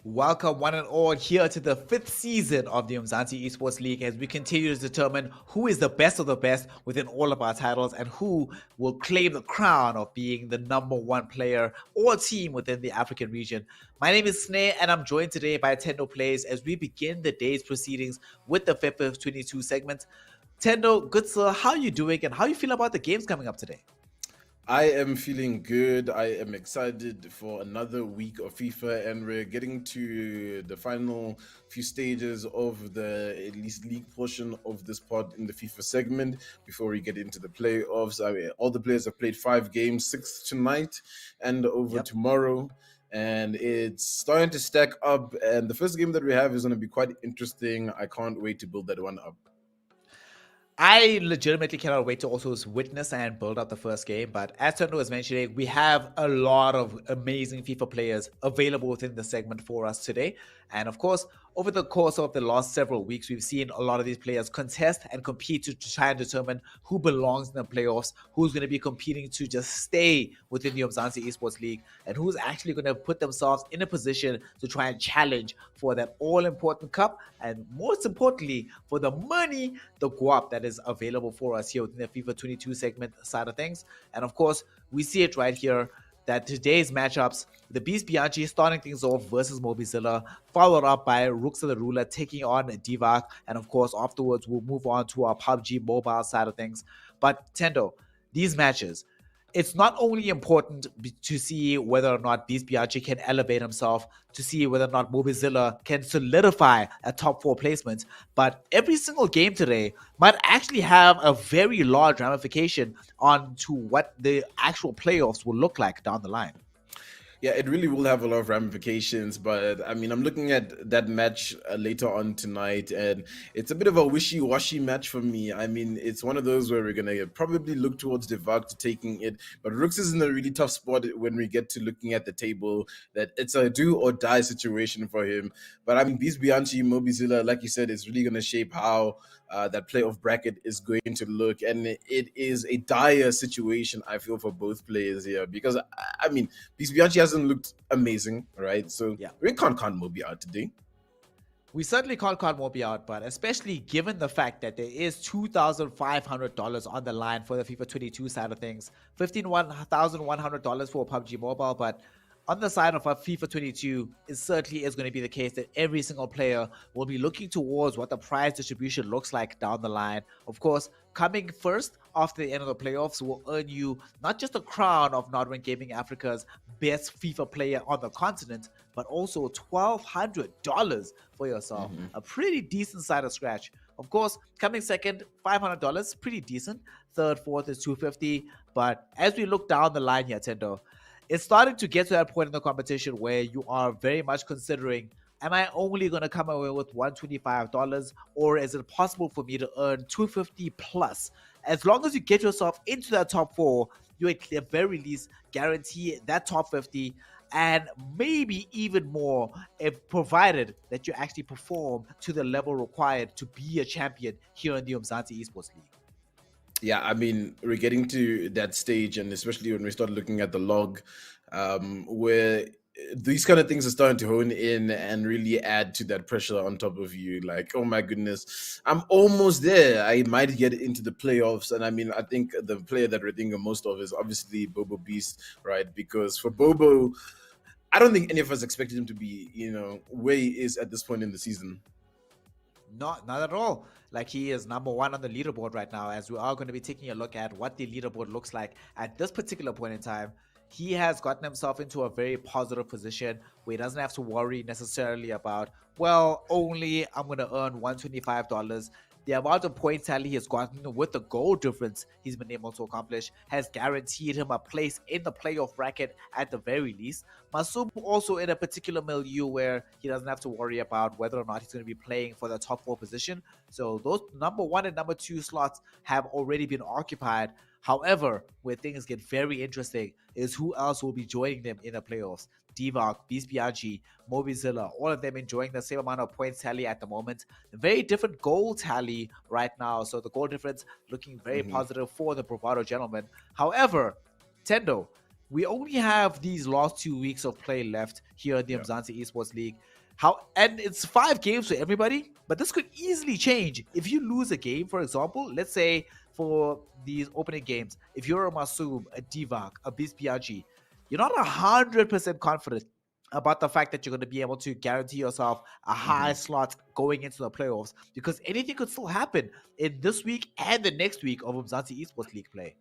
Welcome one and all here to the 5th season of the Umzansi Esports League as we continue to determine who is the best of the best within all of our titles and who will claim the crown of being the #1 player or team within the African region. My name is Sneh and I'm joined today by Tendo Plays as we begin the day's proceedings with the FIFA22 segment. Tendo, good sir, how are you doing and how you feel about the games coming up today? I am feeling good. I am excited for another week of FIFA, and we're getting to the final few stages of the at least league portion of this pod in the FIFA segment before we get into the playoffs. I mean, all the players have played 5 games, 6 tonight and over Yep. tomorrow. And it's starting to stack up. And the first game that we have is going to be quite interesting. I can't wait to build that one up. I legitimately cannot wait to also witness and build up the first game. But as Tendo was mentioning, we have a lot of amazing FIFA players available within the segment for us today. And of course, over the course of the last several weeks, we've seen a lot of these players contest and compete to try and determine who belongs in the playoffs, who's going to be competing to just stay within the Umzansi Esports League, and who's actually going to put themselves in a position to try and challenge for that all-important cup, and most importantly, for the money, the guap that is available for us here within the FIFA 22 segment side of things. And of course, we see it right here that today's matchups, the Beast Bianchi starting things off versus Mobizilla, followed up by Ruxa the Ruler taking on Divock, and of course afterwards we'll move on to our PUBG mobile side of things. But Tendo, these matches, it's not only important to see whether or not Beast Bianchi can elevate himself, to see whether or not Mobizilla can solidify a top 4 placement, but every single game today might actually have a very large ramification on to what the actual playoffs will look like down the line. Yeah, it really will have a lot of ramifications, but I mean, I'm looking at that match later on tonight, and it's a bit of a wishy-washy match for me. I mean, it's one of those where we're gonna probably look towards Divock to taking it, but Rooks is in a really tough spot when we get to looking at the table. That it's a do or die situation for him. But I mean, Beast Bianchi, Mobizilla, like you said, is really gonna shape how that playoff bracket is going to look, and it is a dire situation I feel for both players here because I mean, Bianchi hasn't looked amazing, right? So Yeah. we can't count Moby out today. We certainly can't count Mobi out, but especially given the fact that there is $2,500 on the line for the FIFA 22 side of things, $15,100 for PUBG Mobile, but on the side of our FIFA 22, it certainly is going to be the case that every single player will be looking towards what the prize distribution looks like down the line. Of course, coming first after the end of the playoffs will earn you not just the crown of Nodwin Gaming Africa's best FIFA player on the continent, but also $1,200 for yourself. A pretty decent side of scratch. Of course, coming second, $500, pretty decent. Third, fourth is $250. But as we look down the line here, Tendo, it's starting to get to that point in the competition where you are very much considering, am I only going to come away with $125, or is it possible for me to earn $250 plus? As long as you get yourself into that top 4, you at the very least guarantee that top 50 and maybe even more, if provided that you actually perform to the level required to be a champion here in the Umzansi Esports League. Yeah, I mean, we're getting to that stage, and especially when we start looking at the log, where these kind of things are starting to hone in and really add to that pressure on top of you. Like, oh my goodness, I'm almost there. I might get into the playoffs. And I mean, I think the player that we're thinking most of is obviously Bobo Beast, right? Because for Bobo, I don't think any of us expected him to be, where he is at this point in the season. Not at all. Like, he is #1 on the leaderboard right now, as we are going to be taking a look at what the leaderboard looks like at this particular point in time. He has gotten himself into a very positive position where he doesn't have to worry necessarily about, well, only I'm going to earn $125. The amount of point tally he has gotten with the goal difference he's been able to accomplish has guaranteed him a place in the playoff bracket at the very least. Masum also in a particular milieu where he doesn't have to worry about whether or not he's going to be playing for the top 4 position. So those #1 and #2 slots have already been occupied. However, where things get very interesting is who else will be joining them in the playoffs. Divock, Beast Bianchi, Mobizilla, all of them enjoying the same amount of points tally at the moment. A very different goal tally right now, so the goal difference looking very positive for the Bravado gentlemen. However, Tendo, we only have these last 2 weeks of play left here in the Yeah. Umzansi Esports League. And it's 5 games for everybody, but this could easily change. If you lose a game, for example, let's say for these opening games, if you're a Masoom, a Divock, a Bianchi, you're not 100% confident about the fact that you're going to be able to guarantee yourself a high slot going into the playoffs, because anything could still happen in this week and the next week of Umzansi Esports League play.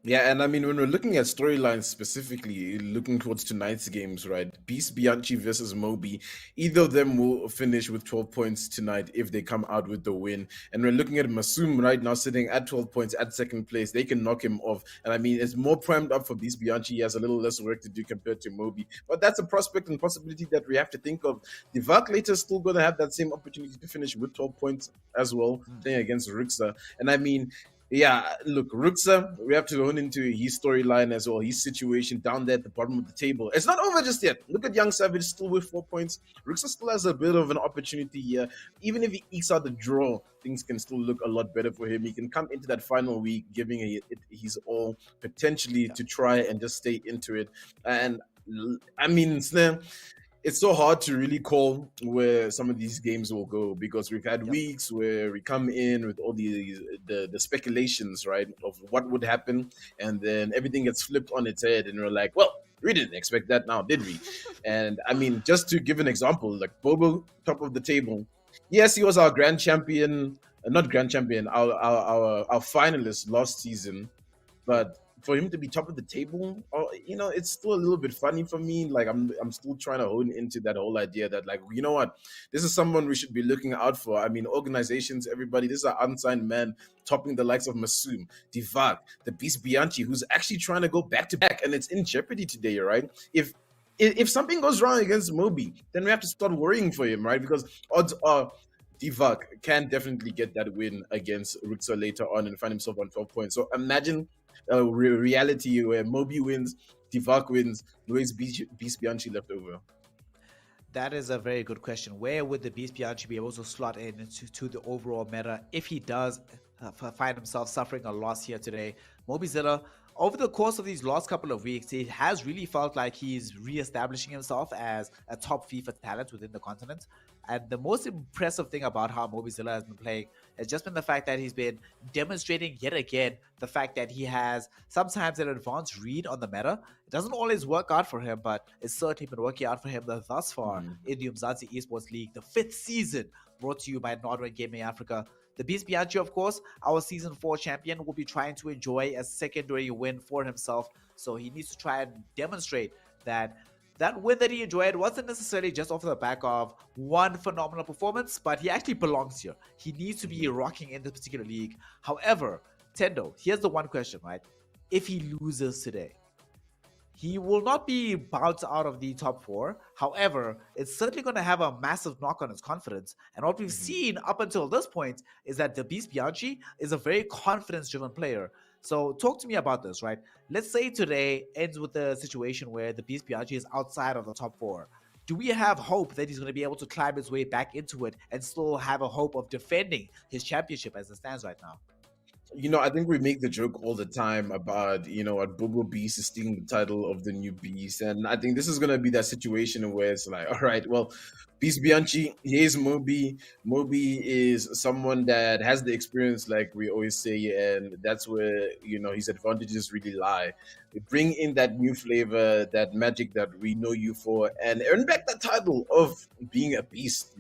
Yeah, and I mean, when we're looking at storylines specifically, looking towards tonight's games, right? Bianchi versus Moby, either of them will finish with 12 points tonight if they come out with the win. And we're looking at Masoom right now sitting at 12 points at second place. They can knock him off. And I mean, it's more primed up for Bianchi. He has a little less work to do compared to Moby. But that's a prospect and possibility that we have to think of. Divock later is still going to have that same opportunity to finish with 12 points as well, playing against Ruxa. And I mean, yeah, look, Ruxa, we have to run into his storyline as well, his situation down there at the bottom of the table. It's not over just yet. Look at Young Savage still with 4 points. Ruxa still has a bit of an opportunity here. Even if he ekes out the draw, things can still look a lot better for him. He can come into that final week giving it his all, potentially to try and just stay into it. And I mean, it's so hard to really call where some of these games will go, because we've had weeks where we come in with all the speculations, right, of what would happen, and then everything gets flipped on its head, and we're like, well, we didn't expect that now, did we? And I mean, just to give an example, like Bobo, top of the table. Yes, he was our grand champion, not grand champion, our finalist last season, but for him to be top of the table, it's still a little bit funny for me. Like I'm still trying to hone into that whole idea that, like, you know what, this is someone we should be looking out for. I mean, organizations, everybody, this is an unsigned man topping the likes of Masoom, Divock, the Beast Bianchi, who's actually trying to go back to back, and it's in jeopardy today, right? If something goes wrong against Moby, then we have to start worrying for him, right? Because odds are Divock can definitely get that win against Ruxa later on and find himself on 12 points. So imagine a reality where Moby wins, Divock wins, Luis Beast Bianchi left over. That is a very good question. Where would the Beast Bianchi be able to slot in to the overall meta if he does find himself suffering a loss here today? Mobizilla, over the course of these last couple of weeks, it has really felt like he's re-establishing himself as a top FIFA talent within the continent. And the most impressive thing about how Mobizilla has been playing has just been the fact that he's been demonstrating yet again the fact that he has sometimes an advanced read on the meta. It doesn't always work out for him, but it's certainly been working out for him thus far in the Umzansi Esports League, the 5th season, brought to you by Nordwin Gaming Africa. The Beast Bianchi, of course, our Season 4 champion, will be trying to enjoy a secondary win for himself. So he needs to try and demonstrate that that win that he enjoyed wasn't necessarily just off the back of one phenomenal performance, but he actually belongs here. He needs to be rocking in this particular league. However, Tendo, here's the one question, right? If he loses today, he will not be bounced out of the top 4. However, it's certainly going to have a massive knock on his confidence. And what we've seen up until this point is that the Beast Bianchi is a very confidence-driven player. So talk to me about this, right? Let's say today ends with a situation where the Beast Bianchi is outside of the top 4. Do we have hope that he's going to be able to climb his way back into it and still have a hope of defending his championship as it stands right now? I think we make the joke all the time about, what Bobo Beast is stealing the title of the new Beast. And I think this is going to be that situation where it's like, all right, well, Beast Bianchi, he is Moby. Moby is someone that has the experience, like we always say, and that's where, his advantages really lie. Bring in that new flavor, that magic that we know you for, and earn back that title of being a beast,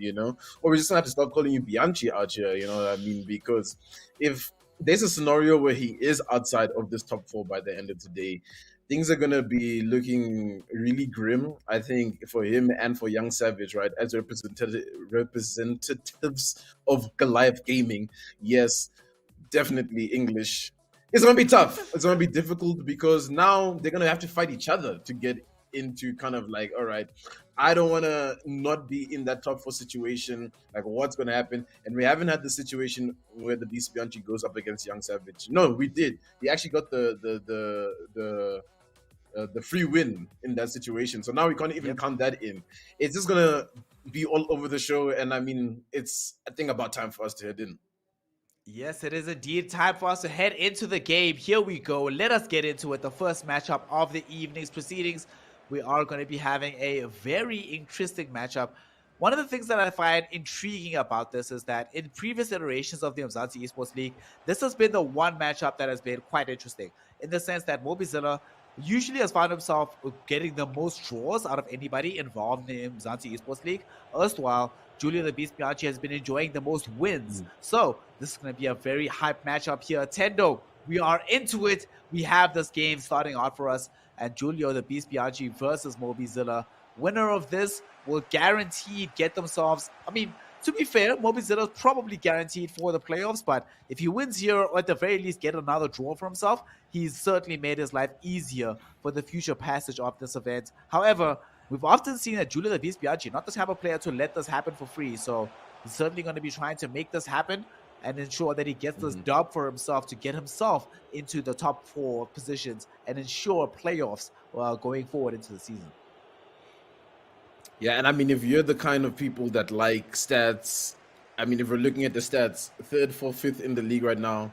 Or we just have to start calling you Bianchi out here, you know what I mean? Because if there's a scenario where he is outside of this top 4 by the end of today, things are going to be looking really grim, I think, for him and for Young Savage, right? As representatives of Goliath Gaming. Yes, definitely English. It's going to be tough. It's going to be difficult because now they're going to have to fight each other to get into kind of like, all right, I don't want to not be in that top 4 situation. Like, what's going to happen? And we haven't had the situation where the Beast Bianchi goes up against Young Savage. No, we did. He actually got the free win in that situation. So now we can't even count that in. It's just going to be all over the show. And I mean, it's, I think, about time for us to head in. Yes, it is indeed time for us to head into the game. Here we go. Let us get into it. The first matchup of the evening's proceedings. We are going to be having a very interesting matchup. One of the things that I find intriguing about this is that in previous iterations of the Umzansi Esports League, this has been the one matchup that has been quite interesting in the sense that Mobizilla usually has found himself getting the most draws out of anybody involved in the Umzansi Esports League. Erstwhile, Julia the Beast Bianchi has been enjoying the most wins. So this is going to be a very hype matchup here. Tendo, we are into it. We have this game starting out for us. And Julio the Beast Bianchi versus Mobizilla. Winner of this will guaranteed get themselves, I mean, to be fair, Mobizilla is probably guaranteed for the playoffs, but if he wins here, or at the very least get another draw for himself, he's certainly made his life easier for the future passage of this event. However, we've often seen that Julia the Beast Bianchi not the type of player to let this happen for free, so he's certainly going to be trying to make this happen and ensure that he gets this dub for himself to get himself into the top 4 positions and ensure playoffs going forward into the season. Yeah, and I mean, if you're the kind of people that like stats, I mean, if we're looking at the stats, 3rd, 4th, 5th in the league right now,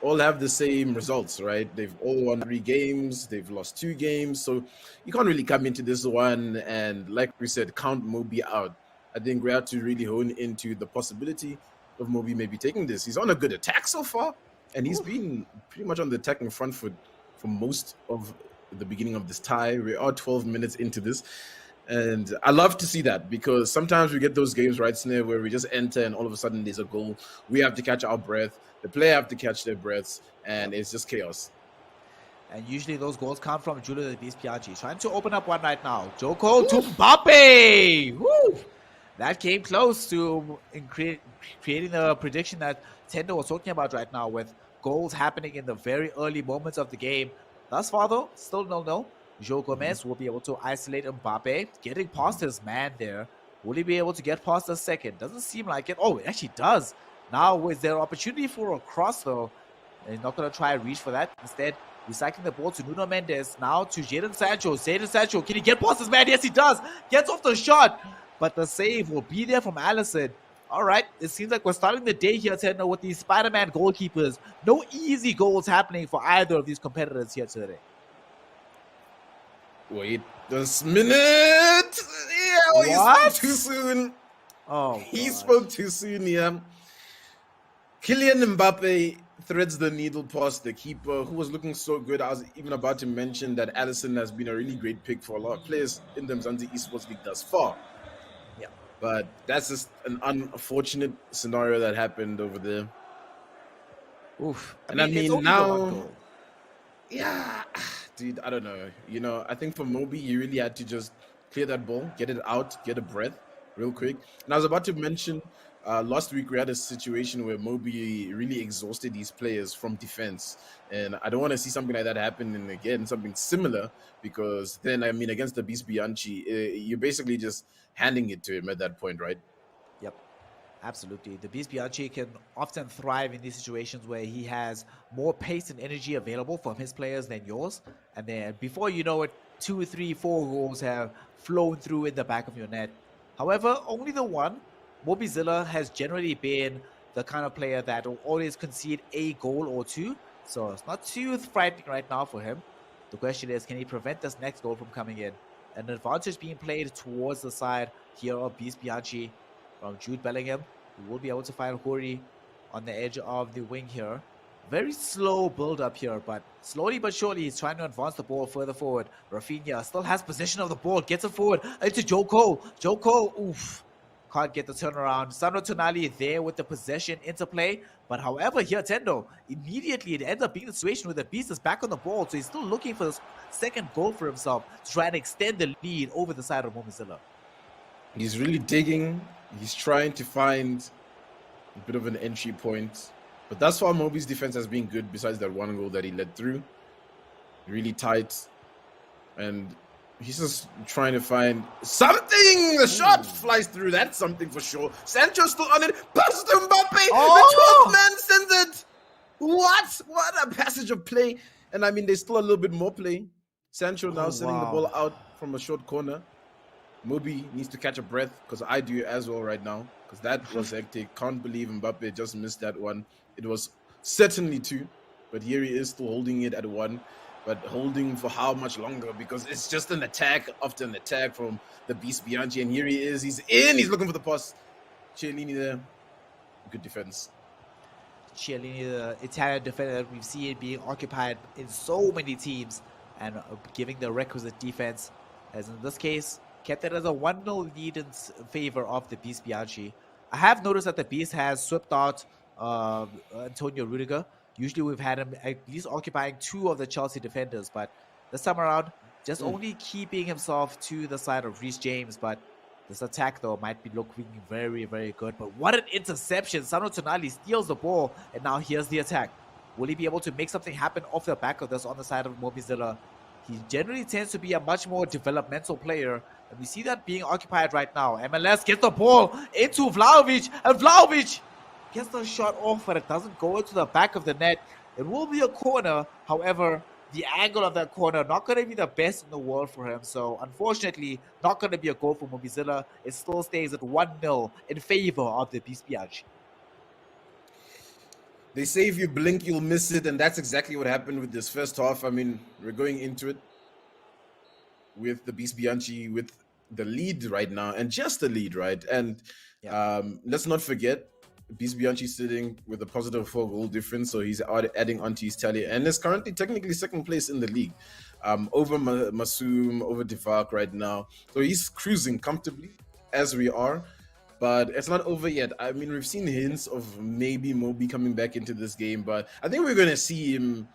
all have the same results, right? They've all won 3 games, they've lost 2 games, so you can't really come into this one and, like we said, count Moby out. I think we have to really hone into the possibility of Moby maybe taking this. He's on a good attack so far, and he's been pretty much on the attacking front foot for most of the beginning of this tie. We are 12 minutes into this. And I love to see that because sometimes we get those games, right, Snare, where we just enter and all of a sudden there's a goal. We have to catch our breath. The player have to catch their breaths, and it's just chaos. And usually those goals come from Julia the Beast Bianchi. Trying to open up one right now. Joko to Mbappe! Woo! That came close to creating the prediction that Tendo was talking about right now with goals happening in the very early moments of the game. Thus far, though, still 0-0. Joe Gomez will be able to isolate Mbappe, getting past his man there. Will he be able to get past the second? Doesn't seem like it. Oh, it actually does. Now, is there opportunity for a cross, though? He's not going to try and reach for that. Instead, recycling the ball to Nuno Mendes. Now to Jadon Sancho. Jadon Sancho, can he get past his man? Yes, he does. Gets off the shot. But the save will be there from Allison. All right, it seems like we're starting the day here, Tendo, with these Spider-Man goalkeepers. No easy goals happening for either of these competitors here today. Wait this minute. Yeah, well, he spoke too soon. Oh, he spoke too soon. Yeah. Kylian Mbappe threads the needle past the keeper, who was looking so good. I was even about to mention that Allison has been a really great pick for a lot of players in the Umzansi Esports League thus far. Yeah, but that's just an unfortunate scenario that happened over there. Oof. I mean now, yeah. Dude, I don't know. You know, I think for Moby, you really had to just clear that ball, get it out, get a breath real quick. And I was about to mention, last week we had a situation where Moby really exhausted these players from defense. And I don't want to see something like that happen and again, something similar, because then, I mean, against the Beast Bianchi, you're basically just handing it to him at that point, right? Yep. Absolutely. The Beast Bianchi can often thrive in these situations where he has more pace and energy available from his players than yours. And then before you know it, 2, 3, 4 goals have flown through in the back of your net. However, only the one. Mobizilla has generally been the kind of player that will always concede a goal or 2. So it's not too frightening right now for him. The question is, can he prevent this next goal from coming in? An advantage being played towards the side here of Beast Bianchi from Jude Bellingham. We will be able to find Hori on the edge of the wing here. Very slow build up here, but slowly but surely he's trying to advance the ball further forward. Rafinha still has possession of the ball, gets it forward into Joko. Joko, oof, can't get the turnaround. Sandro Tonali there with the possession interplay. But however, here Tendo, immediately it ends up being the situation where the Beast is back on the ball. So he's still looking for this second goal for himself to try and extend the lead over the side of Mobizilla. He's really digging. He's trying to find a bit of an entry point. But that's why Moby's defense has been good, besides that one goal that he let through. Really tight. And he's just trying to find something. The shot flies through. That's something for sure. Sancho's still on it. Passes to Mbappe. Oh! The 12th man sends it. What a passage of play. And I mean, there's still a little bit more play. Sancho now sending the ball out from a short corner. Moby needs to catch a breath, because I do as well right now, because that was hectic. Can't believe Mbappe just missed that one. It was certainly 2, but here he is still holding it at 1. But holding for how much longer? Because it's just an attack after an attack from the beast Bianchi. And here he is. He's in. He's looking for the pass. Chiellini there. Good defense. Chiellini, the Italian defender that we've seen being occupied in so many teams and giving the requisite defense. As in this case, kept it as a 1-0 lead in favor of the beast Bianchi. I have noticed that the beast has swept out Antonio Rudiger. Usually we've had him at least occupying 2 of the Chelsea defenders, but this time around, just only keeping himself to the side of Reece James. But this attack, though, might be looking very, very good. But what an interception. Sanhok Tonali steals the ball, and now here's the attack. Will he be able to make something happen off the back of this on the side of Mobizilla? He generally tends to be a much more developmental player, and we see that being occupied right now. MLS gets the ball into Vlahovic, and Vlahovic gets the shot off, but it doesn't go into the back of the net. It will be a corner. However, the angle of that corner not going to be the best in the world for him. So, unfortunately, not going to be a goal for Mobizilla. It still stays at 1-0 in favor of the beast Bianchi. They say if you blink, you'll miss it, and that's exactly what happened with this first half. I mean, we're going into it with the beast Bianchi with the lead right now, and just the lead, right? And let's not forget, Beast Bianchi sitting with a positive 4-goal difference, so he's adding onto his tally, and is currently technically second place in the league, over Masum, over Divock right now. So he's cruising comfortably, as we are, but it's not over yet. I mean, we've seen hints of maybe Moby coming back into this game, but I think we're going to see him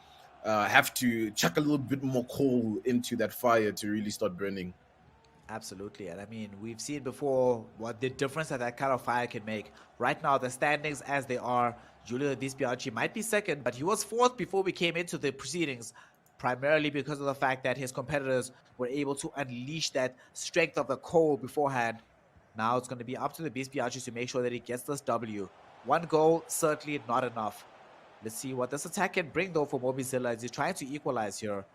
have to chuck a little bit more coal into that fire to really start burning. Absolutely, and I mean, we've seen before what the difference that kind of fire can make. Right now, the standings as they are, Giulio Bianchi might be second, but he was 4th before we came into the proceedings, primarily because of the fact that his competitors were able to unleash that strength of the coal beforehand. Now it's going to be up to the Beast Bianchi to make sure that he gets this W. 1 goal, certainly not enough. Let's see what this attack can bring, though, for Mobizilla as he's trying to equalize here.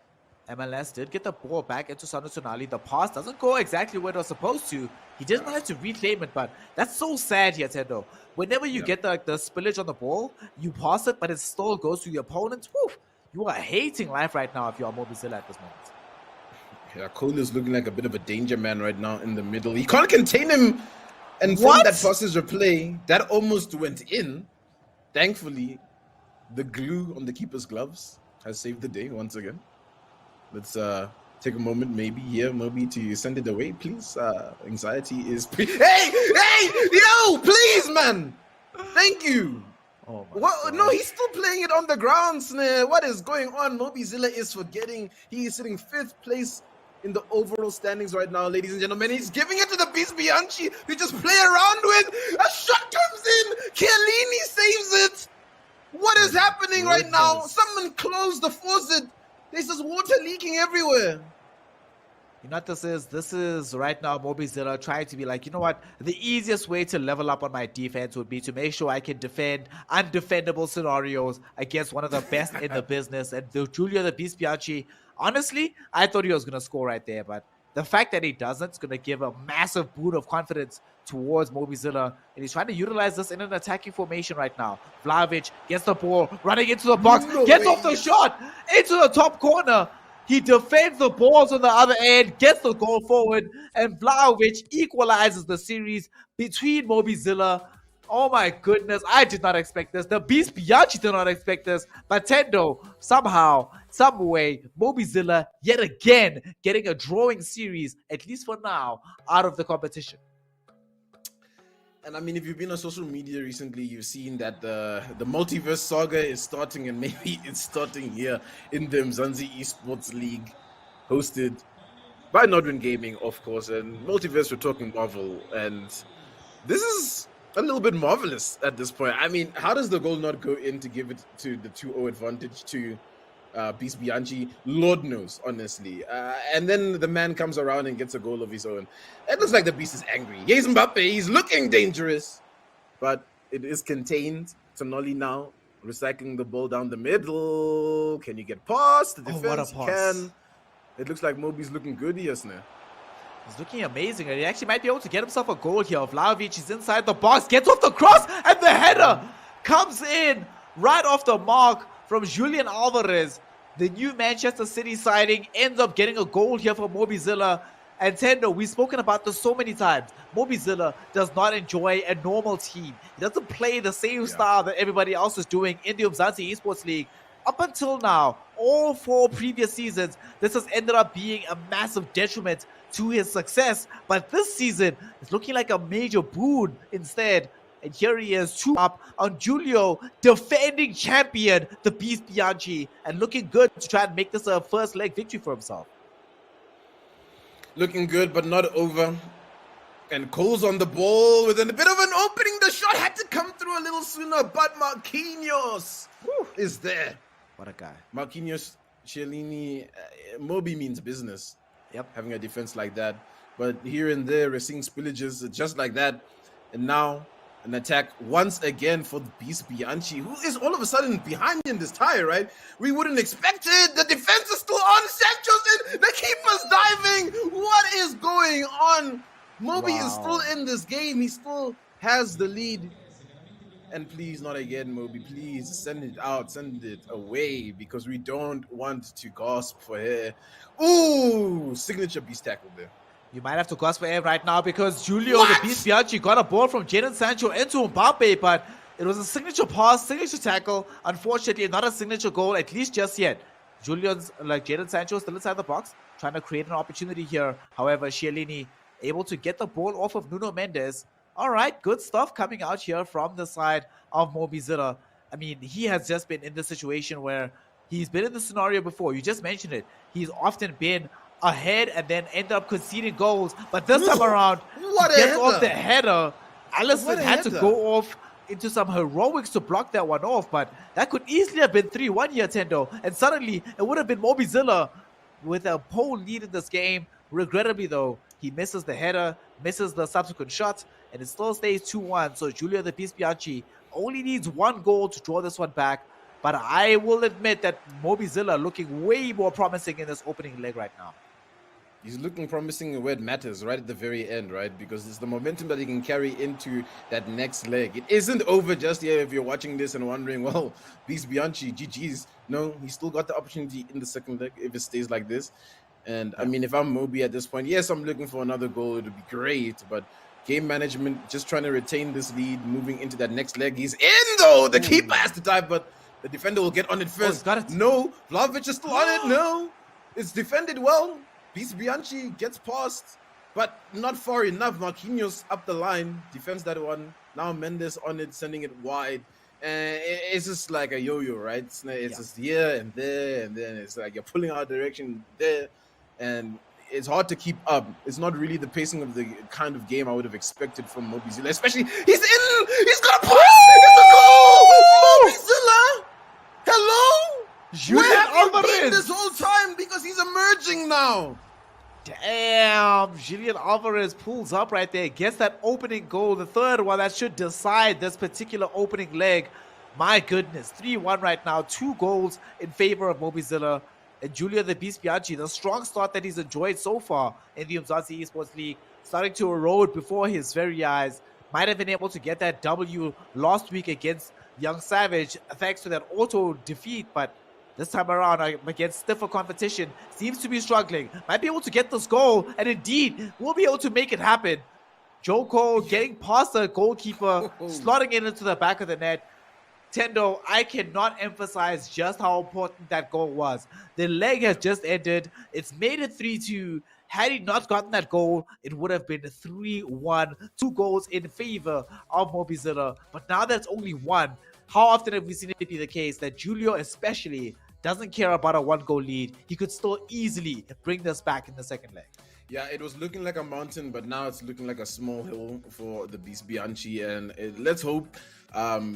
MLS did get the ball back into Sanhok Tonali. The pass doesn't go exactly where it was supposed to. He didn't manage to reclaim it, but that's so sad here, Tendo. Whenever you get the spillage on the ball, you pass it, but it still goes to the opponent. Woo! You are hating life right now if you are Mobizilla at this moment. Yeah, Cole is looking like a bit of a danger man right now in the middle. He can't contain him. And from that passes replay, that almost went in. Thankfully, the glue on the keeper's gloves has saved the day once again. Let's take a moment, maybe here, Moby, to send it away, please. Anxiety is hey, yo, please, man. Thank you. Oh my God. No, he's still playing it on the ground, Snare. What is going on? Mobizilla is forgetting. He is sitting 5th place in the overall standings right now, ladies and gentlemen. He's giving it to the Beast Bianchi, who just play around with. A shot comes in. Chiellini saves it. What is happening right now? Someone close the faucet. There's just water leaking everywhere. You know what this is? This is right now Mobizilla trying to be like, you know what? The easiest way to level up on my defense would be to make sure I can defend undefendable scenarios against one of the best in the business. And Giulio the Beast Bianchi, honestly, I thought he was going to score right there. But the fact that he doesn't is going to give a massive boon of confidence towards Mobizilla. And he's trying to utilize this in an attacking formation right now. Vlahovic gets the ball, running into the box, gets off the shot, into the top corner. He defends the balls on the other end, gets the goal forward, and Vlahovic equalizes the series between Mobizilla. Oh my goodness, I did not expect this. The Beast Bianchi did not expect this. But Tendo, somehow, some way, Mobizilla yet again getting a drawing series, at least for now, out of the competition. And I mean, if you've been on social media recently, you've seen that the multiverse saga is starting, and maybe it's starting here in the Umzansi Esports League, hosted by Nodwin Gaming, of course. And multiverse, we're talking Marvel, and this is a little bit marvelous at this point. I mean, how does the goal not go in to give it to the 2-0 advantage to Beast Bianchi? Lord knows, honestly. And then the man comes around and gets a goal of his own. It looks like the Beast is angry. He's Mbappe. He's looking dangerous. But it is contained. Tonali now recycling the ball down the middle. Can you get past the defense? What a pass. Can. It looks like Moby's looking good here, Snare. He's looking amazing, and he actually might be able to get himself a goal here. Vlahovic is inside the box, gets off the cross, and the header comes in. right off the mark from Julian Alvarez. The new Manchester City signing ends up getting a goal here for Mobizilla. And Tendo, we've spoken about this so many times. Mobizilla does not enjoy a normal team. He doesn't play the same style that everybody else is doing in the Umzansi Esports League. Up until now, all 4 previous seasons, this has ended up being a massive detriment to his success. But this season, it's looking like a major boon instead. And here he is, 2 up on Julio, defending champion, the Beast Bianchi, and looking good to try and make this a first leg victory for himself. Looking good, but not over. And Cole's on the ball with a bit of an opening. The shot had to come through a little sooner, but Marquinhos is there. What a guy. Marquinhos, Chiellini, Moby means business. Yep. Having a defense like that. But here and there, we're seeing spillages just like that. And now, an attack once again for the Beast Bianchi, who is all of a sudden behind in this tie, right? We wouldn't expect it. The defense is still on. Sancho's in. The keeper's diving. What is going on? Moby is still in this game. He still has the lead. And please, not again, Moby. Please send it out. Send it away, because we don't want to gasp for air. Ooh, signature beast tackle there. You might have to gasp for air right now, because Julio, the Beast Bianchi, got a ball from Jadon Sancho into Mbappe, but it was a signature pass, signature tackle. Unfortunately, not a signature goal, at least just yet. Julio's, like Jadon Sancho, still inside the box, trying to create an opportunity here. However, Chiellini able to get the ball off of Nuno Mendes. All right, good stuff coming out here from the side of Mobizilla. I mean, he has just been in the situation where he's been in the scenario before. You just mentioned it. He's often been ahead and then end up conceding goals. But this time around, he gets off the header. Allison had to go off into some heroics to block that one off, but that could easily have been 3-1 here, Tendo. And suddenly, it would have been Mobizilla with a pole lead in this game. Regrettably, though, he misses the header, misses the subsequent shot, and it still stays 2-1. So Julio the Beast Bianchi only needs 1 goal to draw this one back. But I will admit that Mobizilla looking way more promising in this opening leg right now. He's looking promising where it matters, right at the very end, right? Because it's the momentum that he can carry into that next leg. It isn't over just yet if you're watching this and wondering, well, Beast Bianchi, GG's. No, he's still got the opportunity in the second leg if it stays like this. And, I mean, if I'm Moby at this point, yes, I'm looking for another goal. It would be great, but game management, just trying to retain this lead, moving into that next leg. He's in, though! The keeper has to dive, but the defender will get on it first. Got it. No, Vlahovic is still on it. No, it's defended well. Beast Bianchi gets past, but not far enough. Marquinhos up the line, defends that one. Now Mendes on it, sending it wide. And it's just like a yo-yo, right? It's just here and there, and then it's like you're pulling out direction there. And it's hard to keep up. It's not really the pacing of the kind of game I would have expected from Mobizilla. Especially, he's in! He's got a pass! It's a goal! Mobizilla! Hello? Where have you been this whole time? Because he's emerging now. Damn, Julian Alvarez pulls up right there, gets that opening goal, the third one that should decide this particular opening leg. My goodness, 3-1 right now, 2 goals in favor of Mobizilla. And Julio the Beast Bianchi, the strong start that he's enjoyed so far in the Umzansi Esports League, starting to erode before his very eyes. Might have been able to get that W last week against Young Savage, thanks to that auto defeat, but this time around, against stiffer competition, seems to be struggling. Might be able to get this goal, and indeed, will be able to make it happen. Joe Cole getting past the goalkeeper, slotting it into the back of the net. Tendo, I cannot emphasize just how important that goal was. The leg has just ended. It's made it 3-2. Had he not gotten that goal, it would have been 3-1. 2 goals in favor of Mobizilla. But now that's only 1. How often have we seen it be the case that Julio especially doesn't care about a 1-goal lead? He could still easily bring this back in the second leg. Yeah, it was looking like a mountain, but now it's looking like a small hill for the Beast Bianchi. And let's hope,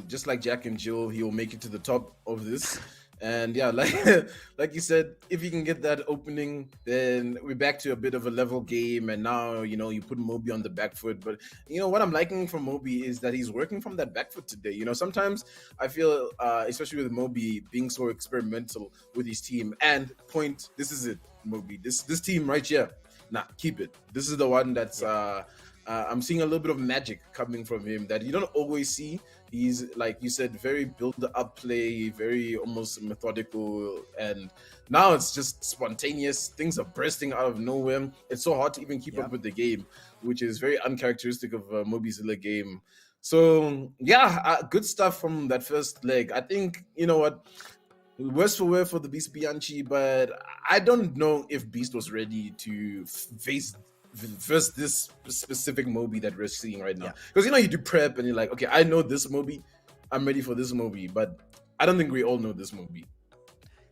just like Jack and Jill, he will make it to the top of this. And yeah, like you said, if you can get that opening, then we're back to a bit of a level game. And now, you know, you put Moby on the back foot. But, you know, what I'm liking from Moby is that he's working from that back foot today. You know, sometimes I feel, especially with Moby being so experimental with his team. And this is it, Moby. This team right here. Nah, keep it. This is the one that's I'm seeing a little bit of magic coming from him that you don't always see. He's, like you said, very build-up play, very almost methodical, and now it's just spontaneous. Things are bursting out of nowhere. It's so hard to even keep up with the game, which is very uncharacteristic of a Mobizilla game. So yeah, good stuff from that first leg. I think, you know what, worse for wear for the Beast Bianchi, but I don't know if Beast was ready to face this specific Mobi that we're seeing right now. Because you do prep and you're like, okay, I know this Mobi, I'm ready for this Mobi, but I don't think we all know this Mobi.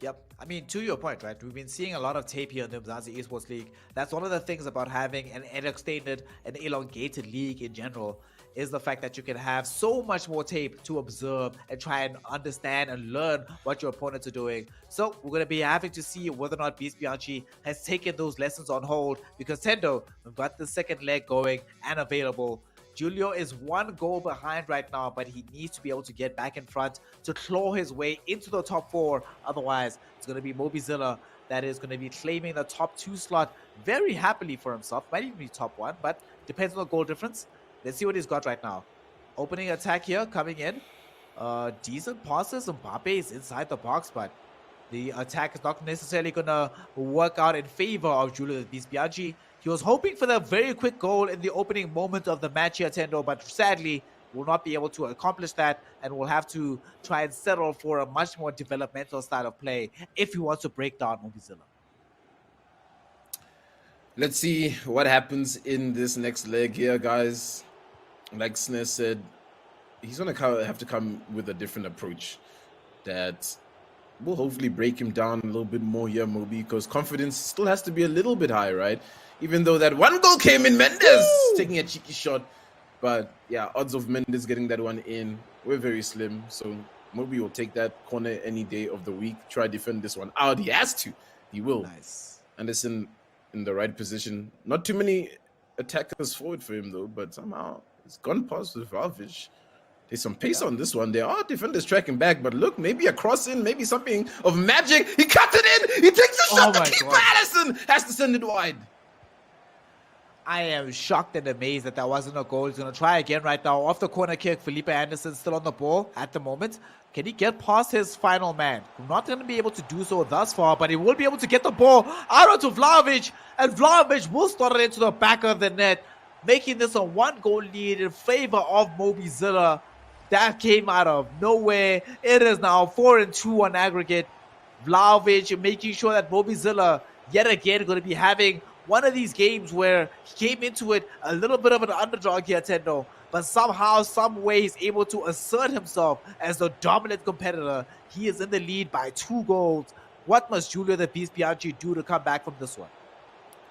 Yep. I mean, to your point, right? We've been seeing a lot of tape here in the Umzansi Esports League. That's one of the things about having an extended and elongated league in general, is the fact that you can have so much more tape to observe and try and understand and learn what your opponents are doing. So we're going to be having to see whether or not Beast Bianchi has taken those lessons on hold, because Tendo, we've got the second leg going and available. Julio is 1 goal behind right now, but he needs to be able to get back in front to claw his way into the top 4. Otherwise, it's going to be Mobizilla that is going to be claiming the top 2 slot very happily for himself. Might even be top 1, but depends on the goal difference. Let's see what he's got right now. Opening attack here, coming in. Decent passes. Mbappe is inside the box, but the attack is not necessarily going to work out in favor of Julio Beast Bianchi. He was hoping for the very quick goal in the opening moment of the match here, Tendo, but sadly will not be able to accomplish that, and will have to try and settle for a much more developmental style of play if he wants to break down Mobizilla. Let's see what happens in this next leg here, guys. Like Sneh said, he's going to have to come with a different approach that will hopefully break him down a little bit more here, Mobi, because confidence still has to be a little bit high, right? Even though that 1 goal came in, Mendes taking a cheeky shot. But yeah, odds of Mendes getting that one in were very slim. So Mobi will take that corner any day of the week. Try defend this one out. He has to. He will. Nice. Anderson in the right position. Not too many attackers forward for him, though, but somehow it's gone past with Valvich. There's some pace on this one. There are defenders tracking back, but look, maybe a cross in, maybe something of magic. He cut it in. He takes a shot. The keeper, Allison, has to send it wide. I am shocked and amazed that that wasn't a goal. He's going to try again right now. Off the corner kick, Felipe Anderson still on the ball at the moment. Can he get past his final man? Not going to be able to do so thus far, but he will be able to get the ball out onto Vlahovic, and Vlahovic will start it into the back of the net, making this a 1-goal lead in favor of Mobizilla. That came out of nowhere. It is now 4-2 on aggregate. Vlahovic making sure that Mobizilla yet again going to be having one of these games where he came into it a little bit of an underdog here, Tendo, but somehow, some way, he's able to assert himself as the dominant competitor. He is in the lead by 2 goals. What must Julio the Beast Bianchi do to come back from this one?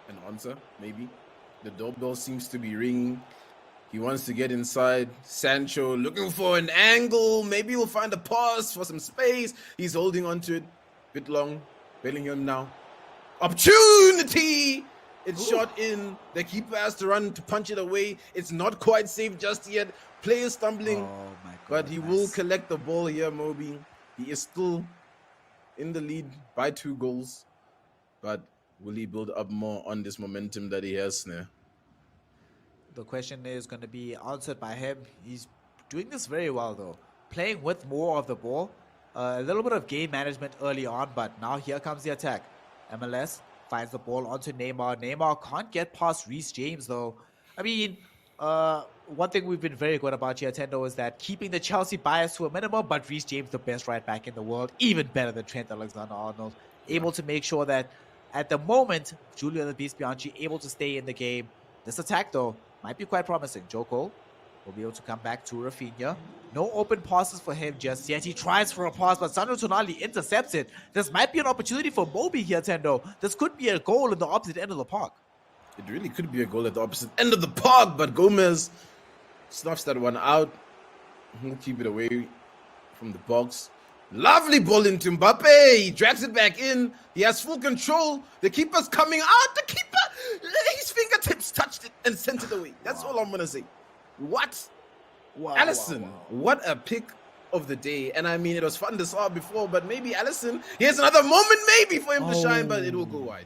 An answer, maybe. The doorbell seems to be ringing. He wants to get inside. Sancho looking for an angle. Maybe he'll find a pass for some space. He's holding on to it. Bit long. Bellingham now. Opportunity! It's shot in. The keeper has to run to punch it away. It's not quite safe just yet. Player stumbling. Oh my God, but he will collect the ball here, Mobi. He is still in the lead by 2 goals. But will he build up more on this momentum that he has now? The question is going to be answered by him. He's doing this very well, though. Playing with more of the ball. A little bit of game management early on, but now here comes the attack. MLS finds the ball onto Neymar. Neymar can't get past Reece James, though. I mean, one thing we've been very good about here, Tendo, is that keeping the Chelsea bias to a minimum, but Reece James, the best right back in the world, even better than Trent Alexander-Arnold, able to make sure that at the moment, Julio the Beast Bianchi able to stay in the game. This attack, though, might be quite promising. Joe Cole will be able to come back to Rafinha. No open passes for him just yet. He tries for a pass, but Sandro Tonali intercepts it. This might be an opportunity for Mobi here, Tendo. This could be a goal in the opposite end of the park. It really could be a goal at the opposite end of the park, but Gomez snuffs that one out. He'll keep it away from the box. Lovely ball into Mbappe. He drags it back in. He has full control. The keeper's coming out. The keeper, his fingertips touched it and sent it away. That's all I'm going to say. What? Wow, Allison, wow. What a pick of the day. And I mean, it was fun to saw before, but maybe Allison, here's another moment maybe for him to shine, but it will go wide.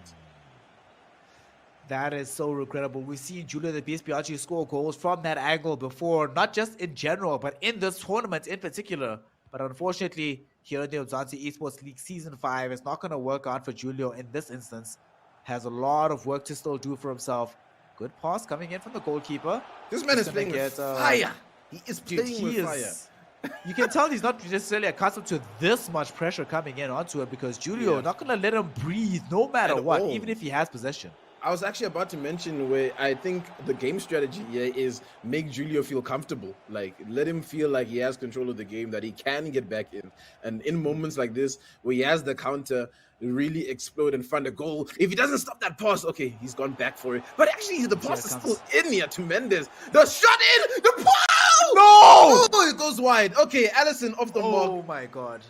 That is so regrettable. We've seen Julio the Beast Bianchi score goals from that angle before, not just in general, but in this tournament in particular. But unfortunately, here in the Umzansi Esports League Season 5, it's not going to work out for Julio in this instance. Has a lot of work to still do for himself. Good pass coming in from the goalkeeper. This man is playing with fire. He is playing with fire. You can tell he's not necessarily accustomed to this much pressure coming in onto it because Julio not going to let him breathe no matter what, even if he has possession. I was actually about to mention where I think the game strategy here is make Julio feel comfortable. Like, let him feel like he has control of the game, that he can get back in. And in moments like this, where he has the counter really explode and find a goal, if he doesn't stop that pass, okay, he's gone back for it. But actually, the pass is still in here to Mendes. The shot in! The pass! No! Oh, it goes wide. Okay, Allison off the mark. Oh, my God.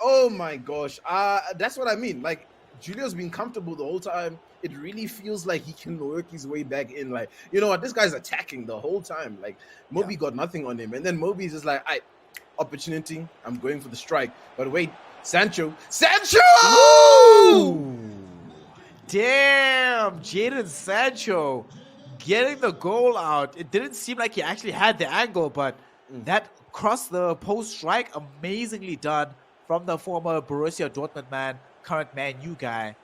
Oh, my gosh. That's what I mean. Like, Julio's been comfortable the whole time. It really feels like he can work his way back in. Like, you know what? This guy's attacking the whole time. Like, Moby got nothing on him. And then Moby's just like, opportunity. I'm going for the strike. But wait, Sancho! Ooh! Damn! Jadon Sancho getting the goal out. It didn't seem like he actually had the angle, but that cross the post strike, amazingly done from the former Borussia Dortmund man, current Man U guy.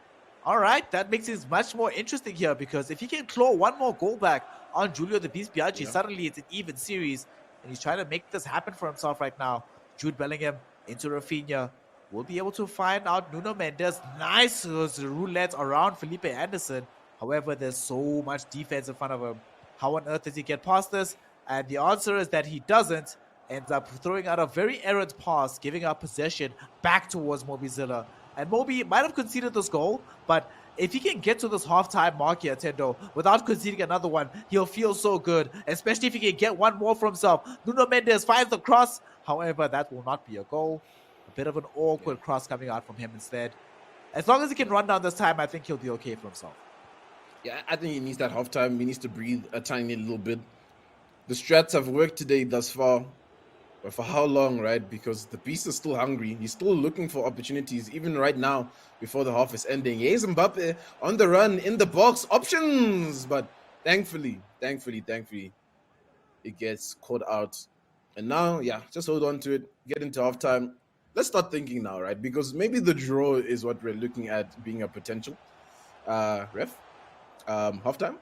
All right, that makes it much more interesting here because if he can claw one more goal back on Julio the Beast Bianchi, suddenly it's an even series, and he's trying to make this happen for himself right now. Jude Bellingham into Rafinha. We'll be able to find out Nuno Mendes. Nice roulette around Felipe Anderson. However, there's so much defense in front of him. How on earth does he get past this? And the answer is that he doesn't. Ends up throwing out a very errant pass, giving up possession back towards Mobizilla. And Moby might have conceded this goal, but if he can get to this halftime mark here, Tendo, without conceding another one, he'll feel so good, especially if he can get one more for himself. Nuno Mendes finds the cross. However, that will not be a goal. A bit of an awkward cross coming out from him instead. As long as he can run down this time, I think he'll be okay for himself. Yeah, I think he needs that halftime. He needs to breathe a tiny little bit. The strats have worked today thus far. But for how long, right? Because the beast is still hungry. He's still looking for opportunities, even right now, before the half is ending. Here's Mbappe on the run, in the box, options. But thankfully, it gets caught out. And now, just hold on to it. Get into halftime. Let's start thinking now, right? Because maybe the draw is what we're looking at being a potential. Ref? Halftime?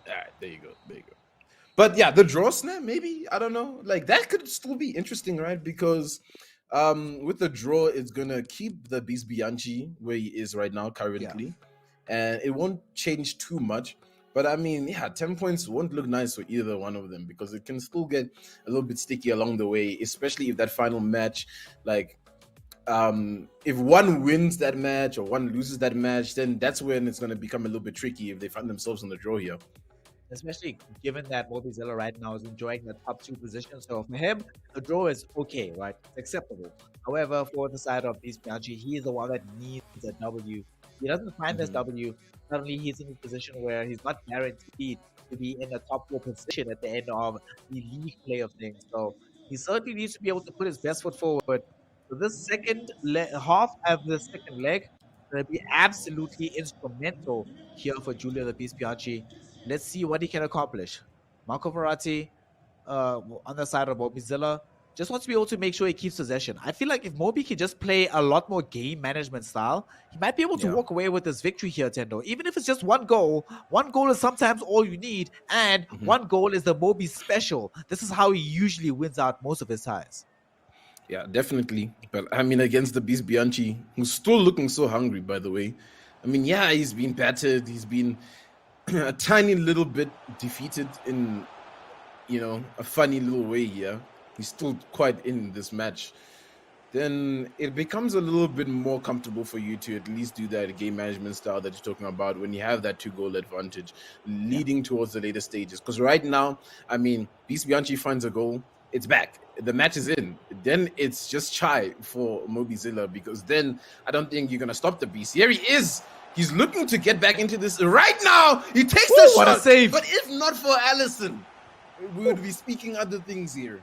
All right, there you go. But yeah, the draw snap, maybe, I don't know. Like, that could still be interesting, right? Because with the draw, it's going to keep the Beast Bianchi where he is right now currently. And it won't change too much. But I mean, 10 points won't look nice for either one of them because it can still get a little bit sticky along the way, especially if that final match, like, if one wins that match or one loses that match, then that's when it's going to become a little bit tricky if they find themselves on the draw here. Especially given that Mobizilla right now is enjoying the top 2 position. So for him, the draw is okay, right? It's acceptable. However, for the side of Beast Bianchi, he is the one that needs a W. He doesn't find this W. Suddenly he's in a position where he's not guaranteed to be in the top 4 position at the end of the league play of things. So he certainly needs to be able to put his best foot forward. So this second half of the second leg is going to be absolutely instrumental here for Julio the Beast Bianchi. Let's see what he can accomplish. Marco Verratti on the side of Mobizilla just wants to be able to make sure he keeps possession. I feel like if Moby can just play a lot more game management style, he might be able to walk away with this victory here, Tendo. Even if it's just one goal is sometimes all you need, and one goal is the Moby special. This is how he usually wins out most of his ties. Yeah, definitely. But I mean, against the Beast Bianchi, who's still looking so hungry, by the way. I mean, he's been battered. He's been a tiny little bit defeated in, a funny little way here. He's still quite in this match. Then it becomes a little bit more comfortable for you to at least do that game management style that you're talking about when you have that 2-goal advantage leading towards the later stages. Because right now, I mean, Beast Bianchi finds a goal. It's back. The match is in. Then it's just chai for Mobizilla because then I don't think you're going to stop the Beast. Here he is. He's looking to get back into this right now. He takes the shot. What a save. But if not for Allison, we would be speaking other things here.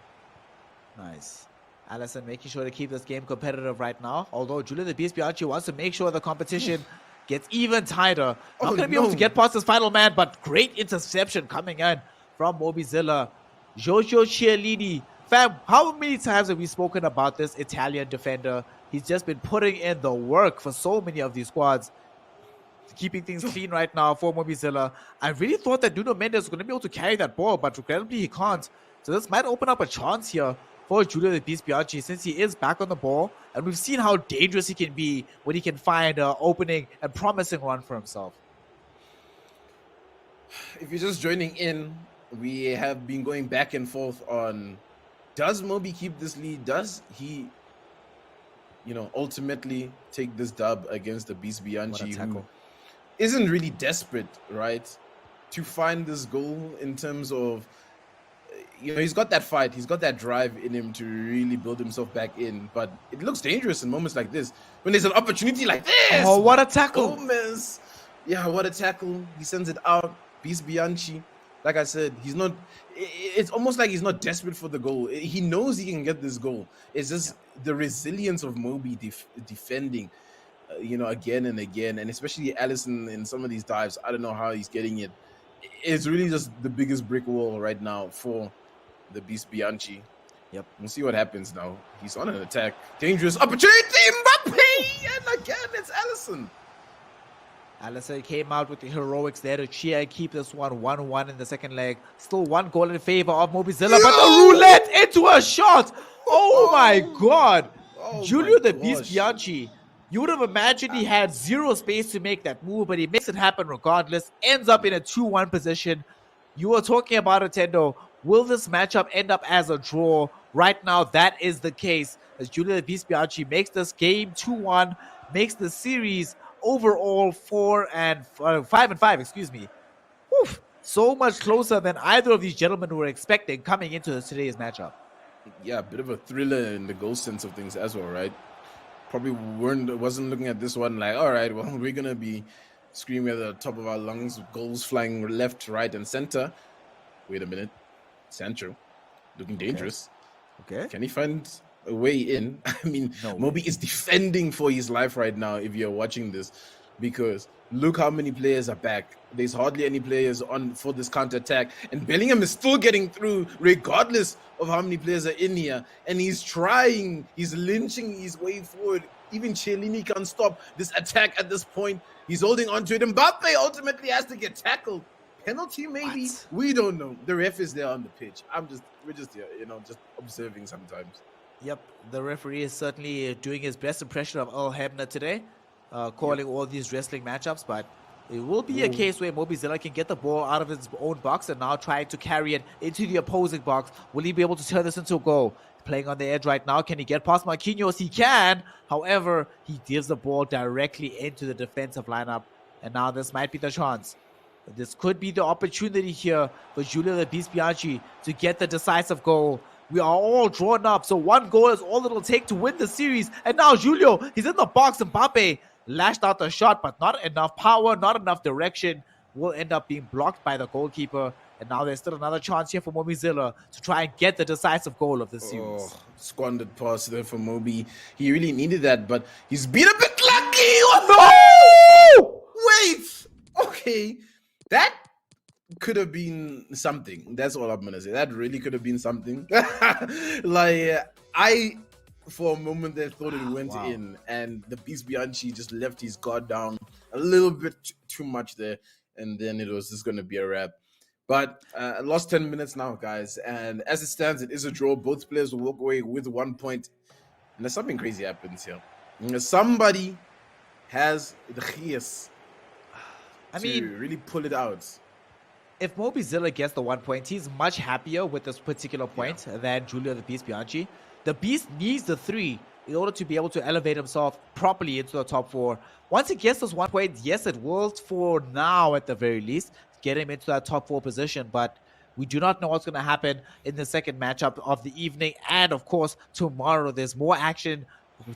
Nice. Allison making sure to keep this game competitive right now. Although Julio the Beast Bianchi wants to make sure the competition gets even tighter. Not Oh, going to be able to no. get past this final man, but great interception coming in from Mobizilla. Jojo Chiellini. Fam, how many times have we spoken about this Italian defender? He's just been putting in the work for so many of these squads, keeping things clean right now for Mobizilla. I really thought that Nuno Mendes was going to be able to carry that ball, but regrettably he can't. So this might open up a chance here for Julio the Beast Bianchi, since he is back on the ball, and we've seen how dangerous he can be when he can find an opening and promising run for himself. If you're just joining in, we have been going back and forth on, does Moby keep this lead? Does he, ultimately take this dub against the Beast Bianchi, who isn't really desperate, right, to find this goal in terms of, he's got that fight, he's got that drive in him to really build himself back in, but it looks dangerous in moments like this, when there's an opportunity like this. Oh, what a tackle. Gomez. Yeah, what a tackle. He sends it out. Beast Bianchi, like I said, it's almost like he's not desperate for the goal. He knows he can get this goal. It's just the resilience of Moby defending, again and again, and especially Allison in some of these dives. I don't know how he's getting it. It's really just the biggest brick wall right now for the Beast Bianchi. Yep. We'll see what happens now. He's on an attack. Dangerous opportunity. Mbappe! And again, it's Allison. Allison came out with the heroics there to cheer and keep this one 1-1 in the second leg. Still one goal in favor of Mobizilla, but the roulette into a shot. Oh my God. Julio the Beast Bianchi. You would have imagined he had zero space to make that move, but he makes it happen regardless. Ends up in a 2-1 position. You were talking about Nintendo. Will this matchup end up as a draw? Right now, that is the case, as Julio the Beast Bianchi makes this game 2-1, makes the series overall 5-5, excuse me. Oof, so much closer than either of these gentlemen were expecting coming into today's matchup. Yeah, a bit of a thriller in the goal sense of things as well, right? Probably wasn't looking at this one like, all right, well, we're gonna be screaming at the top of our lungs, goals flying left, right, and center. Wait a minute, Sancho, looking dangerous. Okay. Can he find a way in? I mean, no Moby is defending for his life right now if you're watching this, because look how many players are back. There's hardly any players on for this counter attack, and Bellingham is still getting through regardless of how many players are in here, and he's lynching his way forward. Even Chiellini can't stop this attack at this point. He's holding on to it. Mbappe ultimately has to get tackled. Penalty maybe? What? We don't know. The ref is there on the pitch. We're just here, just observing sometimes. Yep, the referee is certainly doing his best impression of Earl Hebner today, calling all these wrestling matchups, but it will be a case where Mobizilla can get the ball out of his own box and now try to carry it into the opposing box. Will he be able to turn this into a goal? Playing on the edge right now. Can he get past Marquinhos? He can. However, he gives the ball directly into the defensive lineup, and now this might be the chance. This could be the opportunity here for Julio the Beast Bianchi to get the decisive goal. We are all drawn up, so one goal is all it'll take to win the series. And now Julio, he's in the box. Mbappe lashed out the shot, but not enough power, not enough direction. Will end up being blocked by the goalkeeper. And now there's still another chance here for Mobizilla to try and get the decisive goal of the series. Squandered pass there for Moby. He really needed that, but he's been a bit lucky. Oh, no! Wait! Okay. That could have been something. That's all I'm going to say. That really could have been something. I, for a moment there, thought it went in, and the Beast Bianchi just left his guard down a little bit too much there, and then it was just going to be a wrap. But lost 10 minutes now, guys, and as it stands, it is a draw. Both players will walk away with 1 point, and something crazy happens here. Somebody has the gears to really pull it out. If Mobizilla gets the 1 point, he's much happier with this particular point than Julio the Beast Bianchi. The Beast needs the 3 in order to be able to elevate himself properly into the top 4. Once he gets this 1 point, yes, it will, for now at the very least, get him into that top 4 position, but we do not know what's going to happen in the second matchup of the evening. And of course, tomorrow there's more action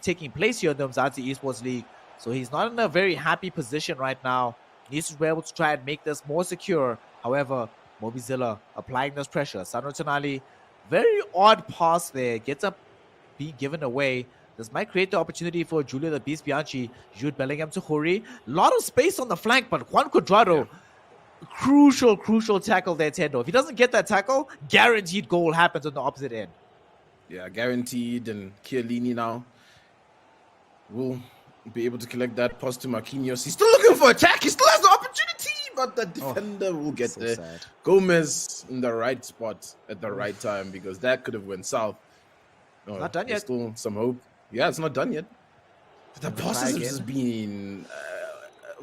taking place here in the Umzansi Esports League. So he's not in a very happy position right now. He needs to be able to try and make this more secure. However, Mobizilla applying this pressure. Sanhok, very odd pass there. Gets up being given away. This might create the opportunity for Julio the Beast Bianchi, Jude Bellingham to Hori. A lot of space on the flank, but Juan Cuadrado, crucial tackle there, Tendo. If he doesn't get that tackle, guaranteed goal happens on the opposite end. Yeah, guaranteed. And Chiellini now will be able to collect that pass to Marquinhos. He's still looking for attack. He still has the opportunity, but the defender will get there. Sad. Gomez in the right spot at the right time, because that could have went south. Not done yet. Still some hope. Yeah, it's not done yet. But the passes have just been,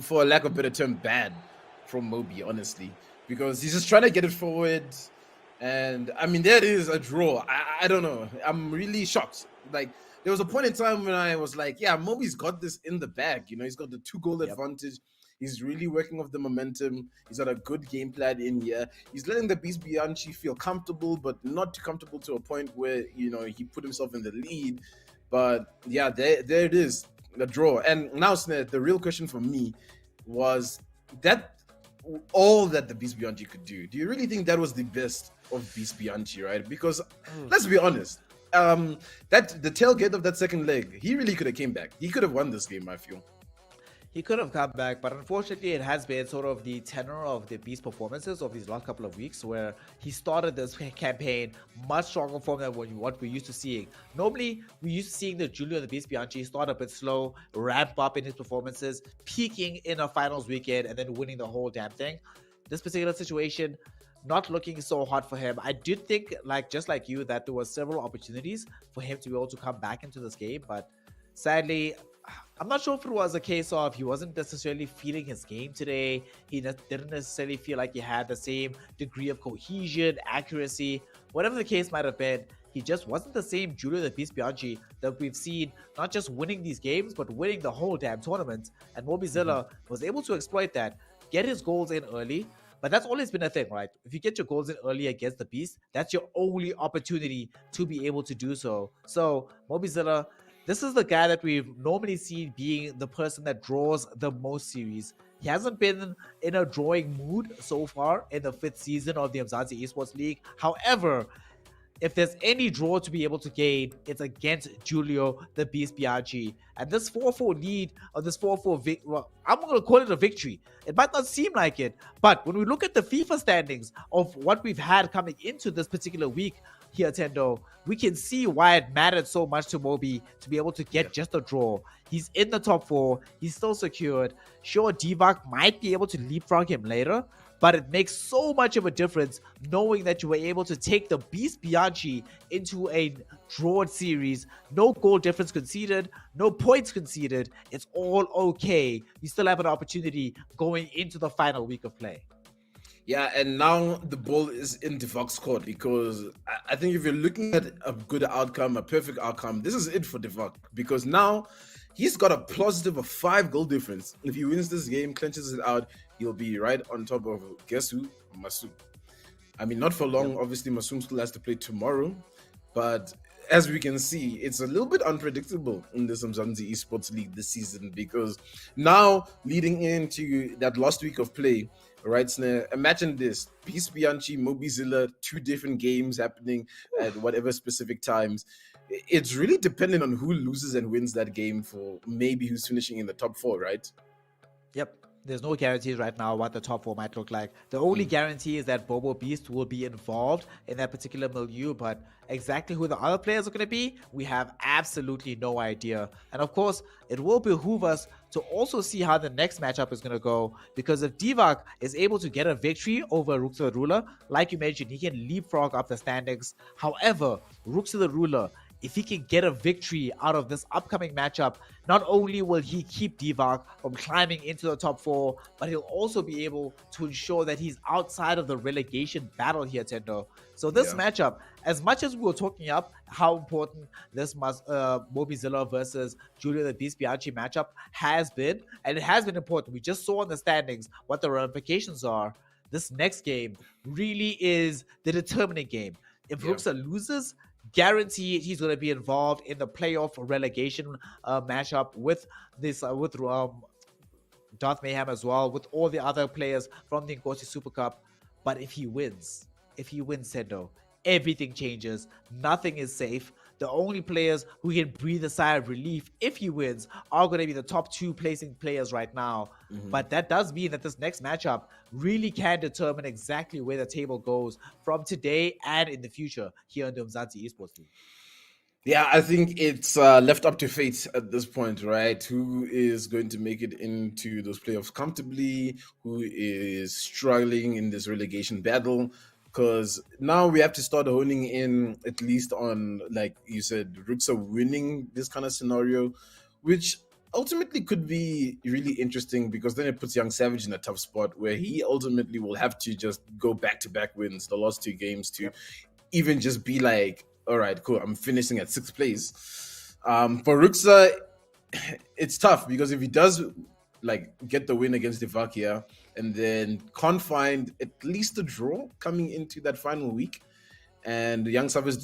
for lack of a better term, bad from Moby, honestly, because he's just trying to get it forward. And I mean, there is a draw. I don't know. I'm really shocked. Like, there was a point in time when I was like, yeah, Moby's got this in the bag. You know, he's got the 2-goal advantage. He's really working off the momentum. He's got a good game plan in here. He's letting the Beast Bianchi feel comfortable, but not too comfortable to a point where, you know, he put himself in the lead. But yeah, there it is, the draw. And now, Snare, the real question for me was that all that the Beast Bianchi could do. Do you really think that was the best of Beast Bianchi, right? Because let's be honest, that the tailgate of that second leg, he really could have came back. He could have won this game, I feel. He could have come back, but unfortunately it has been sort of the tenor of the Beast performances of these last couple of weeks, where he started this campaign much stronger form than what we're used to seeing. Normally, we're used to seeing the Julio the Beast Bianchi start a bit slow, ramp up in his performances, peaking in a finals weekend, and then winning the whole damn thing. This particular situation, not looking so hot for him. I did think, just like you, that there were several opportunities for him to be able to come back into this game, but sadly, I'm not sure if it was a case of he wasn't necessarily feeling his game today. He didn't necessarily feel like he had the same degree of cohesion, accuracy, whatever the case might have been. He just wasn't the same Julio the Beast Bianchi that we've seen, not just winning these games, but winning the whole damn tournament. And Mobizilla was able to exploit that, get his goals in early. But that's always been a thing, right? If you get your goals in early against the Beast, that's your only opportunity to be able to do so. So Mobizilla, this is the guy that we've normally seen being the person that draws the most series. He hasn't been in a drawing mood so far in the 5th season of the Umzansi Esports League. However, if there's any draw to be able to gain, it's against Julio the Beast Bianchi. And this 4-4 lead, or this 4-4 well, I'm going to call it a victory. It might not seem like it, but when we look at the FIFA standings of what we've had coming into this particular week here, Tendo, we can see why it mattered so much to Moby to be able to get just a draw. He's in the top 4. He's still secured. Sure, Divock might be able to leapfrog him later, but it makes so much of a difference knowing that you were able to take the Beast Bianchi into a drawed series. No goal difference conceded, no points conceded. It's all okay. You still have an opportunity going into the final week of play. Yeah, and now the ball is in Divock's court, because I think if you're looking at a good outcome, a perfect outcome, this is it for Divock, because now he's got a positive of 5 goal difference. If he wins this game, clinches it out, he'll be right on top of, guess who? Masum. I mean, not for long. Obviously, Masum still has to play tomorrow, but as we can see, it's a little bit unpredictable in the Umzansi Esports League this season, because now leading into that last week of play, right, Snare, imagine this: Beast Bianchi, Mobizilla, 2 different games happening at whatever specific times. It's really dependent on who loses and wins that game for maybe who's finishing in the top 4, right? Yep. There's no guarantees right now what the top 4 might look like. The only guarantee is that Bobo Beast will be involved in that particular milieu, but exactly who the other players are going to be, we have absolutely no idea. And of course, it will behoove us to also see how the next matchup is going to go, because if Divock is able to get a victory over Ruxa the Ruler, like you mentioned, he can leapfrog up the standings. However, Ruxa the Ruler, if he can get a victory out of this upcoming matchup, not only will he keep Divock from climbing into the top 4, but he'll also be able to ensure that he's outside of the relegation battle here, Tendo. So this matchup, as much as we were talking up how important this Mobizilla versus Julio the Beast Bianchi matchup has been, and it has been important. We just saw in the standings what the ramifications are. This next game really is the determining game. If Ruxa loses, guaranteed he's going to be involved in the playoff relegation matchup with this Darth Mayhem as well, with all the other players from the Ngozi Super Cup. But if he wins Sendo, everything changes. Nothing is safe. the only players who can breathe a sigh of relief if he wins are going to be the top 2 placing players right now. But that does mean that this next matchup really can determine exactly where the table goes from today and in the future here in the Umzansi Esports League. Yeah, I think it's left up to fate at this point, right? Who is going to make it into those playoffs comfortably? Who is struggling in this relegation battle? Because now we have to start honing in at least on, like you said, Ruxa winning this kind of scenario, which ultimately could be really interesting because then it puts Young Savage in a tough spot where he ultimately will have to just go back-to-back wins, the last 2 games, to even just be like, all right, cool, I'm finishing at 6th place. For Ruxa, it's tough because if he does like get the win against Divock here and then can't find at least a draw coming into that final week, and Young Savage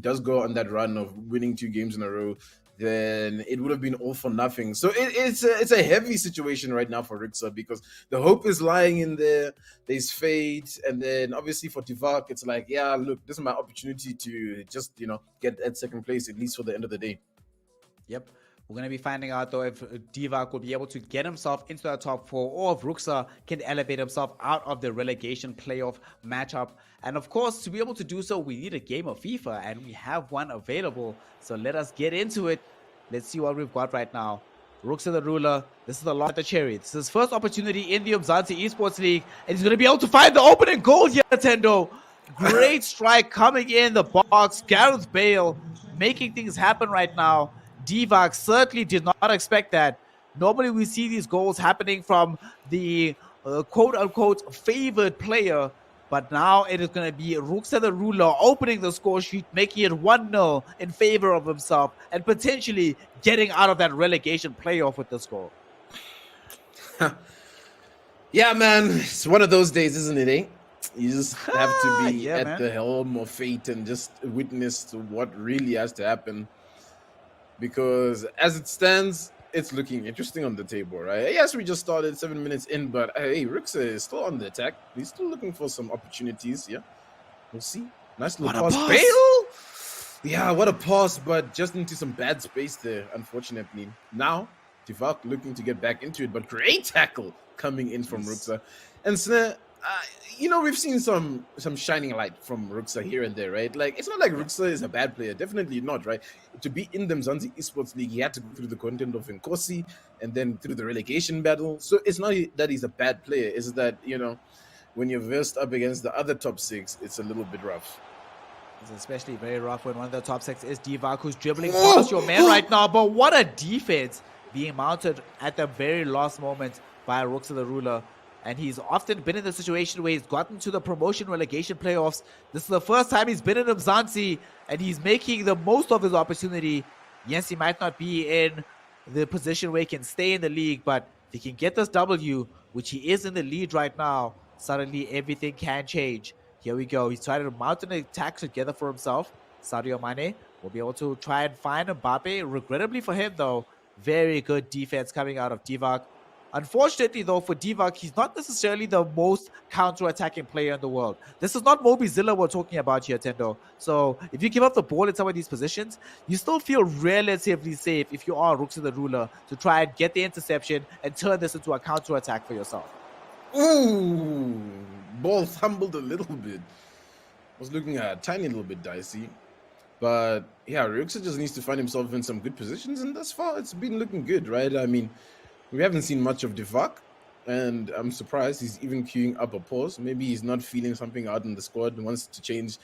does go on that run of winning 2 games in a row, then it would have been all for nothing. So it's a heavy situation right now for Ruxa because the hope is lying in there. There's fate, and then obviously for Divock, it's like, yeah, look, this is my opportunity to just get at 2nd place at least for the end of the day. Yep. We're going to be finding out, though, if Divock will be able to get himself into the top 4 or if Ruxa can elevate himself out of the relegation playoff matchup. And, of course, to be able to do so, we need a game of FIFA, and we have one available. So let us get into it. Let's see what we've got right now. Ruxa the ruler. This is the lot of the cherry. This is his first opportunity in the Umzansi Esports League, and he's going to be able to find the opening goal here, Nintendo. Great strike coming in the box. Gareth Bale making things happen right now. Divock certainly did not expect that. Normally we see these goals happening from the quote-unquote favored player, but now it is going to be Ruxa the ruler opening the score sheet, making it 1-0 in favor of himself and potentially getting out of that relegation playoff with this goal. Yeah, man, it's one of those days, isn't it, eh? You just have to be at the helm of fate and just witness what really has to happen. Because as it stands, it's looking interesting on the table, right? Yes, we just started 7 minutes in, but hey, Ruxa is still on the attack. He's still looking for some opportunities. Yeah, we'll see. Nice little pass. Bale! Yeah, what a pass, but just into some bad space there, unfortunately. Now, Divock looking to get back into it, but great tackle coming in from Ruxa. And Snare, we've seen some shining light from Ruxa here and there, right? Like, it's not like Ruxa is a bad player. Definitely not, right? To be in the Umzansi Esports League, he had to go through the content of Nkosi and then through the relegation battle. So it's not that he's a bad player. It's that, when you're versed up against the other top 6, it's a little bit rough. It's especially very rough when one of the top 6 is Divock, who's dribbling past your man right now. But what a defense being mounted at the very last moment by Ruxa the ruler. And he's often been in the situation where he's gotten to the promotion relegation playoffs. This is the first time he's been in Umzansi, and he's making the most of his opportunity. Yes, he might not be in the position where he can stay in the league, but if he can get this W, which he is in the lead right now, suddenly everything can change. Here we go. He's trying to mount an attack together for himself. Sadio Mane will be able to try and find Mbappe. Regrettably for him, though, very good defense coming out of Divock. Unfortunately, though, for Divock, he's not necessarily the most counter-attacking player in the world. This is not Mobizilla we're talking about here, Tendo. So if you give up the ball in some of these positions, you still feel relatively safe if you are Ruxa the ruler to try and get the interception and turn this into a counter-attack for yourself. Ooh, ball fumbled a little bit. Was looking a tiny little bit dicey. But yeah, Ruxa just needs to find himself in some good positions, and thus far it's been looking good, right? I mean, we haven't seen much of Divock, and I'm surprised he's even queuing up a pause. Maybe he's not feeling something out in the squad and wants to change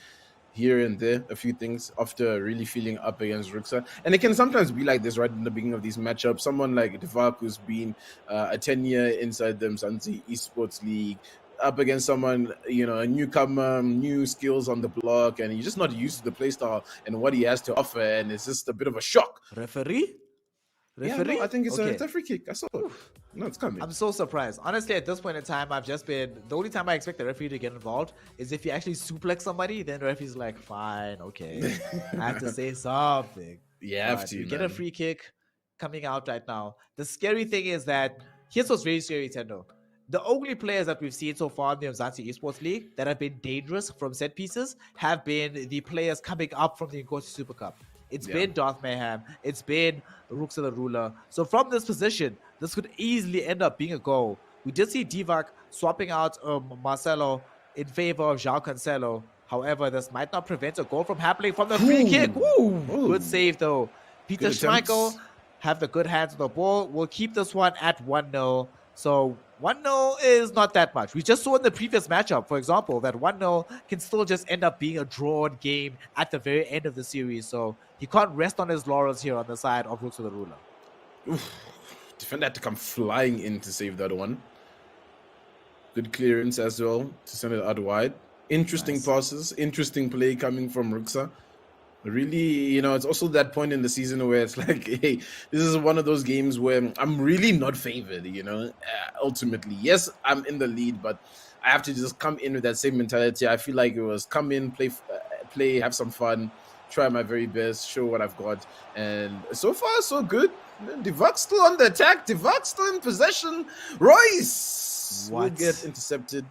here and there a few things after really feeling up against Ruxa. And it can sometimes be like this right in the beginning of these matchups. Someone like Divock, who's been a 10-year inside the Umzansi Esports League, up against someone, a newcomer, new skills on the block, and he's just not used to the playstyle and what he has to offer, and it's just a bit of a shock. Referee? Yeah, no, I think it's a free kick. I saw it. No, it's coming. I'm so surprised. Honestly, at this point in time, I've just been... The only time I expect the referee to get involved is if you actually suplex somebody, then the referee's like, fine, okay. I have to say something. You have to, we get a free kick coming out right now. The scary thing is that... Here's what's really scary, Tendo. The only players that we've seen so far in the Umzansi Esports League that have been dangerous from set pieces have been the players coming up from the Nkosi Super Cup. It's Yeah. been Darth Mayhem. It's been Ruxa the Ruler. So from this position, this could easily end up being a goal. We did see Divock swapping out Marcelo in favor of João Cancelo. However, this might not prevent a goal from happening from the free kick. Woo! Good save, though. Peter Good attempts. Schmeichel have the good hands on the ball. We'll keep this one at 1-0. So 1-0 is not that much. We just saw in the previous matchup, for example, that 1-0 can still just end up being a drawn game at the very end of the series. So he can't rest on his laurels here on the side of Ruxa the Ruler. Oof. Defender had to come flying in to save that one. Good clearance as well to send it out wide. Interesting passes, interesting play coming from Ruxa. Really, it's also that point in the season where it's like, hey, this is one of those games where I'm really not favored, ultimately. Yes, I'm in the lead, but I have to just come in with that same mentality. I feel like it was come in, play, have some fun, try my very best, show what I've got. And so far, so good. Divock still on the attack. Divock still in possession. Royce will get intercepted.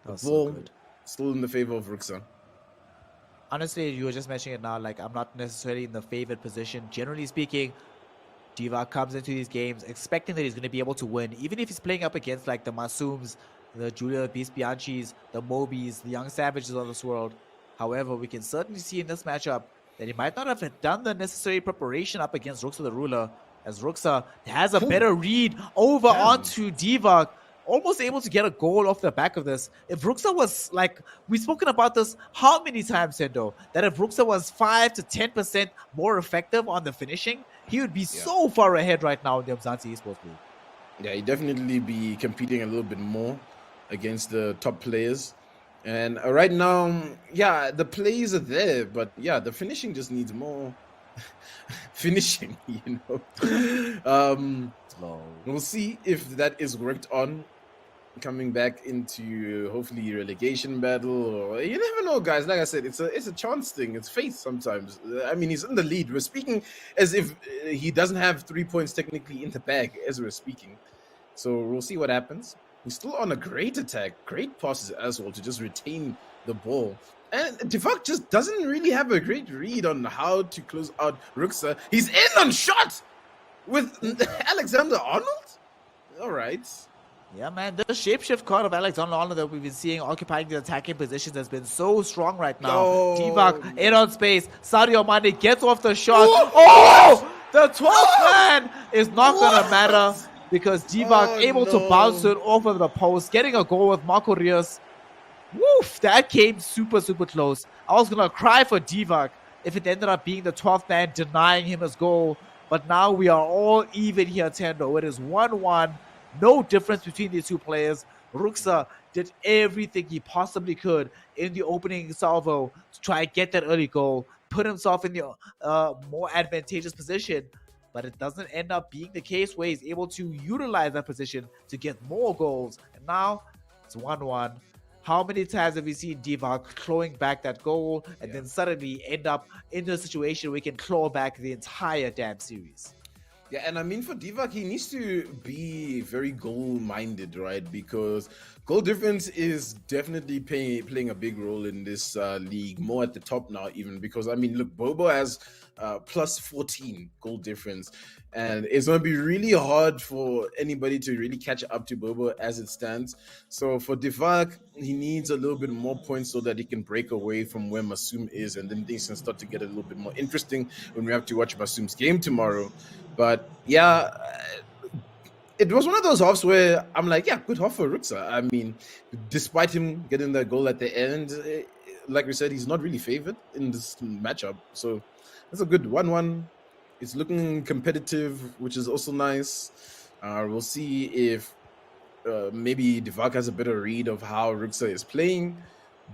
The ball still in the favor of Ruxa. Honestly, you were just mentioning it now, like I'm not necessarily in the favored position. Generally speaking, Divock comes into these games expecting that he's going to be able to win, even if he's playing up against like the Masums, the Julia Beast Bianchis, the Mobis, the Young Savages of this world. However, we can certainly see in this matchup that he might not have done the necessary preparation up against Ruxa the Ruler, as Ruxa has a better read over onto Divock. Almost able to get a goal off the back of this. If Ruxa was like, we've spoken about this how many times, Sendo, that if Ruxa was 5 to 10% more effective on the finishing, he would be so far ahead right now in the Umzansi Esports League. Yeah, he'd definitely be competing a little bit more against the top players. And right now, yeah, the plays are there, but yeah, the finishing just needs more finishing, We'll see if that is worked on. Coming back into hopefully relegation battle, or you never know, guys. Like I said, it's a chance thing. It's fate sometimes. I mean, he's in the lead. We're speaking as if he doesn't have 3 points technically in the bag as we're speaking. So we'll see what happens. He's still on a great attack, great passes as well to just retain the ball. And Divock just doesn't really have a great read on how to close out Ruxa. He's in on shot with Alexander Arnold. All right. Yeah, man, the shapeshift card of Alexander Arnold that we've been seeing occupying the attacking positions has been so strong right now. Divock in on space. Sadio Mane gets off the shot. Oh! The 12th man is not going to matter because Divock able to bounce it off of the post, getting a goal with Marco Rios. Woof, that came super, super close. I was going to cry for Divock if it ended up being the 12th man denying him his goal. But now we are all even here, Tendo. It is 1-1. No difference between these two players. Ruxa did everything he possibly could in the opening salvo to try and get that early goal, put himself in the more advantageous position, but it doesn't end up being the case where he's able to utilize that position to get more goals. And now it's 1-1. How many times have we seen Divock clawing back that goal and then suddenly end up in a situation where he can claw back the entire damn series? Yeah, and I mean, for Divock, he needs to be very goal-minded, right? Because goal difference is definitely playing a big role in this league, more at the top now even. Because, I mean, look, Bobo has plus 14 goal difference. And it's going to be really hard for anybody to really catch up to Bobo as it stands. So for Divock, he needs a little bit more points so that he can break away from where Masum is. And then things can start to get a little bit more interesting when we have to watch Masum's game tomorrow. But yeah, it was one of those halves where I'm like, yeah, good half for Ruxa. I mean, despite him getting that goal at the end, like we said, he's not really favored in this matchup. So that's a good 1-1. It's looking competitive, which is also nice. We'll see if maybe Divock has a better read of how Ruxa is playing.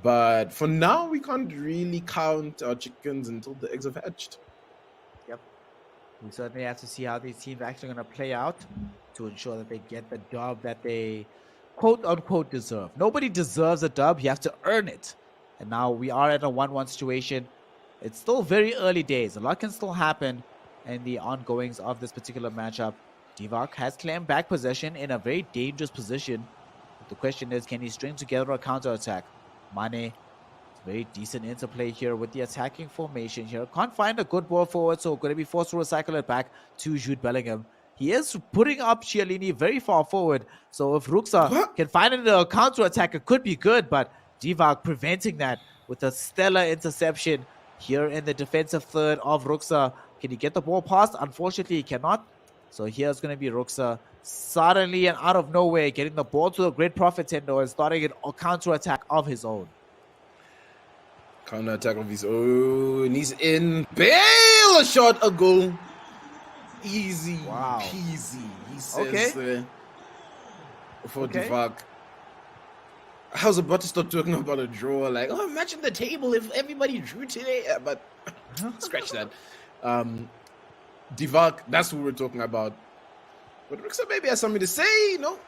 But for now, we can't really count our chickens until the eggs have hatched. We certainly have to see how these teams are actually going to play out to ensure that they get the dub that they quote-unquote deserve. Nobody deserves a dub. You have to earn it. And now we are at a 1-1 situation. It's still very early days. A lot can still happen in the ongoings of this particular matchup. Divock has claimed back possession in a very dangerous position. But the question is, can he string together a counter-attack? Mane Very decent interplay here with the attacking formation here. Can't find a good ball forward, so going to be forced to recycle it back to Jude Bellingham. He is putting up Chiellini very far forward, so if Ruxa can find a counter-attack, it could be good, but Divock preventing that with a stellar interception here in the defensive third of Ruxa. Can he get the ball past? Unfortunately, he cannot. So here's going to be Ruxa suddenly and out of nowhere getting the ball to a great profit Tendo and starting a counter-attack of his own. Counter attack of his own. He's in. Bale! A shot, a goal. Easy peasy. He says for Divock. I was about to start talking about a draw. Like, oh, imagine the table if everybody drew today. Yeah, but scratch that. Divock, that's who we're talking about. But Ruxa maybe has something to say. No,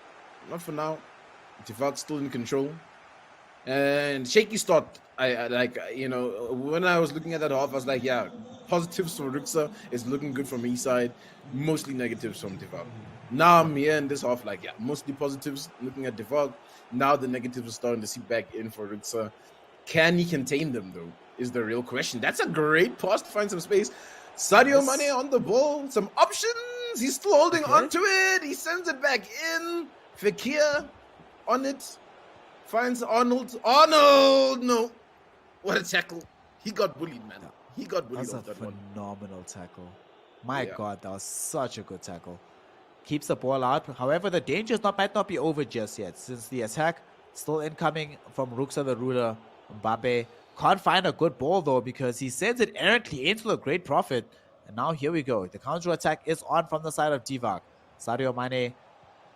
not for now. Divock still in control. And shaky start. I like, you know, when I was looking at that half, I was like, yeah, positives for Ruxa is looking good from his side, mostly negatives from Divock. Now I'm here in this half, like, yeah, mostly positives looking at Divock. Now the negatives are starting to seep back in for Ruxa. Can he contain them, though, is the real question. That's a great pass to find some space. Sadio Mane on the ball, some options. He's still holding onto it. He sends it back in. Fekir on it. Finds Arnold. Arnold! No. What a tackle. He got bullied, man. He got bullied off that one. That's a phenomenal tackle. My God, that was such a good tackle. Keeps the ball out. However, the danger might not be over just yet, since the attack still incoming from Ruxa the ruler. Mbappe can't find a good ball, though, because he sends it errantly into the great profit. And now here we go. The counter-attack is on from the side of Divock. Sadio Mane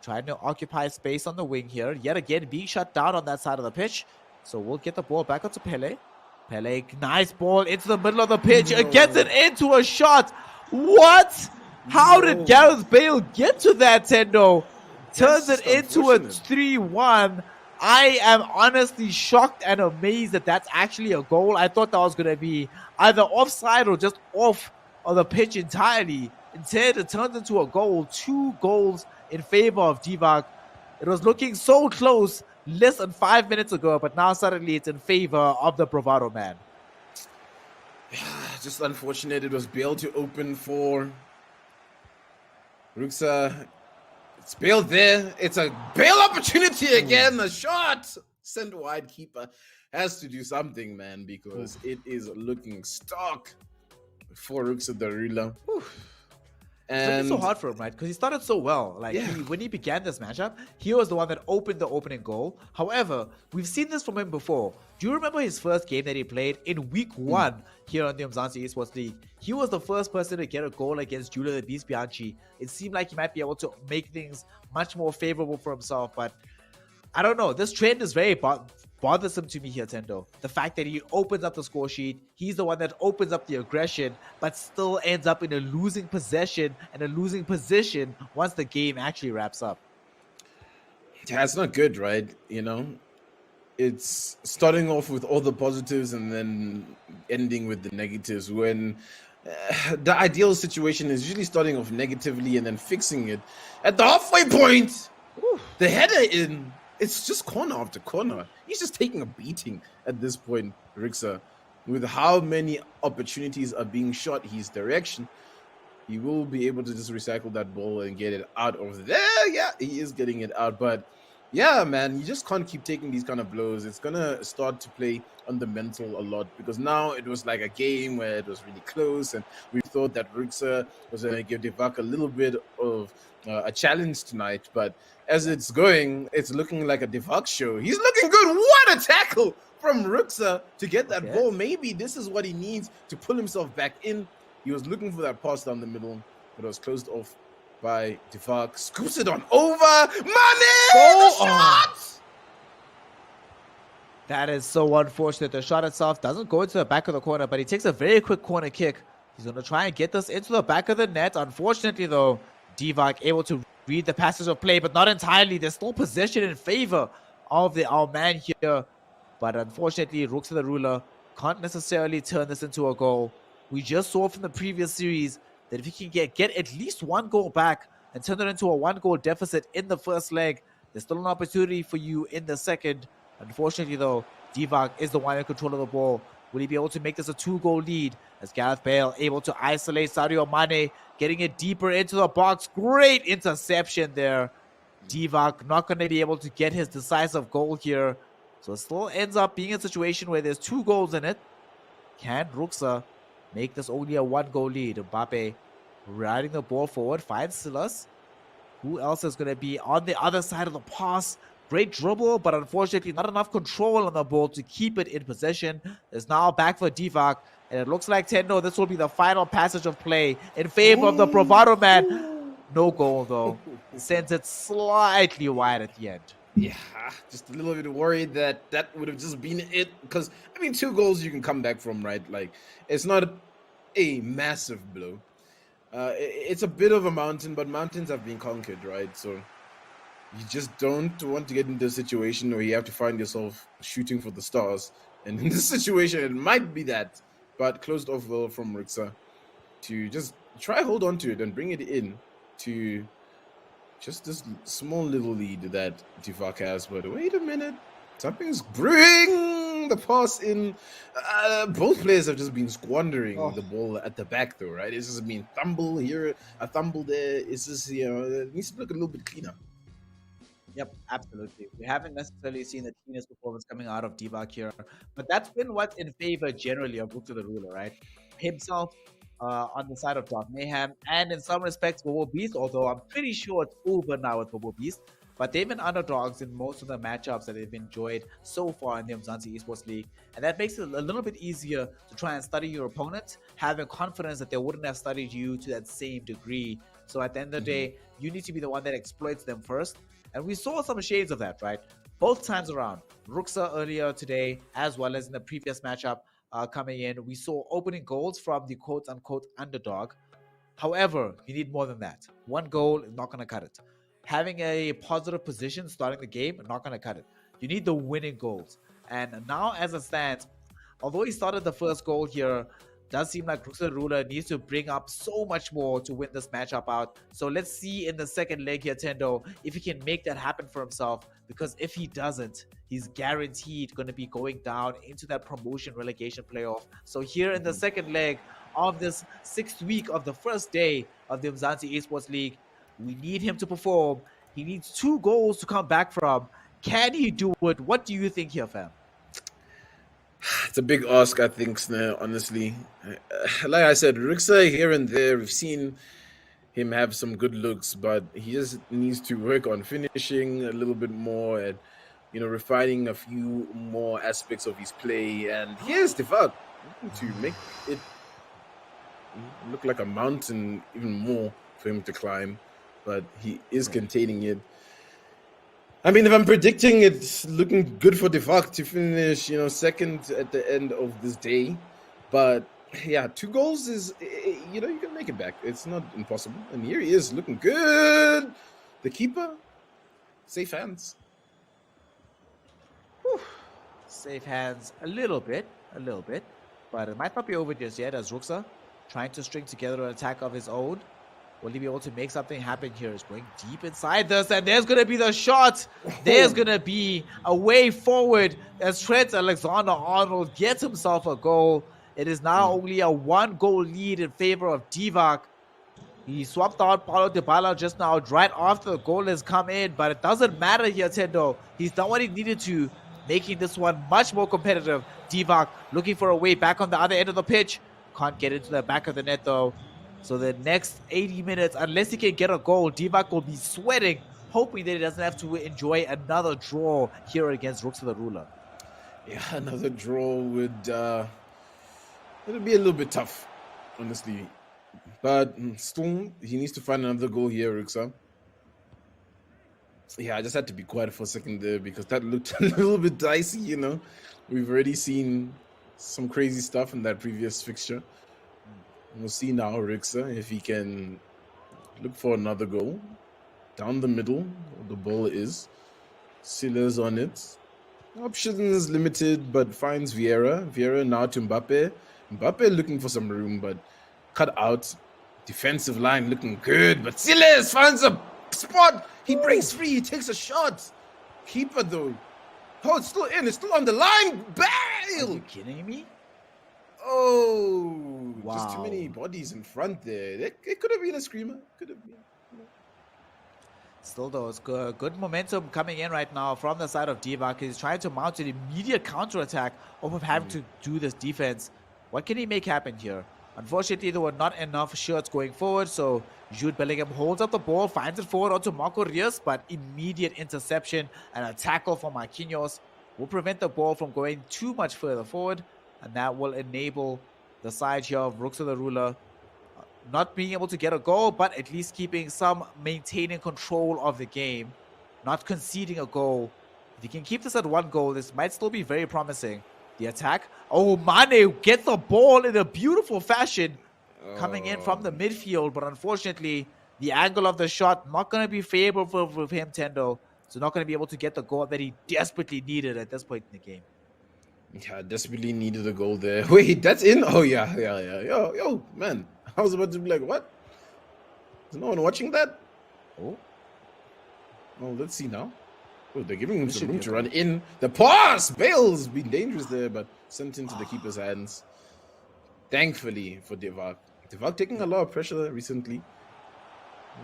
trying to occupy space on the wing here. Yet again, being shut down on that side of the pitch. So we'll get the ball back onto Pele. Pele, nice ball into the middle of the pitch. It gets it into a shot. What? How did Gareth Bale get to that, Tendo? Turns it into a 3-1. I am honestly shocked and amazed that that's actually a goal. I thought that was going to be either offside or just off of the pitch entirely. Instead, it turns into a goal. 2 goals in favor of Divock. It was looking so close less than 5 minutes ago, but now suddenly it's in favor of the Bravado man. Just unfortunate it was Bale to open for Ruxa. It's Bale there. It's a Bale opportunity again. A shot. Sent wide. Keeper has to do something, man, because it is looking stark for Ruxa the ruler. And it's so hard for him, right? Because he started so well. Like when he began this matchup, he was the one that opened the opening goal. However, we've seen this from him before. Do you remember his first game that he played in week 1 here on the Umzansi Esports League? He was the first person to get a goal against Julia the Beast Bianchi. It seemed like he might be able to make things much more favorable for himself, but I don't know. This trend is very bothersome to me here, Tendo. The fact that he opens up the score sheet, he's the one that opens up the aggression, but still ends up in a losing possession and a losing position once the game actually wraps up. Yeah, it's not good, right? You know, it's starting off with all the positives and then ending with the negatives, when the ideal situation is usually starting off negatively and then fixing it at the halfway point. The header in. It's just corner after corner. He's just taking a beating at this point, Ruxa. With how many opportunities are being shot his direction, he will be able to just recycle that ball and get it out of there. Yeah, he is getting it out. But yeah, man, you just can't keep taking these kind of blows. It's going to start to play on the mental a lot, because now it was like a game where it was really close, and we thought that Ruxa was going to give Divock a little bit of a challenge tonight. But as it's going, it's looking like a Divock show. He's looking good. What a tackle from Ruxa to get that ball. Maybe this is what he needs to pull himself back in. He was looking for that pass down the middle, but it was closed off by Divock. Scoops it on over. Mane! Shot! That is so unfortunate. The shot itself doesn't go into the back of the corner, but he takes a very quick corner kick. He's going to try and get this into the back of the net. Unfortunately, though, Divock able to read the passage of play, but not entirely. There's still possession in favor of our man here. But unfortunately, Ruxa the ruler can't necessarily turn this into a goal. We just saw from the previous series that if he can get at least 1 goal back and turn it into a 1-goal deficit in the first leg, there's still an opportunity for you in the second. Unfortunately, though, Divock is the one in control of the ball. Will he be able to make this a 2-goal lead? As Gareth Bale able to isolate Sadio Mane, getting it deeper into the box. Great interception there. Divock not going to be able to get his decisive goal here. So it still ends up being a situation where there's 2 goals in it. Can Ruxa make this only a 1-goal lead? Mbappe riding the ball forward, finds Silas. Who else is going to be on the other side of the pass? Great dribble, but unfortunately not enough control on the ball to keep it in possession. It's now back for Divock, and it looks like Tendo, this will be the final passage of play in favor of the bravado man. No goal, though. Sends it slightly wide at the end. Yeah, just a little bit worried that would have just been it. Because, I mean, 2 goals you can come back from, right? Like, it's not a massive blow. It's a bit of a mountain, but mountains have been conquered, right? So you just don't want to get into a situation where you have to find yourself shooting for the stars. And in this situation, it might be that. But closed off well from Ruxa to just try hold on to it and bring it in to just this small little lead that Divock has. But wait a minute. Something's brewing. The pass in. Both players have just been squandering the ball at the back, though, right? It's just been thumble here, a thumble there. It's just, it needs to look a little bit cleaner. Yep, absolutely. We haven't necessarily seen the cleanest performance coming out of Divock here, but that's been what's in favor generally of Ruxa the Ruler, right? Himself on the side of Dark Mayhem, and in some respects, Bobo Beast, although I'm pretty sure it's over now with Bobo Beast. But they've been underdogs in most of the matchups that they've enjoyed so far in the Umzansi Esports League. And that makes it a little bit easier to try and study your opponent, having confidence that they wouldn't have studied you to that same degree. So at the end of the day, you need to be the one that exploits them first. And we saw some shades of that, right? Both times around. Ruxa earlier today, as well as in the previous matchup coming in, we saw opening goals from the quote-unquote underdog. However, you need more than that. 1 goal is not going to cut it. Having a positive position starting the game, not going to cut it. You need the winning goals. And now as it stands, although he started the first goal here, does seem like Ruxa Ruler needs to bring up so much more to win this matchup out. So let's see in the second leg here, Tendo, if he can make that happen for himself. Because if he doesn't, he's guaranteed going to be going down into that promotion relegation playoff. So here in the second leg of this 6th week of the first day of the Umzansi Esports League, we need him to perform. He needs 2 goals to come back from. Can he do it? What do you think here, fam? It's a big ask, I think, Snare, honestly. Like I said, Ruxa here and there, we've seen him have some good looks, but he just needs to work on finishing a little bit more and, refining a few more aspects of his play. And here's Divock to make it look like a mountain even more for him to climb, but he is containing it. I mean, if I'm predicting, it's looking good for Divock to finish, second at the end of this day. But yeah, 2 goals is, you can make it back. It's not impossible. And here he is looking good. The keeper, safe hands. Whew. Safe hands a little bit. But it might not be over just yet as Ruxa trying to string together an attack of his own. Will he be able to make something happen here? He's going deep inside this, and there's going to be the shot. There's going to be a way forward as Trent Alexander-Arnold gets himself a goal. It is now only a 1-goal lead in favor of Divock. He swapped out Paulo Dybala just now, right after the goal has come in, but it doesn't matter here, Tendo. He's done what he needed to, making this one much more competitive. Divock looking for a way back on the other end of the pitch. Can't get into the back of the net, though. So the next 80 minutes, unless he can get a goal, Divock will be sweating, hoping that he doesn't have to enjoy another draw here against Ruxa the Ruler. Yeah, another draw would it'll be a little bit tough, honestly. But still, he needs to find another goal here, Ruxa. Yeah, I just had to be quiet for a second there because that looked a little bit dicey, We've already seen some crazy stuff in that previous fixture. We'll see now, Ruxa, if he can look for another goal. Down the middle, the ball is. Silas on it. Options limited, but finds Vieira. Vieira now to Mbappe. Mbappe looking for some room, but cut out. Defensive line looking good, but Silas finds a spot. He breaks free. He takes a shot. Keeper, though, Oh, it's still in. It's still on the line. Are Bale! you kidding me? Oh, Wow. just too many bodies in front there. It could have been a screamer. Could have been. Still, though, it's good momentum coming in right now from the side of Divock. He's trying to mount an immediate counterattack of having to do this defense. What can he make happen here? Unfortunately, there were not enough shots going forward, so Jude Bellingham holds up the ball, finds it forward onto Marco Rios, but immediate interception and a tackle from Marquinhos will prevent the ball from going too much further forward, and that will enable the side here of Ruxa the Ruler not being able to get a goal, but at least keeping some maintaining control of the game, not conceding a goal. If you can keep this at 1 goal, this might still be very promising. The attack. Oh, Mane gets the ball in a beautiful fashion coming in from the midfield, but unfortunately, the angle of the shot not going to be favorable for him, Tendo. So not going to be able to get the goal that he desperately needed at this point in the game. Yeah, desperately needed a goal there. Wait, that's in? Oh, yeah. Yo, man. I was about to be like, what? Is no one watching that? Oh, let's see now. Oh, they're giving him some room to run in. The pass! Bale's been dangerous there, but sent into the keeper's hands. Thankfully for Divock. Divock taking a lot of pressure recently.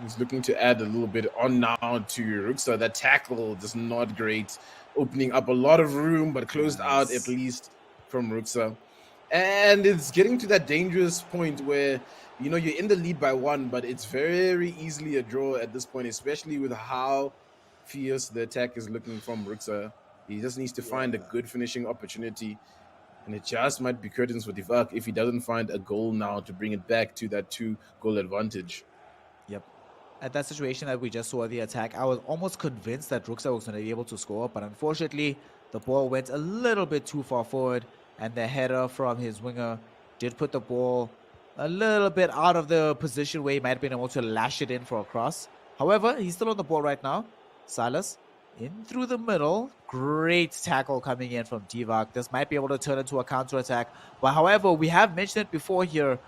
He's looking to add a little bit on now to Ruxa. That tackle just not great. Opening up a lot of room, but closed out at least from Ruxa. And it's getting to that dangerous point where, you know, you're in the lead by 1, but it's very easily a draw at this point, especially with how fierce the attack is looking from Ruxa. He just needs to find a good finishing opportunity. And it just might be curtains for Divock if he doesn't find a goal now to bring it back to that 2-goal advantage. Yep. At that situation that we just saw the attack, I was almost convinced that Ruxa was going to be able to score, but unfortunately, the ball went a little bit too far forward, and the header from his winger did put the ball a little bit out of the position where he might have been able to lash it in for a cross. However, he's still on the ball right now. Silas in through the middle. Great tackle coming in from Divock. This might be able to turn into a counter-attack. But however, we have mentioned it before here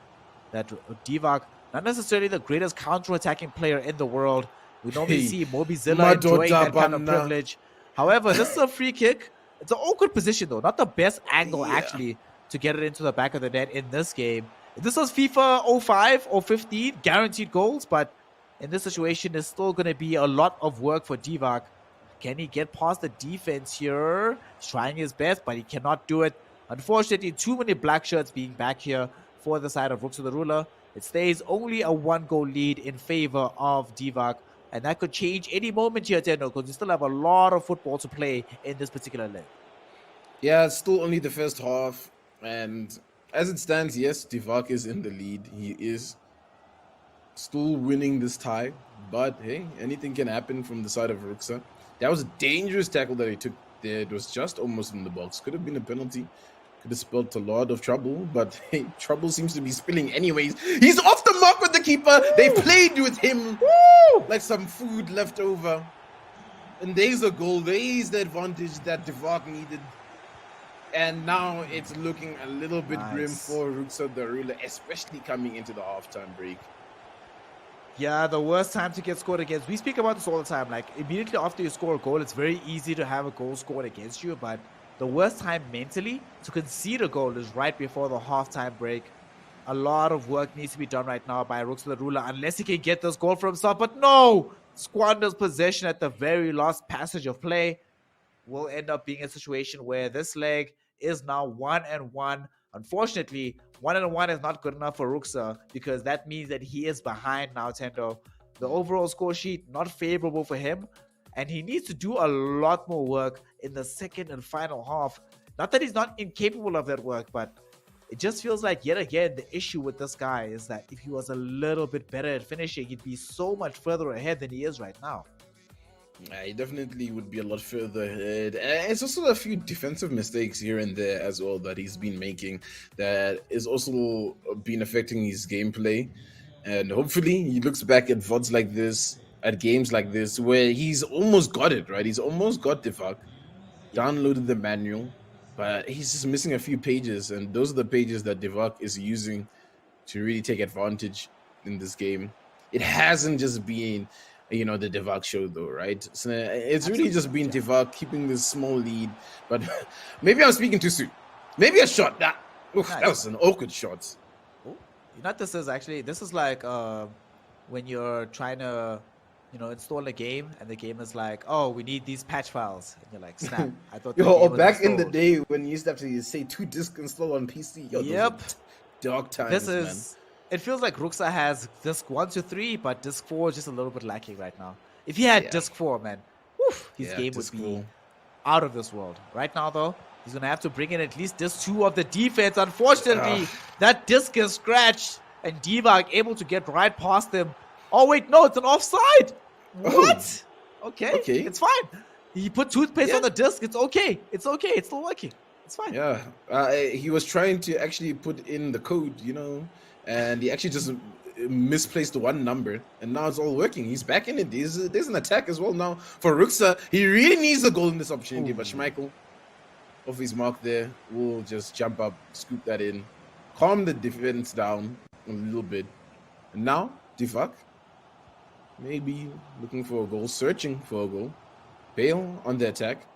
that Divock, not necessarily the greatest counter-attacking player in the world. We normally see Mobizilla enjoying that kind of privilege. However, this is a free kick. It's an awkward position, though. Not the best angle, actually, to get it into the back of the net in this game. If this was FIFA 05 or 15, guaranteed goals, but in this situation, there's still going to be a lot of work for Divock. Can he get past the defense here? He's trying his best, but he cannot do it. Unfortunately, too many black shirts being back here for the side of Ruxa the Ruler. It stays only a 1-goal lead in favor of Divock. And that could change any moment here, Tendo, because we still have a lot of football to play in this particular leg. Yeah, it's still only the first half. And as it stands, yes, Divock is in the lead. He is still winning this tie. But, hey, anything can happen from the side of Ruxa. That was a dangerous tackle that he took there. It was just almost in the box. Could have been a penalty. Could have spelled a lot of trouble. But, hey, trouble seems to be spilling anyways. He's off the mark with the keeper. They played with him like some food left over. And there's a goal. There's the advantage that Divock needed. And now it's looking a little bit grim for Ruxa the Ruler, especially coming into the halftime break. Yeah, the worst time to get scored against. We speak about this all the time. Like, immediately after you score a goal, it's very easy to have a goal scored against you. But the worst time mentally to concede a goal is right before the halftime break. A lot of work needs to be done right now by Ruxa the Ruler, unless he can get this goal for himself. But no! Squanders possession at the very last passage of play. Will end up being a situation where this leg is now 1-1. Unfortunately, 1-1 is not good enough for Ruxa because that means that he is behind now, Tendo. The overall score sheet not favorable for him, and he needs to do a lot more work in the second and final half. Not that he's not incapable of that work, but it just feels like yet again the issue with this guy is that if he was a little bit better at finishing, he'd be so much further ahead than he is right now. He definitely would be a lot further ahead. And it's also a few defensive mistakes here and there as well that he's been making that is also been affecting his gameplay. And hopefully he looks back at VODs like this, at games like this, where he's almost got it, right? He's almost got Divock, downloaded the manual, but he's just missing a few pages. And those are the pages that Divock is using to really take advantage in this game. It hasn't just been the Divock show, though, right? So it's really Absolutely just not, been yeah. Divock keeping this small lead. But maybe I'm speaking too soon. Maybe a shot. That Nice was one. an awkward shot. Oh, this is like when you're trying to, install a game and the game is like, oh, we need these patch files, and you're like, snap! I thought the Or game was back in the installed. day when you used to have to say 2 disc install on PC. Yo, those are Yep. dark This times, man. is. It feels like Ruxa has disc 1 to 3, but disc 4 is just a little bit lacking right now. If he had Yeah. disc 4, man, woof, his Yeah, game would disc be 4. out of this world. Right now, though, he's gonna have to bring in at least disc 2 of the defense. Unfortunately, that disc is scratched, and Divock able to get right past him. Oh wait, no, it's an offside. What? Okay, it's fine. He put toothpaste on the disc. It's okay. It's okay. It's still working. It's fine. Yeah, he was trying to actually put in the code, and he actually just misplaced one number, and now it's all working. He's back in it. There's an attack as well now for Ruxa. He really needs a goal in this opportunity, but Schmeichel, off his mark there, will just jump up, scoop that in, calm the defense down a little bit. And now, Divock, maybe looking for a goal, searching for a goal. Bale on the attack.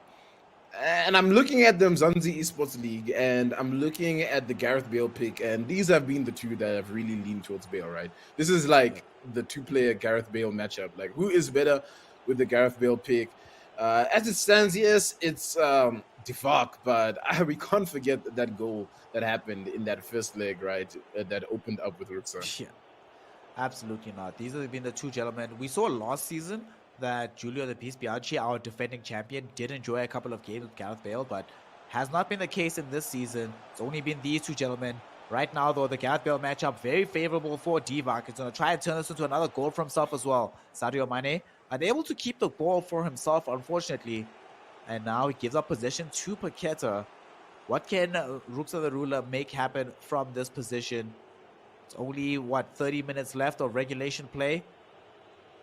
And I'm looking at the Umzansi Esports League, and I'm looking at the Gareth Bale pick, and these have been the two that have really leaned towards Bale, right? This is like the 2-player Gareth Bale matchup. Like, who is better with the Gareth Bale pick? As it stands, yes, it's Divock, but we can't forget that goal that happened in that first leg, right? That opened up with Ruxa. Yeah, absolutely not. These have been the two gentlemen. We saw last season that Julio the Beast Bianchi, our defending champion, did enjoy a couple of games with Gareth Bale, but has not been the case in this season. It's only been these two gentlemen. Right now, though, the Gareth Bale matchup, very favorable for Divock. He's going to try and turn this into another goal for himself as well. Sadio Mane, unable to keep the ball for himself, unfortunately. And now he gives up possession to Paqueta. What can Ruxa the Ruler make happen from this position? It's only, 30 minutes left of regulation play.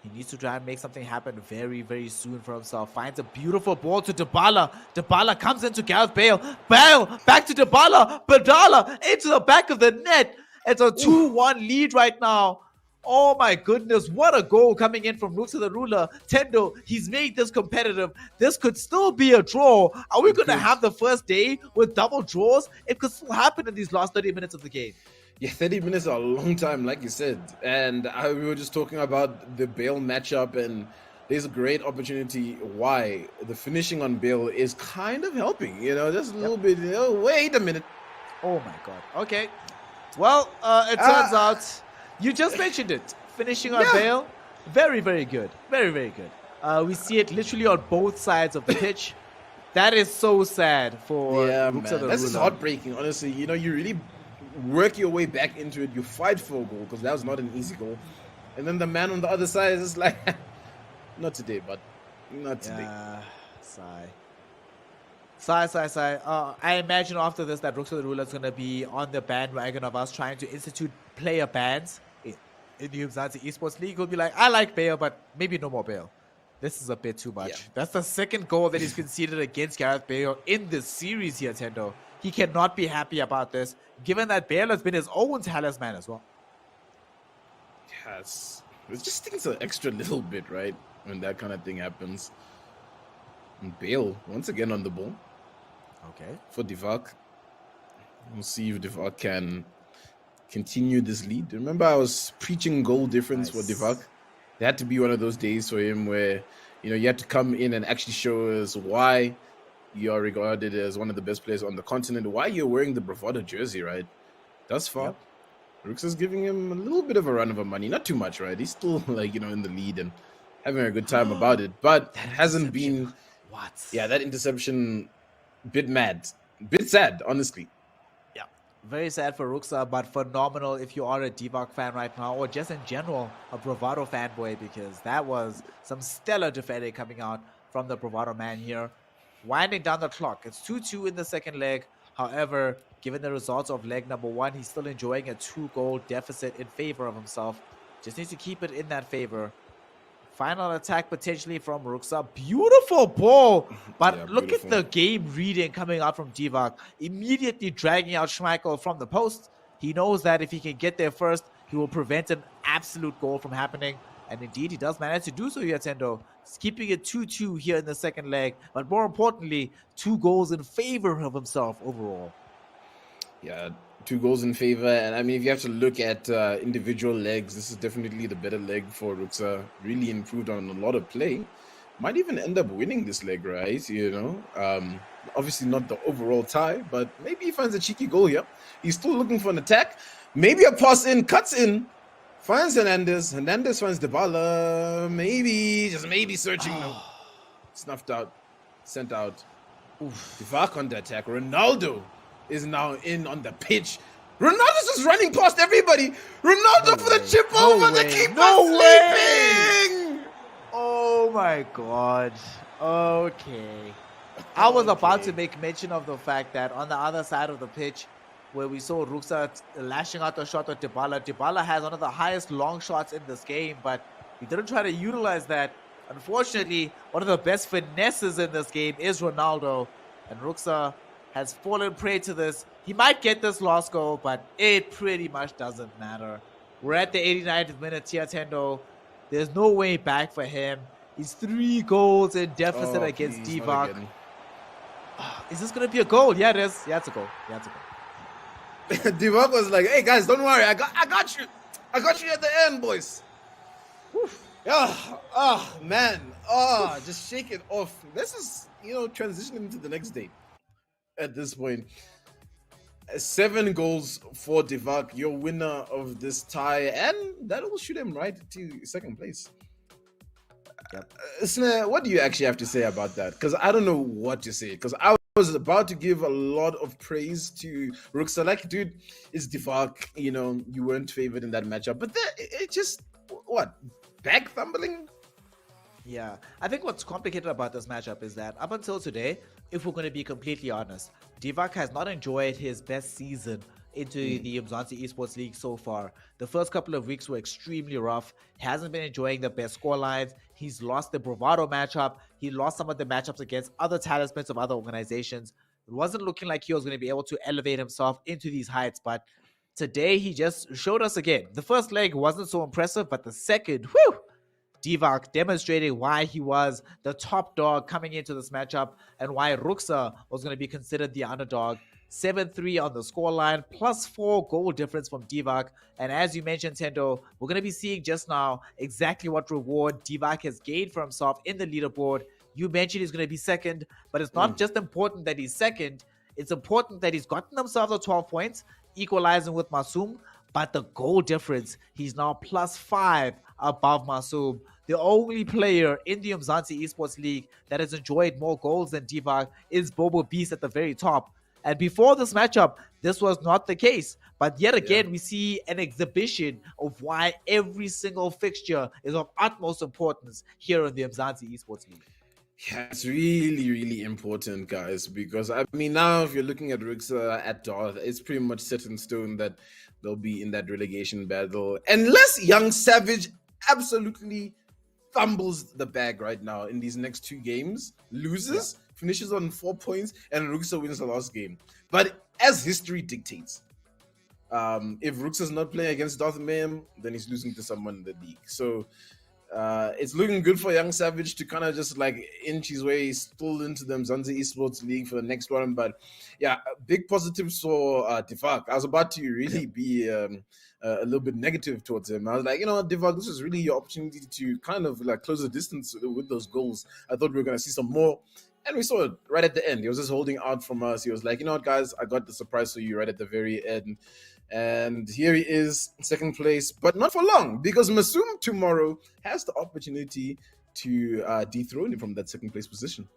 He needs to try and make something happen very, very soon for himself. Finds a beautiful ball to Dybala. Dybala comes into Gareth Bale. Bale back to Dybala. Badala into the back of the net. It's a 2-1 lead right now. Oh my goodness, what a goal coming in from Ruxa the Ruler. Tendo, he's made this competitive. This could still be a draw. Are we going to have the first day with double draws? It could still happen in these last 30 minutes of the game. Yeah, 30 minutes are a long time, like you said. And we were just talking about the Bale matchup, and there's a great opportunity why the finishing on Bale is kind of helping, just a little bit. Wait a minute. Oh my God. Okay. Well, it turns out you just mentioned it. Finishing on Bale, very, very good. Very, very good. We see it literally on both sides of the pitch. That is so sad for Ruxa the Ruler. This is heartbreaking, honestly. You really work your way back into it. You fight for a goal because that was not an easy goal, and then the man on the other side is just like, not today, but not today. Sigh. I imagine after this that Ruxa the Ruler is going to be on the bandwagon of us trying to institute player bans in the Umzansi Esports League. He'll be like, I like Bale, but maybe no more Bale. This is a bit too much. Yeah. That's the second goal that he's conceded against Gareth Bale in this series here, Tendo. He cannot be happy about this, given that Bale has been his own talisman as well. Yes. It just thinks an extra little bit, right? When that kind of thing happens. And Bale, once again on the ball. Okay. For Divock. We'll see if Divock can continue this lead. Remember, I was preaching goal difference for Divock. There had to be one of those days for him where, you had to come in and actually show us why you are regarded as one of the best players on the continent, why you're wearing the Bravado jersey, right? Thus far, Ruxa's giving him a little bit of a run of money. Not too much, right? He's still, in the lead and having a good time about it. But it hasn't been... What? Yeah, that interception, bit mad. Bit sad, honestly. Yeah. Very sad for Ruxa, but phenomenal if you are a Divock fan right now, or just in general, a Bravado fanboy, because that was some stellar defending coming out from the Bravado man here. Winding down the clock. It's 2-2 in the second leg. However, given the results of leg number 1, he's still enjoying a 2-goal deficit in favor of himself. Just needs to keep it in that favor. Final attack potentially from Ruxa. Beautiful ball. But look at the game reading coming out from Divock. Immediately dragging out Schmeichel from the post. He knows that if he can get there first, he will prevent an absolute goal from happening. And indeed, he does manage to do so here, Tendo. He's keeping it 2-2 here in the second leg, but more importantly, 2 goals in favor of himself overall. Yeah, 2 goals in favor. And I mean, if you have to look at individual legs, this is definitely the better leg for Ruxa. Really improved on a lot of play. Might even end up winning this leg, right? You know, obviously not the overall tie, but maybe he finds a cheeky goal here. He's still looking for an attack. Maybe a pass in, cuts in, finds Hernandez. Hernandez finds Dybala. Maybe, just maybe searching. No. Snuffed out, sent out. Divock on the attack. Ronaldo is now in on the pitch. Ronaldo's just running past everybody. Ronaldo for the chip over the keeper. No way! Oh my god. Okay. I was about to make mention of the fact that on the other side of the pitch, where we saw Ruxa lashing out the shot at Dybala. Dybala has one of the highest long shots in this game, but he didn't try to utilize that. Unfortunately, one of the best finesses in this game is Ronaldo, and Ruxa has fallen prey to this. He might get this last goal, but it pretty much doesn't matter. We're at the 89th minute here, Tendo. There's no way back for him. He's 3 goals in deficit against Divock. Is this going to be a goal? Yeah, it is. Yeah, it's a goal. Yeah, it's a goal. Divock was like, "Hey guys, don't worry, I got you. I got you at the end, boys." Man. Just shake it off. Let's just, transition into the next day. At this point, 7 goals for Divock, your winner of this tie, and that will shoot him right to second place. Yep. Snare, what do you actually have to say about that? Because I don't know what to say. Because I was about to give a lot of praise to Ruxa. Like, dude, it's Divock. You weren't favored in that matchup. But it just, back thumbling? Yeah. I think what's complicated about this matchup is that up until today, if we're going to be completely honest, Divock has not enjoyed his best season into the Umzansi Esports League so far. The first couple of weeks were extremely rough. He hasn't been enjoying the best scorelines. He's lost the Bravado matchup. He lost some of the matchups against other talismans of other organizations. It wasn't looking like he was going to be able to elevate himself into these heights, but today he just showed us again. The first leg wasn't so impressive, but the second, Divock demonstrating why he was the top dog coming into this matchup and why Ruxa was going to be considered the underdog. 7-3 on the scoreline, plus 4 goal difference from Divock. And as you mentioned, Tendo, we're going to be seeing just now exactly what reward Divock has gained for himself in the leaderboard. You mentioned he's going to be second, but it's not just important that he's second. It's important that he's gotten himself the 12 points, equalizing with Masoom. But the goal difference, he's now plus 5 above Masoom. The only player in the Umzansi Esports League that has enjoyed more goals than Divock is Bobo Beast at the very top. And before this matchup, this was not the case. But yet again, we see an exhibition of why every single fixture is of utmost importance here in the Umzansi Esports League. Yeah, it's really, really important, guys, because, I mean, now if you're looking at Ruxa at Darth, it's pretty much set in stone that they'll be in that relegation battle. Unless Young Savage absolutely fumbles the bag right now in these next 2 games, loses, finishes on 4 points, and Ruxa wins the last game. But as history dictates, if Ruxa's not playing against Darth Mayhem, then he's losing to someone in the league. So it's looking good for Young Savage to kind of just like inch his way still into the Umzansi Esports League for the next one. But yeah, big positives for Divock. I was about to really be a little bit negative towards him. I was like, Divock, this is really your opportunity to kind of like close the distance with those goals. I thought we were going to see some more. And we saw it right at the end. He was just holding out from us. He was like, guys, I got the surprise for you right at the very end. And here he is, second place, but not for long, because Masoom tomorrow has the opportunity to dethrone him from that second place position.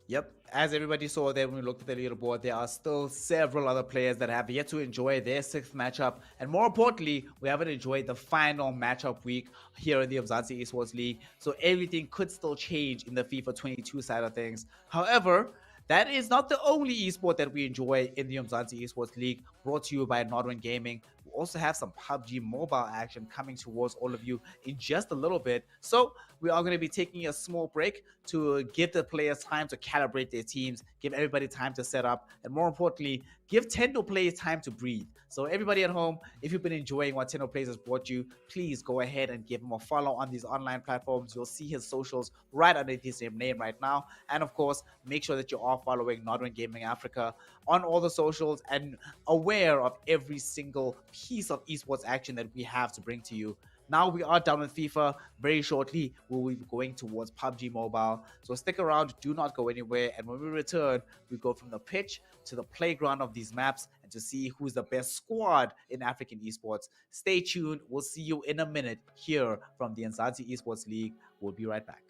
Yep, as everybody saw there when we looked at the leaderboard, there are still several other players that have yet to enjoy their 6th matchup. And more importantly, we haven't enjoyed the final matchup week here in the Umzansi Esports League. So everything could still change in the FIFA22 side of things. However, that is not the only esport that we enjoy in the Umzansi Esports League, brought to you by Nodwin Gaming. We'll also have some PUBG mobile action coming towards all of you in just a little bit. So we are going to be taking a small break to give the players time to calibrate their teams, give everybody time to set up, and more importantly, give Tendo players time to breathe. So everybody at home, if you've been enjoying what Tendo Plays has brought you, please go ahead and give him a follow on these online platforms. You'll see his socials right underneath his name right now. And of course, make sure that you are following Nodwin Gaming Africa on all the socials and aware of every single piece of esports action that we have to bring to you. Now we are done with FIFA. Very shortly, we will be going towards PUBG Mobile. So stick around, do not go anywhere. And when we return, we go from the pitch to the playground of these maps and to see who's the best squad in African esports. Stay tuned. We'll see you in a minute here from the Umzansi Esports League. We'll be right back.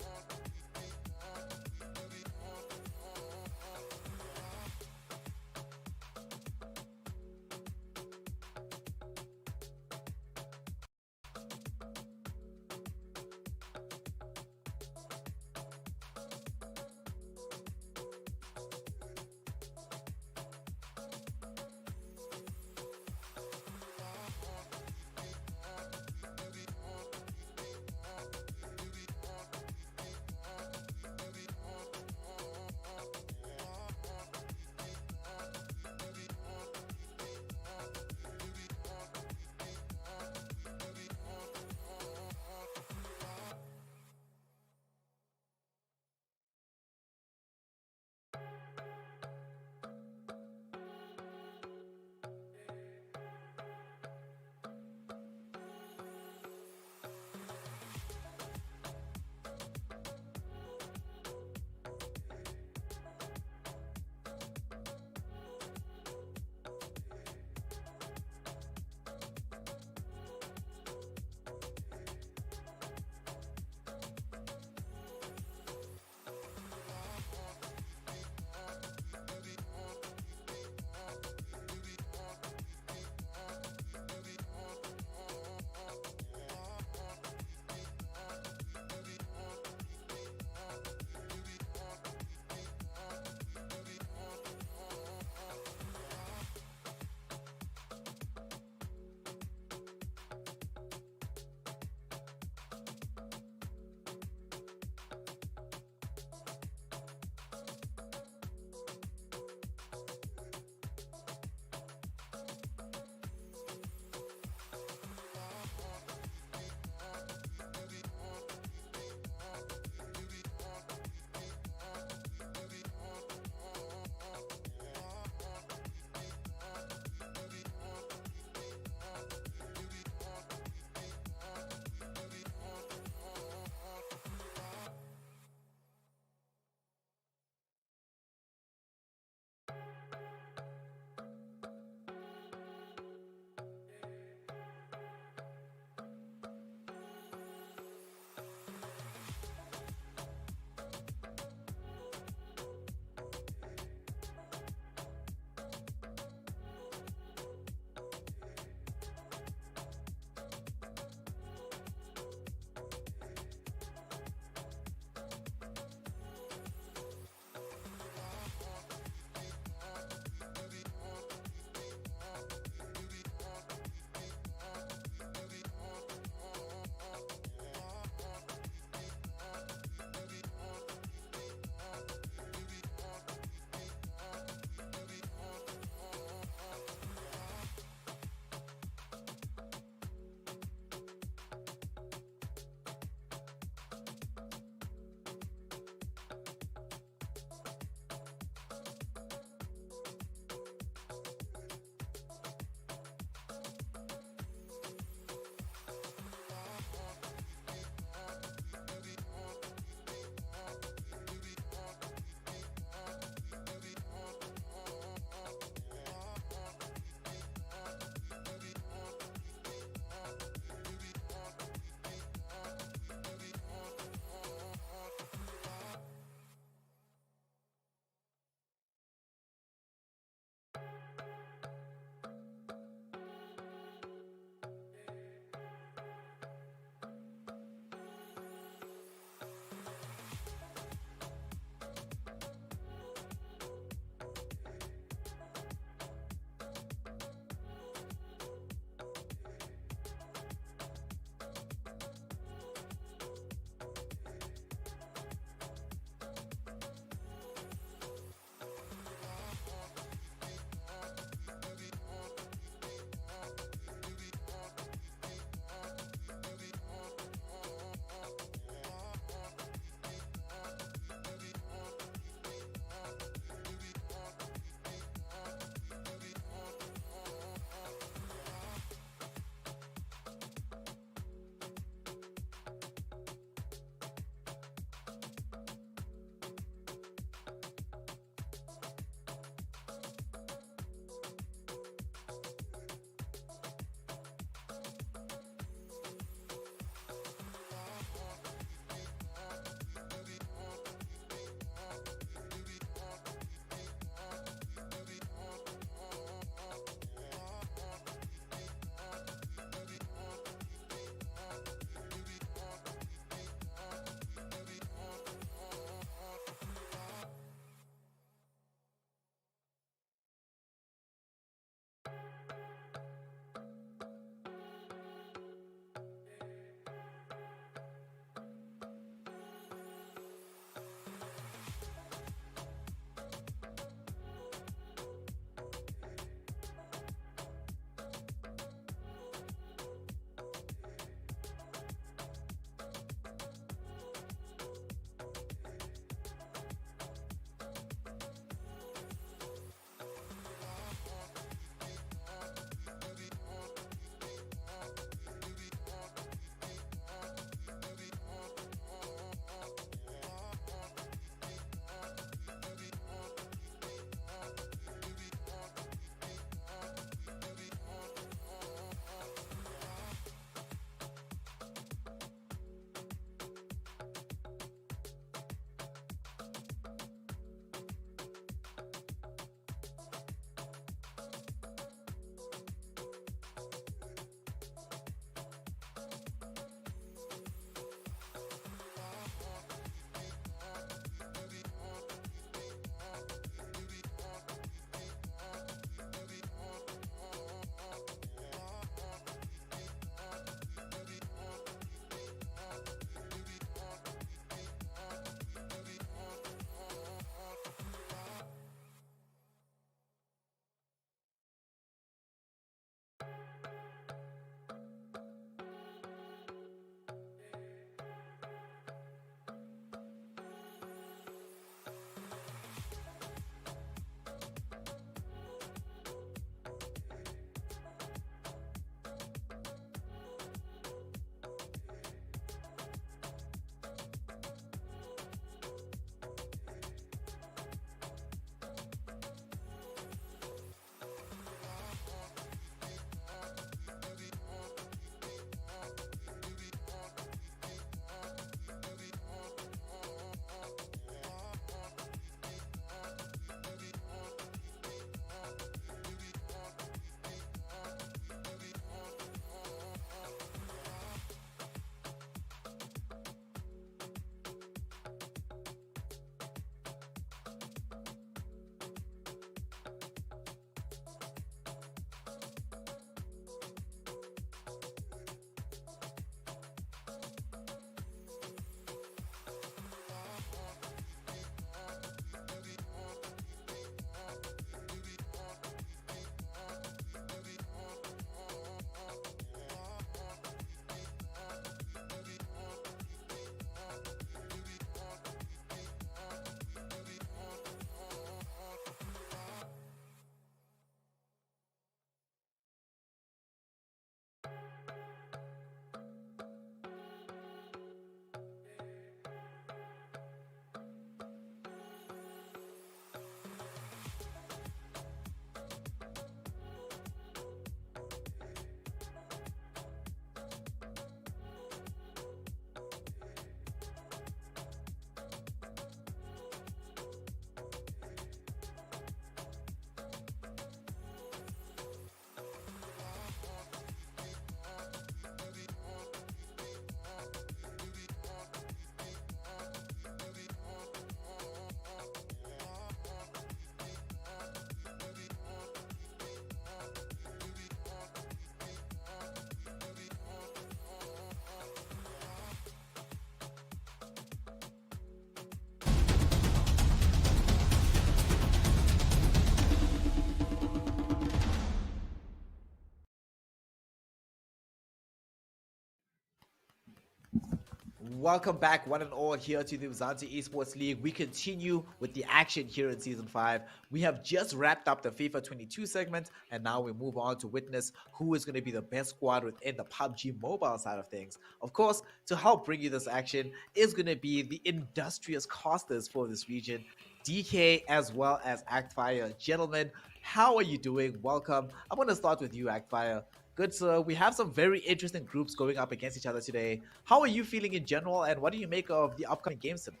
Welcome back, one and all, here to the Umzansi Esports League. We continue with the action here in Season 5. We have just wrapped up the FIFA22 segment, and now we move on to witness who is going to be the best squad within the PUBG mobile side of things. Of course, to help bring you this action is going to be the industrious casters for this region, DK as well as Actfire. Gentlemen, how are you doing? Welcome. I'm going to start with you, Actfire. Good, sir. We have some very interesting groups going up against each other today. How are you feeling in general, and what do you make of the upcoming games tonight?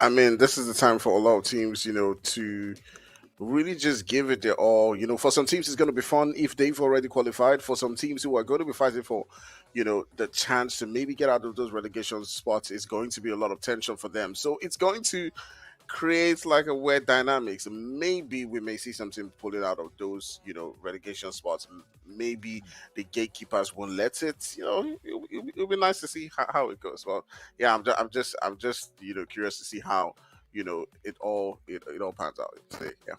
I mean, this is the time for a lot of teams, to really just give it their all. For some teams, it's going to be fun if they've already qualified. For some teams who are going to be fighting for, the chance to maybe get out of those relegation spots, is going to be a lot of tension for them. So it's going to create like a weird dynamics. Maybe we may see something pulling out of those, relegation spots. Maybe the gatekeepers won't let it. It'll be nice to see how it goes. Well, yeah, I'm just curious to see how it all pans out. Yeah.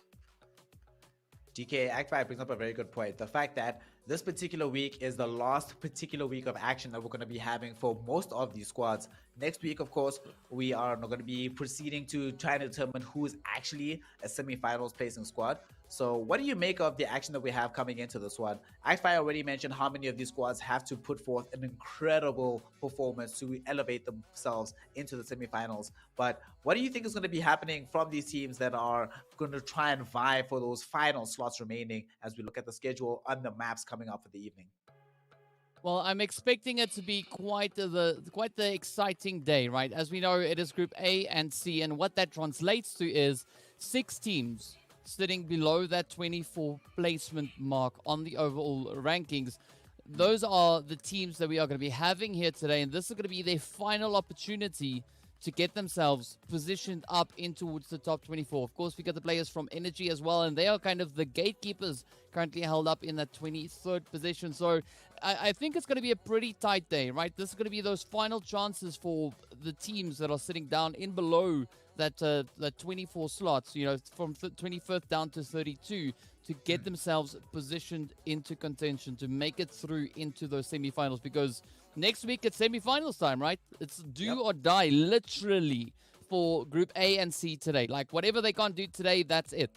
DK Act5 brings up a very good point. The fact that this particular week is the last particular week of action that we're going to be having for most of these squads. Next week, of course, we are going to be proceeding to try and determine who is actually a semi-finals placing squad. So what do you make of the action that we have coming into this one? Act5 already mentioned how many of these squads have to put forth an incredible performance to elevate themselves into the semi-finals. But what do you think is going to be happening from these teams that are going to try and vie for those final slots remaining as we look at the schedule on the maps coming up for the evening? Well, I'm expecting it to be quite the exciting day, right? As we know, it is Group A and C, and what that translates to is 6 teams sitting below that 24 placement mark on the overall rankings. Those are the teams that we are going to be having here today, and this is going to be their final opportunity to get themselves positioned up in towards the top 24. Of course, we got the players from Energy as well, and they are kind of the gatekeepers currently held up in that 23rd position. So I think it's going to be a pretty tight day, right? This is going to be those final chances for the teams that are sitting down in below that 24 slots, from 21st down to 32, to get themselves positioned into contention, to make it through into those semifinals, because next week it's semifinals time, right? It's do or die, literally, for Group A and C today. Like, whatever they can't do today, that's it.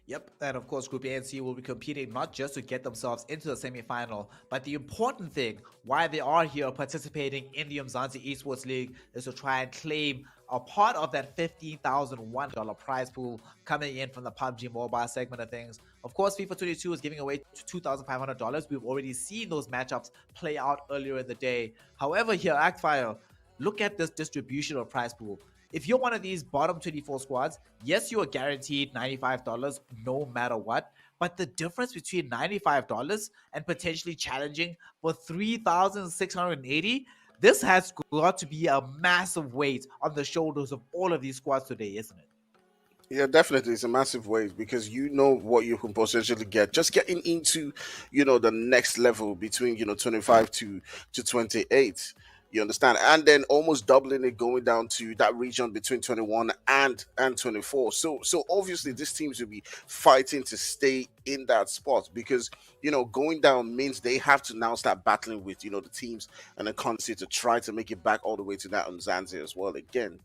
Yep, and of course Group A and C will be competing not just to get themselves into the semi-final, but the important thing why they are here participating in the Umzansi Esports League is to try and claim a part of that $15,001 prize pool coming in from the PUBG mobile segment of things. Of course, FIFA22 is giving away $2,500. We've already seen those matchups play out earlier in the day. However, here, Actfire, look at this distribution of prize pool. If you're one of these bottom 24 squads, yes, you are guaranteed $95 no matter what. But the difference between $95 and potentially challenging for $3,680, this has got to be a massive weight on the shoulders of all of these squads today, isn't it? Yeah, definitely. It's a massive weight because you know what you can potentially get. Just getting into, the next level between, 25 to 28. You understand? And then almost doubling it, going down to that region between 21 and 24. So obviously these teams will be fighting to stay in that spot because, going down means they have to now start battling with, the teams and the country to try to make it back all the way to that Umzansi as well again.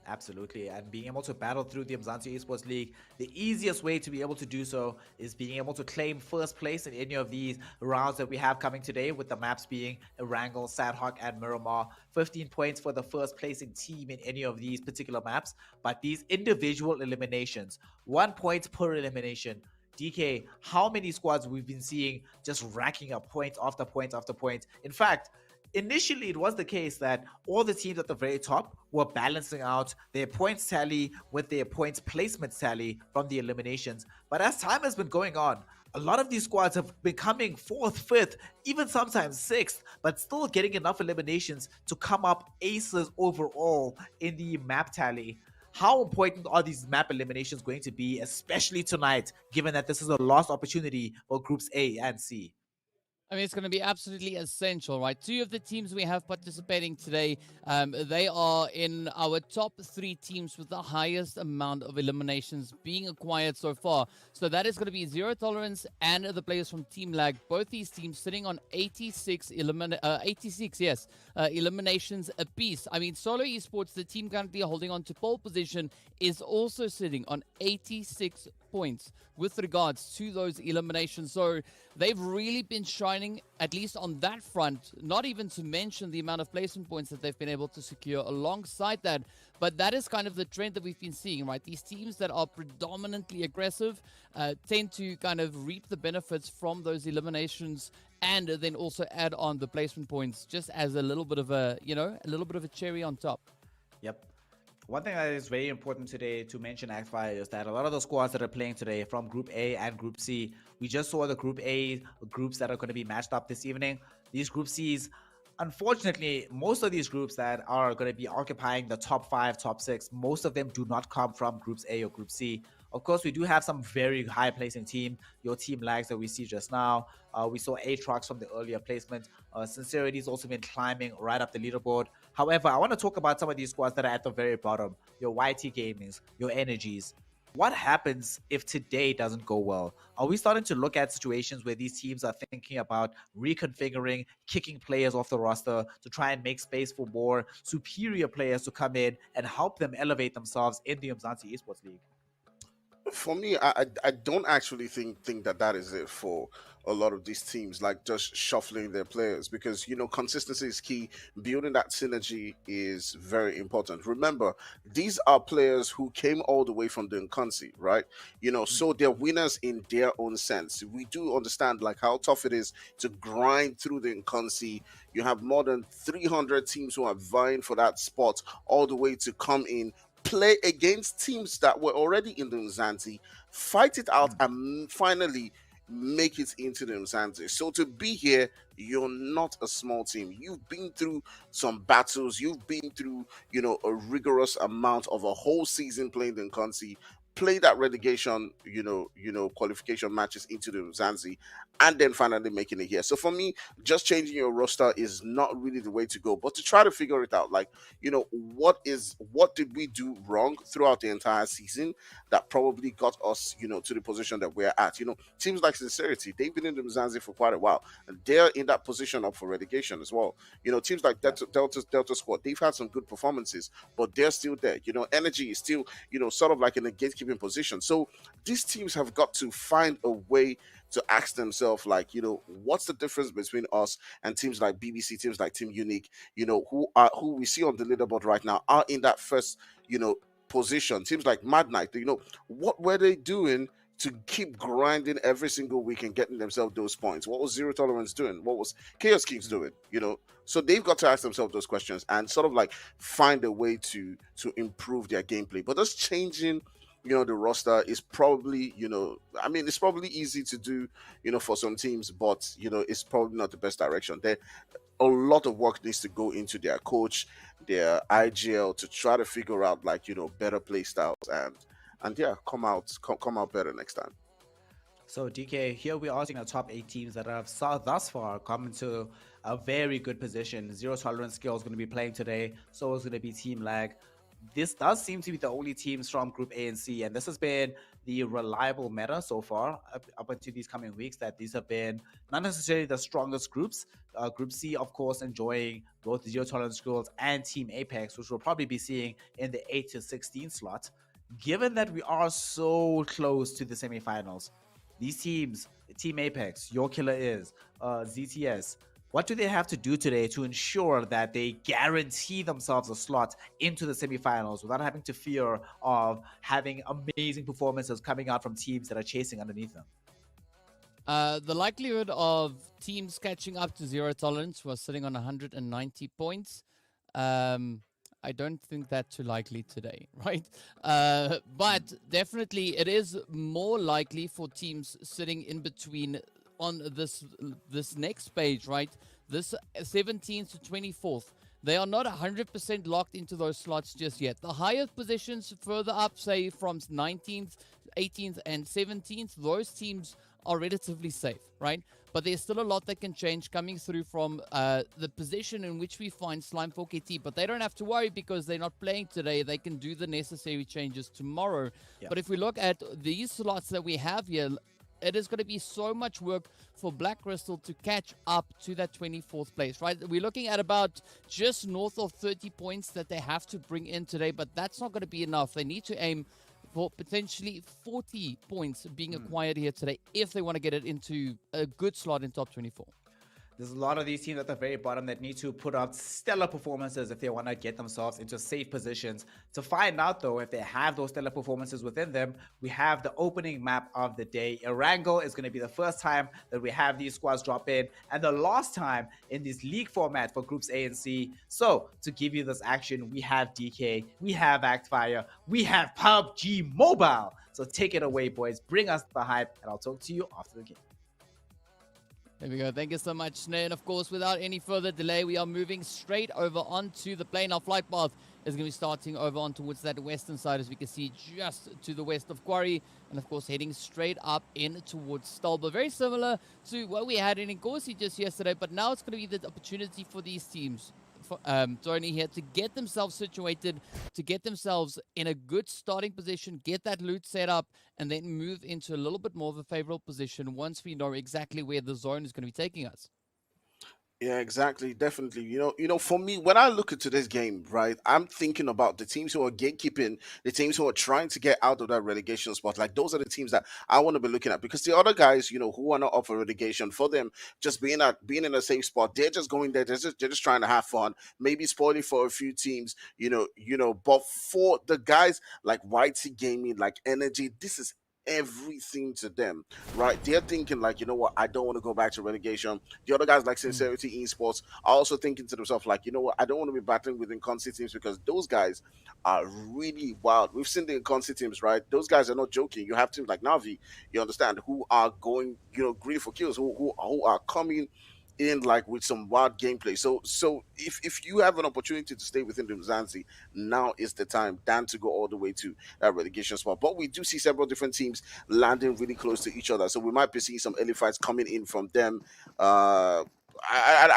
Absolutely, and being able to battle through the Umzansi Esports League, the easiest way to be able to do so is being able to claim first place in any of these rounds that we have coming today, with the maps being Erangel, Sanhok, and Miramar. 15 points for the first placing team in any of these particular maps, but these individual eliminations, 1 point per elimination. DK, how many squads we've been seeing just racking up points after point after point? In fact, initially it was the case that all the teams at the very top were balancing out their points tally with their points placement tally from the eliminations. But as time has been going on, a lot of these squads have been coming 4th, 5th, even sometimes 6th, but still getting enough eliminations to come up aces overall in the map tally. How important are these map eliminations going to be, especially tonight, given that this is a lost opportunity for Groups A and C? I mean, it's going to be absolutely essential, right? Two of the teams we have participating today, they are in our top 3 teams with the highest amount of eliminations being acquired so far. So that is going to be Zero Tolerance and the players from Team Lag. Both these teams sitting on 86, eliminations apiece. I mean, Solo Esports, the team currently holding on to pole position, is also sitting on 86 points with regards to those eliminations. So they've really been shining, at least on that front, not even to mention the amount of placement points that they've been able to secure alongside that. But that is kind of the trend that we've been seeing, right? These teams that are predominantly aggressive tend to kind of reap the benefits from those eliminations, and then also add on the placement points just as a little bit of a, a little bit of a cherry on top. Yep. One thing that is very important today to mention, Axfire, is that a lot of the squads that are playing today from Group A and Group C, we just saw the Group A groups that are going to be matched up this evening. These Group Cs, unfortunately, most of these groups that are going to be occupying the top 5, top 6, most of them do not come from Groups A or Group C. Of course, we do have some very high placing team, your Team Lags that we see just now. We saw Aatrox from the earlier placement. Sincerity's also been climbing right up the leaderboard. However, I want to talk about some of these squads that are at the very bottom. Your YT Gamings, your Energies. What happens if today doesn't go well? Are we starting to look at situations where these teams are thinking about reconfiguring, kicking players off the roster to try and make space for more superior players to come in and help them elevate themselves in the Umzansi Esports League? For me, I don't actually think that is it for a lot of these teams, like just shuffling their players, because consistency is key. Building that synergy is very important. Remember, these are players who came all the way from the Nkansi, right? So they're winners in their own sense. We do understand like how tough it is to grind through the Nkansi. You have more than 300 teams who are vying for that spot all the way to come in, play against teams that were already in the Umzansi, fight it out, and finally make it into the Umzansi. So to be here, you're not a small team. You've been through some battles. You've been through, a rigorous amount of a whole season playing the Nkansi, play that relegation, qualification matches into the Umzansi, and then finally making it here. So for me, just changing your roster is not really the way to go. But to try to figure it out, like, what did we do wrong throughout the entire season that probably got us, to the position that we're at? Teams like Sincerity, they've been in the Mzansi for quite a while, and they're in that position up for relegation as well. Teams like Delta Squad, they've had some good performances, but they're still there. Energy is still, sort of like in a gatekeeping position. So these teams have got to find a way to ask themselves, like, what's the difference between us and teams like BBC, teams like Team Unique, who we see on the leaderboard right now are in that first, position. Teams like Mad Knight, what were they doing to keep grinding every single week and getting themselves those points? What was Zero Tolerance doing? What was Chaos Kings doing? So they've got to ask themselves those questions and sort of like find a way to improve their gameplay. But just changing the roster is probably, it's probably easy to do, for some teams, but, it's probably not the best direction. There, a lot of work needs to go into their coach, their IGL, to try to figure out, like, better play styles and yeah, come out better next time. So DK, here we are seeing the top 8 teams that have thus far come into a very good position. Zero Tolerance Skill is going to be playing today. So is going to be Team Lag. This does seem to be the only teams from Group A and C, and this has been the reliable meta so far up until these coming weeks, that these have been not necessarily the strongest groups. Group C, of course, enjoying both Zero Tolerance Schools and Team Apex, which we'll probably be seeing in the 8 to 16 slot. Given that we are so close to the semifinals, these teams, Team Apex, Your Killer Is, ZTS, what do they have to do today to ensure that they guarantee themselves a slot into the semifinals without having to fear of having amazing performances coming out from teams that are chasing underneath them? The likelihood of teams catching up to Zero Tolerance was sitting on 190 points. I don't think that's too likely today, right? But definitely it is more likely for teams sitting in between on this next page, right? This 17th to 24th. They are not 100% locked into those slots just yet. The highest positions further up, say from 19th, 18th, and 17th, those teams are relatively safe, right? But there's still a lot that can change coming through from the position in which we find Slime 4KT. But they don't have to worry because they're not playing today. They can do the necessary changes tomorrow. Yeah. But if we look at these slots that we have here, it is going to be so much work for Black Crystal to catch up to that 24th place, right? We're looking at about just north of 30 points that they have to bring in today, but that's not going to be enough. They need to aim for potentially 40 points being acquired here today if they want to get it into a good slot in top 24. There's a lot of these teams at the very bottom that need to put out stellar performances if they want to get themselves into safe positions. To find out, though, if they have those stellar performances within them, we have the opening map of the day. Erangel is going to be the first time that we have these squads drop in, and the last time in this league format for groups A and C. So, to give you this action, we have DK, we have Actfire, we have PUBG Mobile. So take it away, boys. Bring us the hype, and I'll talk to you after the game. There we go. Thank you so much, Snare. And of course, without any further delay, we are moving straight over onto the plane. Our flight path is going to be starting over on towards that western side, as we can see just to the west of Quarry. And of course, heading straight up in towards Stolba. Very similar to what we had in Nkosi just yesterday, but now it's going to be the opportunity for these teams, Tony here, to get themselves situated, to get themselves in a good starting position, get that loot set up, and then move into a little bit more of a favorable position once we know exactly where the zone is going to be taking us. Yeah, exactly. Definitely. For me, when I look into this game, right, I'm thinking about the teams who are gatekeeping, the teams who are trying to get out of that relegation spot. Like, those are the teams that I want to be looking at, because the other guys, who are not up for relegation, for them, just being in a safe spot, they're just going there. They're just trying to have fun, maybe spoiling for a few teams, But for the guys like YT Gaming, like Energy, this is everything to them, right? They're thinking like, you know what, I don't want to go back to relegation. The other guys like Sincerity Esports are also thinking to themselves like, you know what, I don't want to be battling with Inconsi teams, because those guys are really wild. We've seen the Inconsi teams, right? Those guys are not joking. You have teams like Navi, you understand, who are going, greedy for kills, who are coming in like with some wild gameplay. So if you have an opportunity to stay within the Umzansi, now is the time than to go all the way to that relegation spot. But we do see several different teams landing really close to each other, so we might be seeing some early fights coming in from them. I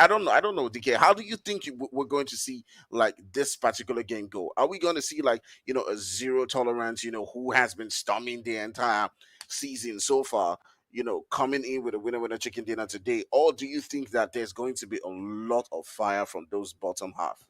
don't know. I don't know, DK. How do you think we're going to see like this particular game go? Are we going to see like a zero tolerance? Who has been storming the entire season so far? Coming in with a winner chicken dinner today, or do you think that there's going to be a lot of fire from those bottom half?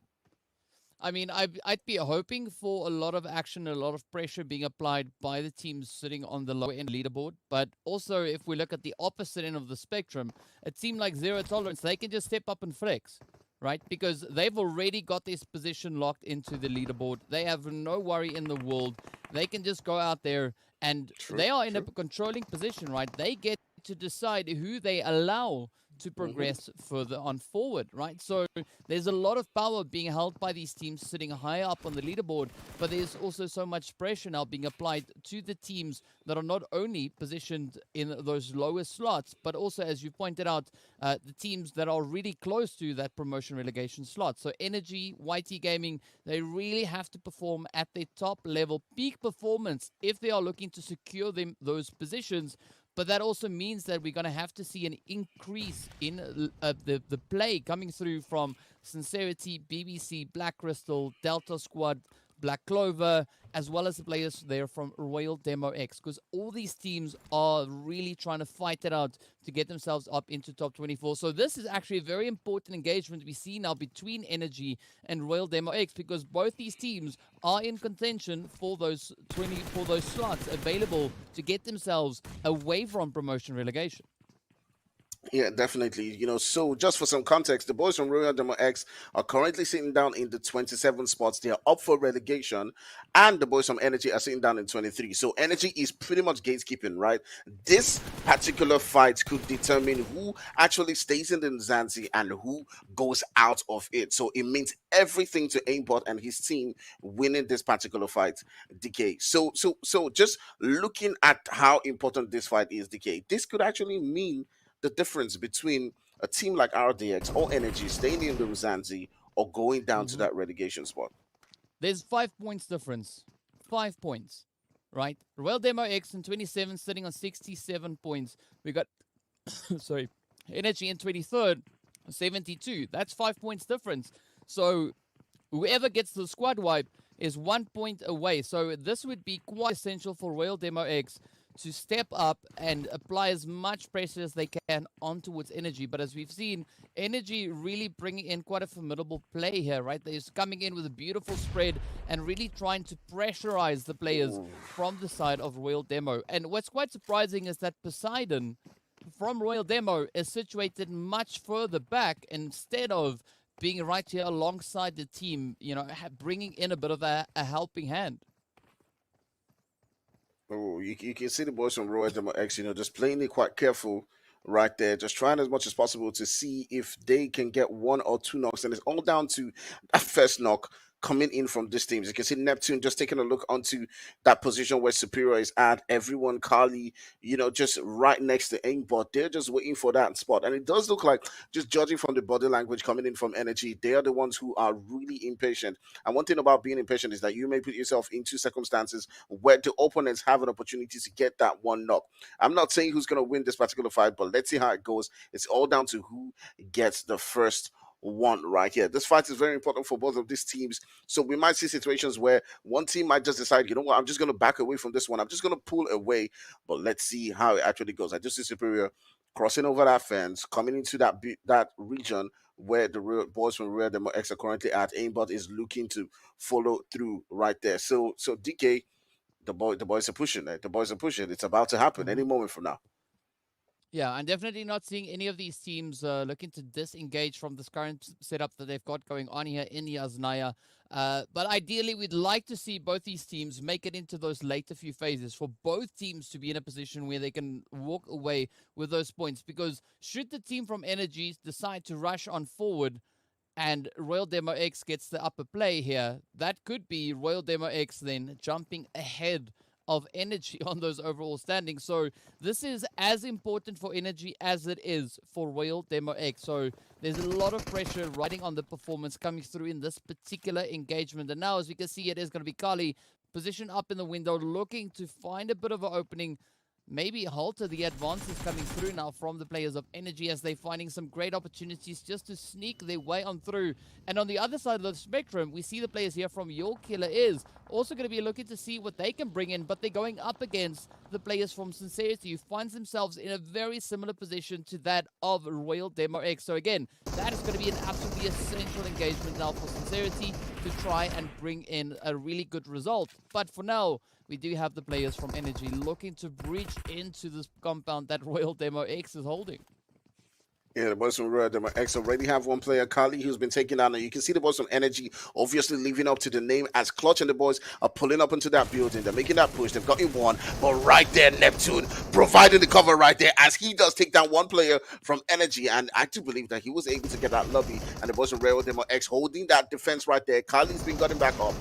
I mean, I'd be hoping for a lot of action, a lot of pressure being applied by the teams sitting on the lower end leaderboard. But also, if we look at the opposite end of the spectrum, it seemed like zero tolerance. They can just step up and flex, right? Because they've already got this position locked into the leaderboard. They have no worry in the world. They can just go out there, and they are in a controlling position, right? They get to decide who they allow to progress further on forward, right? So there's a lot of power being held by these teams sitting high up on the leaderboard, but there's also so much pressure now being applied to the teams that are not only positioned in those lower slots, but also, as you pointed out, the teams that are really close to that promotion relegation slot. So Energy, YT Gaming, they really have to perform at their top level, peak performance, if they are looking to secure those positions. But that also means that we're going to have to see an increase in the play coming through from Sincerity, BBC, Black Crystal, Delta Squad, Black Clover, as well as the players there from Royal Demo X, because all these teams are really trying to fight it out to get themselves up into top 24. So this is actually a very important engagement we see now between Energy and Royal Demo X, because both these teams are in contention for those slots available to get themselves away from promotion relegation. Yeah, definitely. So just for some context, the boys from Royal Demo X are currently sitting down in the 27 spots. They are up for relegation, and the boys from Energy are sitting down in 23. So Energy is pretty much gatekeeping, right? This particular fight could determine who actually stays in the Zanzi and who goes out of it. So it means everything to Aimbot and his team winning this particular fight, DK. So just looking at how important this fight is, DK, this could actually mean the difference between a team like RDX or Energy staying in the Mzansi or going down to that relegation spot. There's 5 points difference. 5 points. right? Royal Demo X in 27 sitting on 67 points. We got, sorry, Energy in 23rd, 72. That's 5 points difference. So whoever gets the squad wipe is 1 point away. So this would be quite essential for Royal Demo X to step up and apply as much pressure as they can on towards Energy. But as we've seen, Energy really bringing in quite a formidable play here, right? They're coming in with a beautiful spread and really trying to pressurize the players from the side of Royal Demo. And what's quite surprising is that Poseidon from Royal Demo is situated much further back instead of being right here alongside the team, you know, bringing in a bit of a helping hand. Oh, you can see the boys from Royal Demo X, just playing it quite careful right there, just trying as much as possible to see if they can get one or two knocks. And it's all down to that first knock coming in from these teams. You can see Neptune just taking a look onto that position where Superior is at. Everyone, Kali, just right next to Aimbot. They're just waiting for that spot. And it does look like, just judging from the body language coming in from Energy, they are the ones who are really impatient. And one thing about being impatient is that you may put yourself into circumstances where the opponents have an opportunity to get that one knock. I'm not saying who's going to win this particular fight, but let's see how it goes. It's all down to who gets the first one right here. This fight is very important for both of these teams. So we might see situations where one team might just decide, you know what, I'm just going to back away from this one. I'm just going to pull away. But let's see how it actually goes. I just see Superior crossing over that fence, coming into that region where the real boys from Real Demo X are currently at. Aimbot is looking to follow through right there. So DK, the boys are pushing it. The boys are pushing. It's about to happen any moment from now. Yeah, I'm definitely not seeing any of these teams looking to disengage from this current setup that they've got going on here in the Aznaya. But ideally, we'd like to see both these teams make it into those later few phases for both teams to be in a position where they can walk away with those points. Because should the team from Energy decide to rush on forward and Royal Demo X gets the upper play here, that could be Royal Demo X then jumping ahead of Energy on those overall standings. So this is as important for Energy as it is for Royal Demo X. So there's a lot of pressure riding on the performance coming through in this particular engagement. And now, as we can see, it is going to be Kali positioned up in the window, looking to find a bit of an opening. Maybe halter the advances coming through now from the players of Energy as they're finding some great opportunities just to sneak their way on through. And on the other side of the spectrum, we see the players here from Your Killer is also going to be looking to see what they can bring in, but they're going up against the players from Sincerity, who finds themselves in a very similar position to that of Royal Demo X. So again, that is going to be an absolutely essential engagement now for Sincerity to try and bring in a really good result. But for now, we do have the players from Energy looking to breach into this compound that Royal Demo X is holding. Yeah, the boys from Royal Demo X already have one player, Kali, who's been taken down. And you can see the boys from Energy obviously living up to the name as Clutch, and the boys are pulling up into that building. They're making that push. They've got in one. But right there, Neptune providing the cover right there as he does take down one player from Energy. And I do believe that he was able to get that lobby. And the boys from Royal Demo X holding that defense right there. Kali's been gotten back up.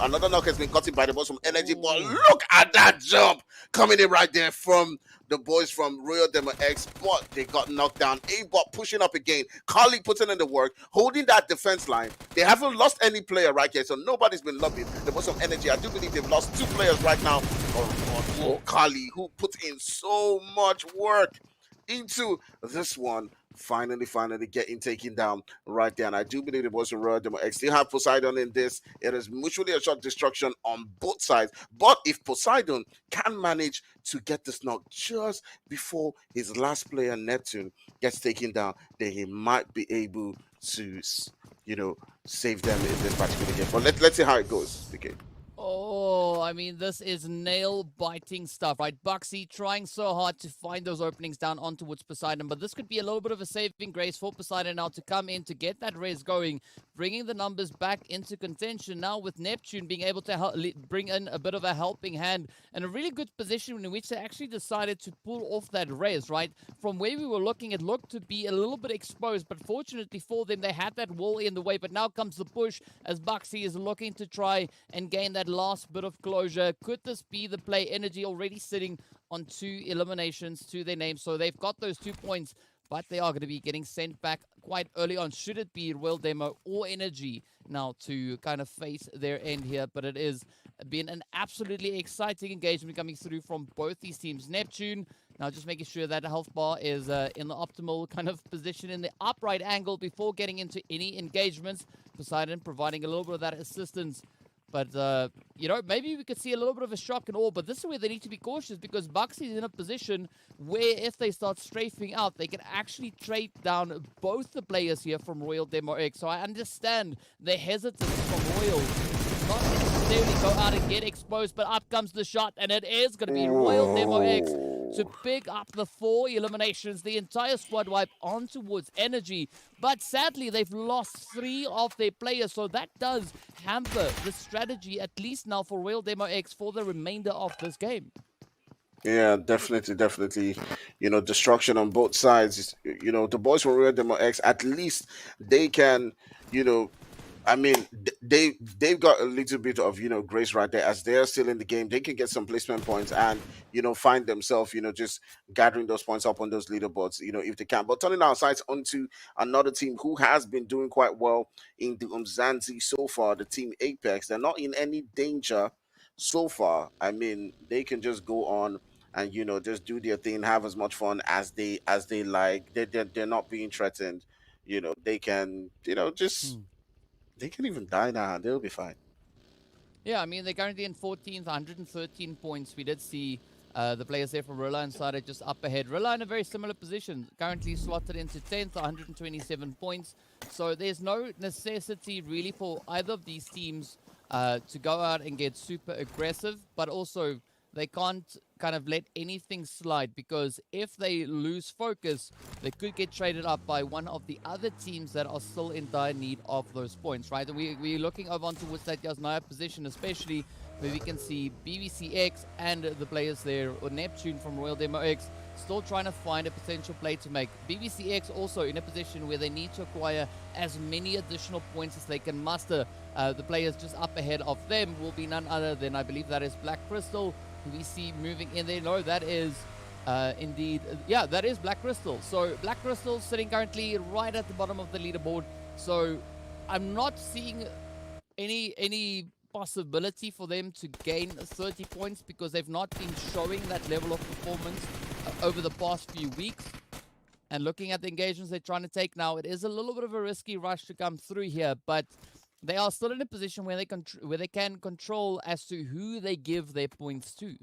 Another knock has been gotten by the boys from Energy. But look at that jump coming in right there from the boys from Royal Demo X, but they got knocked down. A-Bot pushing up again. Carly putting in the work, holding that defense line. They haven't lost any player right here, so nobody's been lobbied. The boys from Energy, I do believe they've lost two players right now. Oh, Carly, who put in so much work into this one. Finally getting taken down right there. And I do believe the boys from Royal Demo X still have Poseidon in this. It is mutually assured destruction on both sides. But if Poseidon can manage to get this knock just before his last player, Neptune, gets taken down, then he might be able to, save them in this particular game. But let's see how it goes, okay? Oh, I mean, this is nail-biting stuff, right? Buxy trying so hard to find those openings down on towards Poseidon, but this could be a little bit of a saving grace for Poseidon now to come in to get that res going, bringing the numbers back into contention now with Neptune being able to bring in a bit of a helping hand and a really good position in which they actually decided to pull off that res, right? From where we were looking, it looked to be a little bit exposed, but fortunately for them, they had that wall in the way, but now comes the push as Buxy is looking to try and gain that last bit of closure. Could this be the play? Energy already sitting on 2 eliminations to their name, so they've got those 2 points but they are going to be getting sent back quite early on. Should it be Royal Demo or Energy now to kind of face their end here? But it is been an absolutely exciting engagement coming through from both these teams. Neptune now just making sure that the health bar is in the optimal kind of position in the upright angle before getting into any engagements. Poseidon providing a little bit of that assistance. But, you know, maybe we could see a little bit of a shock and awe, but this is where they need to be cautious because Buxy is in a position where if they start strafing out, they can actually trade down both the players here from Royal Demo X. So I understand the hesitance from Royal to not necessarily go out and get exposed, but up comes the shot, and it is going to be Royal Demo X to pick up the 4 eliminations, the entire squad wipe on towards Energy. But sadly, they've lost 3 of their players, so that does hamper the strategy, at least now for Royal Demo X, for the remainder of this game. Yeah, definitely. You know, destruction on both sides. You know, the boys from Royal Demo X, at least they can, you know, I mean, they've got a little bit of, you know, grace right there as they're still in the game. They can get some placement points and, you know, find themselves, you know, just gathering those points up on those leaderboards, you know, if they can. But turning our sights onto another team who has been doing quite well in the Umzansi so far, the team Apex. They're not in any danger so far. I mean, they can just go on and, you know, just do their thing, have as much fun as they like. They're not being threatened. You know, they can, you know, just they can even die now. They'll be fine. Yeah, I mean, they're currently in 14th, 113 points. We did see the players there from Rilla and Sada just up ahead. Rilla in a very similar position, currently slotted into 10th, 127 points. So there's no necessity really for either of these teams to go out and get super aggressive, but also they can't kind of let anything slide because if they lose focus, they could get traded up by one of the other teams that are still in dire need of those points, right? And we're looking over on towards that Yasnaya position, especially where we can see BBCX and the players there, or Neptune from Royal Demo X, still trying to find a potential play to make. BBCX also in a position where they need to acquire as many additional points as they can muster. The players just up ahead of them will be none other than, I believe that is Black Crystal, who we see moving in there. No, that is indeed, yeah, that is Black Crystal. So Black Crystal sitting currently right at the bottom of the leaderboard. So I'm not seeing any possibility for them to gain 30 points because they've not been showing that level of performance over the past few weeks. And looking at the engagements they're trying to take now, it is a little bit of a risky rush to come through here, but they are still in a position where they can control as to who they give their points to.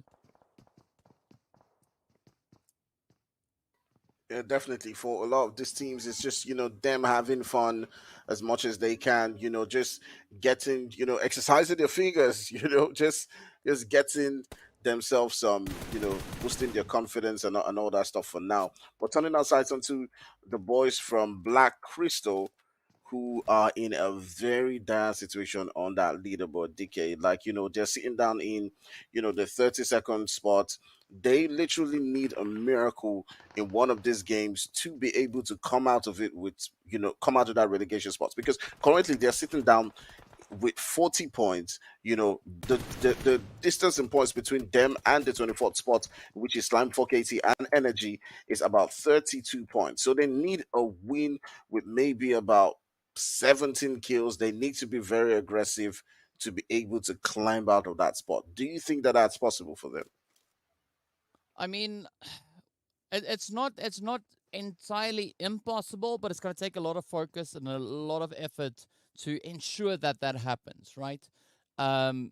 Yeah, definitely. For a lot of these teams, it's just, you know, them having fun as much as they can, you know, just getting, you know, exercising their fingers, you know, just getting themselves some, you know, boosting their confidence and all that stuff for now. But turning our sights onto the boys from Black Crystal, who are in a very dire situation on that leaderboard decade. Like, you know, they're sitting down in, you know, the 30-second spot. They literally need a miracle in one of these games to be able to come out of it with, you know, come out of that relegation spot. Because currently they're sitting down with 40 points. You know, the distance in points between them and the 24th spot, which is Slime 4KT and Energy, is about 32 points. So they need a win with maybe about 17 kills. They need to be very aggressive to be able to climb out of that spot. Do you think that that's possible for them? I mean, it's not entirely impossible, but it's going to take a lot of focus and a lot of effort to ensure that that happens, right? But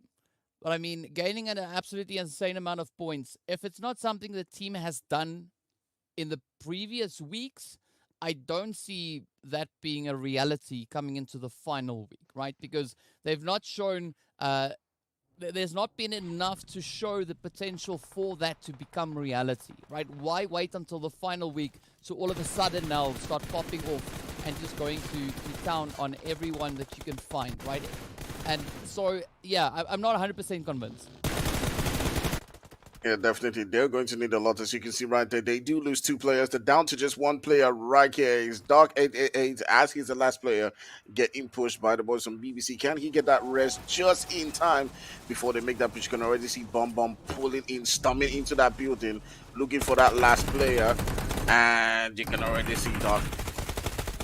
I mean, gaining an absolutely insane amount of points, if it's not something the team has done in the previous weeks, I don't see that being a reality coming into the final week, right? Because they've not shown, there's not been enough to show the potential for that to become reality, right? Why wait until the final week to all of a sudden now start popping off and just going to town on everyone that you can find, right? And so, yeah, I'm not 100% convinced. Yeah, definitely. They're going to need a lot. As you can see right there, they do lose 2 players. They're down to just 1 player right here. It's Dark888 as he's the last player getting pushed by the boys from BBC. Can he get that rest just in time before they make that push? You can already see Bomb pulling in, storming into that building, looking for that last player. And you can already see Doc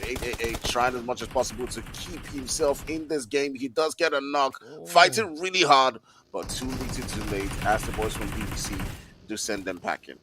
888 trying as much as possible to keep himself in this game. He does get a knock, fighting really hard, but too little too late as the boys from BBC do send them packing.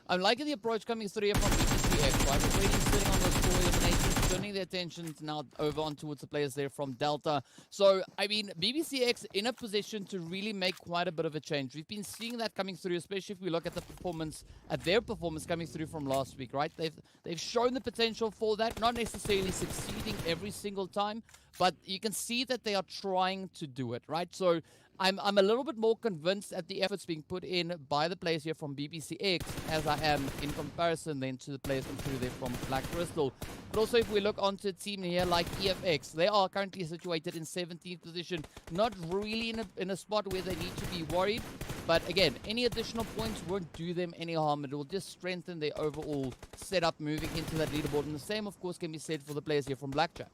I'm liking the approach coming through here from BBCX, right? Already sitting on those 4 eliminations, turning their attention now over on towards the players there from Delta. So, I mean, BBCX in a position to really make quite a bit of a change. We've been seeing that coming through, especially if we look at the performance, at their performance coming through from last week, right? They've shown the potential for that, not necessarily succeeding every single time, but you can see that they are trying to do it, right? So, I'm a little bit more convinced at the efforts being put in by the players here from BBCX as I am in comparison then to the players through there from Black Crystal. But also if we look onto a team here like EFX, they are currently situated in 17th position, not really in a spot where they need to be worried. But again, any additional points won't do them any harm. It will just strengthen their overall setup moving into that leaderboard. And the same, of course, can be said for the players here from Blackjack.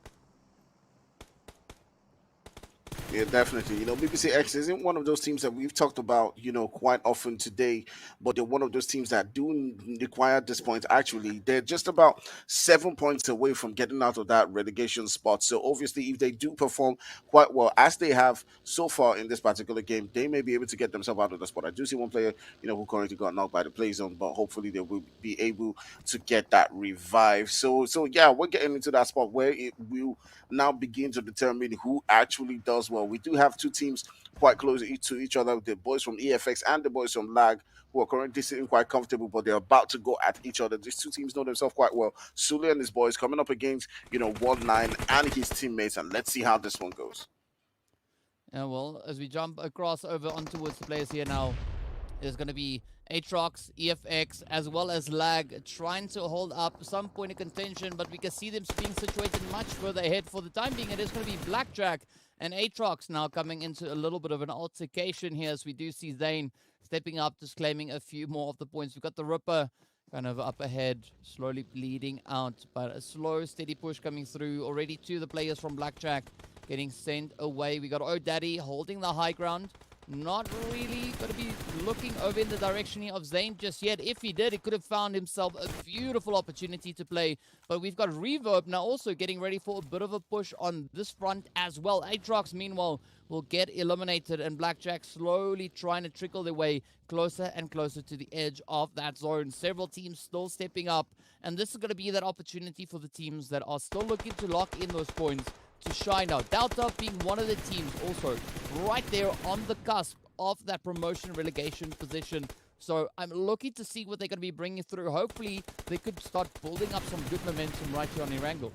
Yeah, definitely. You know, BBC X isn't one of those teams that we've talked about, you know, quite often today, but they're one of those teams that do require this point. Actually, they're just about 7 points away from getting out of that relegation spot. So obviously, if they do perform quite well, as they have so far in this particular game, they may be able to get themselves out of the spot. I do see one player, you know, who currently got knocked by the play zone, but hopefully they will be able to get that revive. So yeah, we're getting into that spot where it will now begin to determine who actually does well. We do have two teams quite close to each other, the boys from EFX and the boys from Lag, who are currently sitting quite comfortable, but they're about to go at each other. These two teams know themselves quite well. Sule and his boys coming up against, you know, 1-9 and his teammates, and let's see how this one goes. Yeah, well, as we jump across over on towards the players here now, there's going to be Aatrox, EFX, as well as Lag trying to hold up some point of contention, but we can see them being situated much further ahead. For the time being, it is going to be Blackjack and Aatrox now coming into a little bit of an altercation here, as we do see Zane stepping up, just claiming a few more of the points. We've got the Ripper kind of up ahead, slowly bleeding out, but a slow, steady push coming through already to the players from Blackjack, getting sent away. We got O'Daddy holding the high ground. Not really going to be looking over in the direction of Zane just yet. If he did, he could have found himself a beautiful opportunity to play. But we've got Reverb now also getting ready for a bit of a push on this front as well. Aatrox, meanwhile, will get eliminated, and Blackjack slowly trying to trickle their way closer and closer to the edge of that zone. Several teams still stepping up, and this is going to be that opportunity for the teams that are still looking to lock in those points to shine out. Delta being one of the teams also right there on the cusp of that promotion relegation position. So I'm looking to see what they're going to be bringing through. Hopefully they could start building up some good momentum right here on Erangel.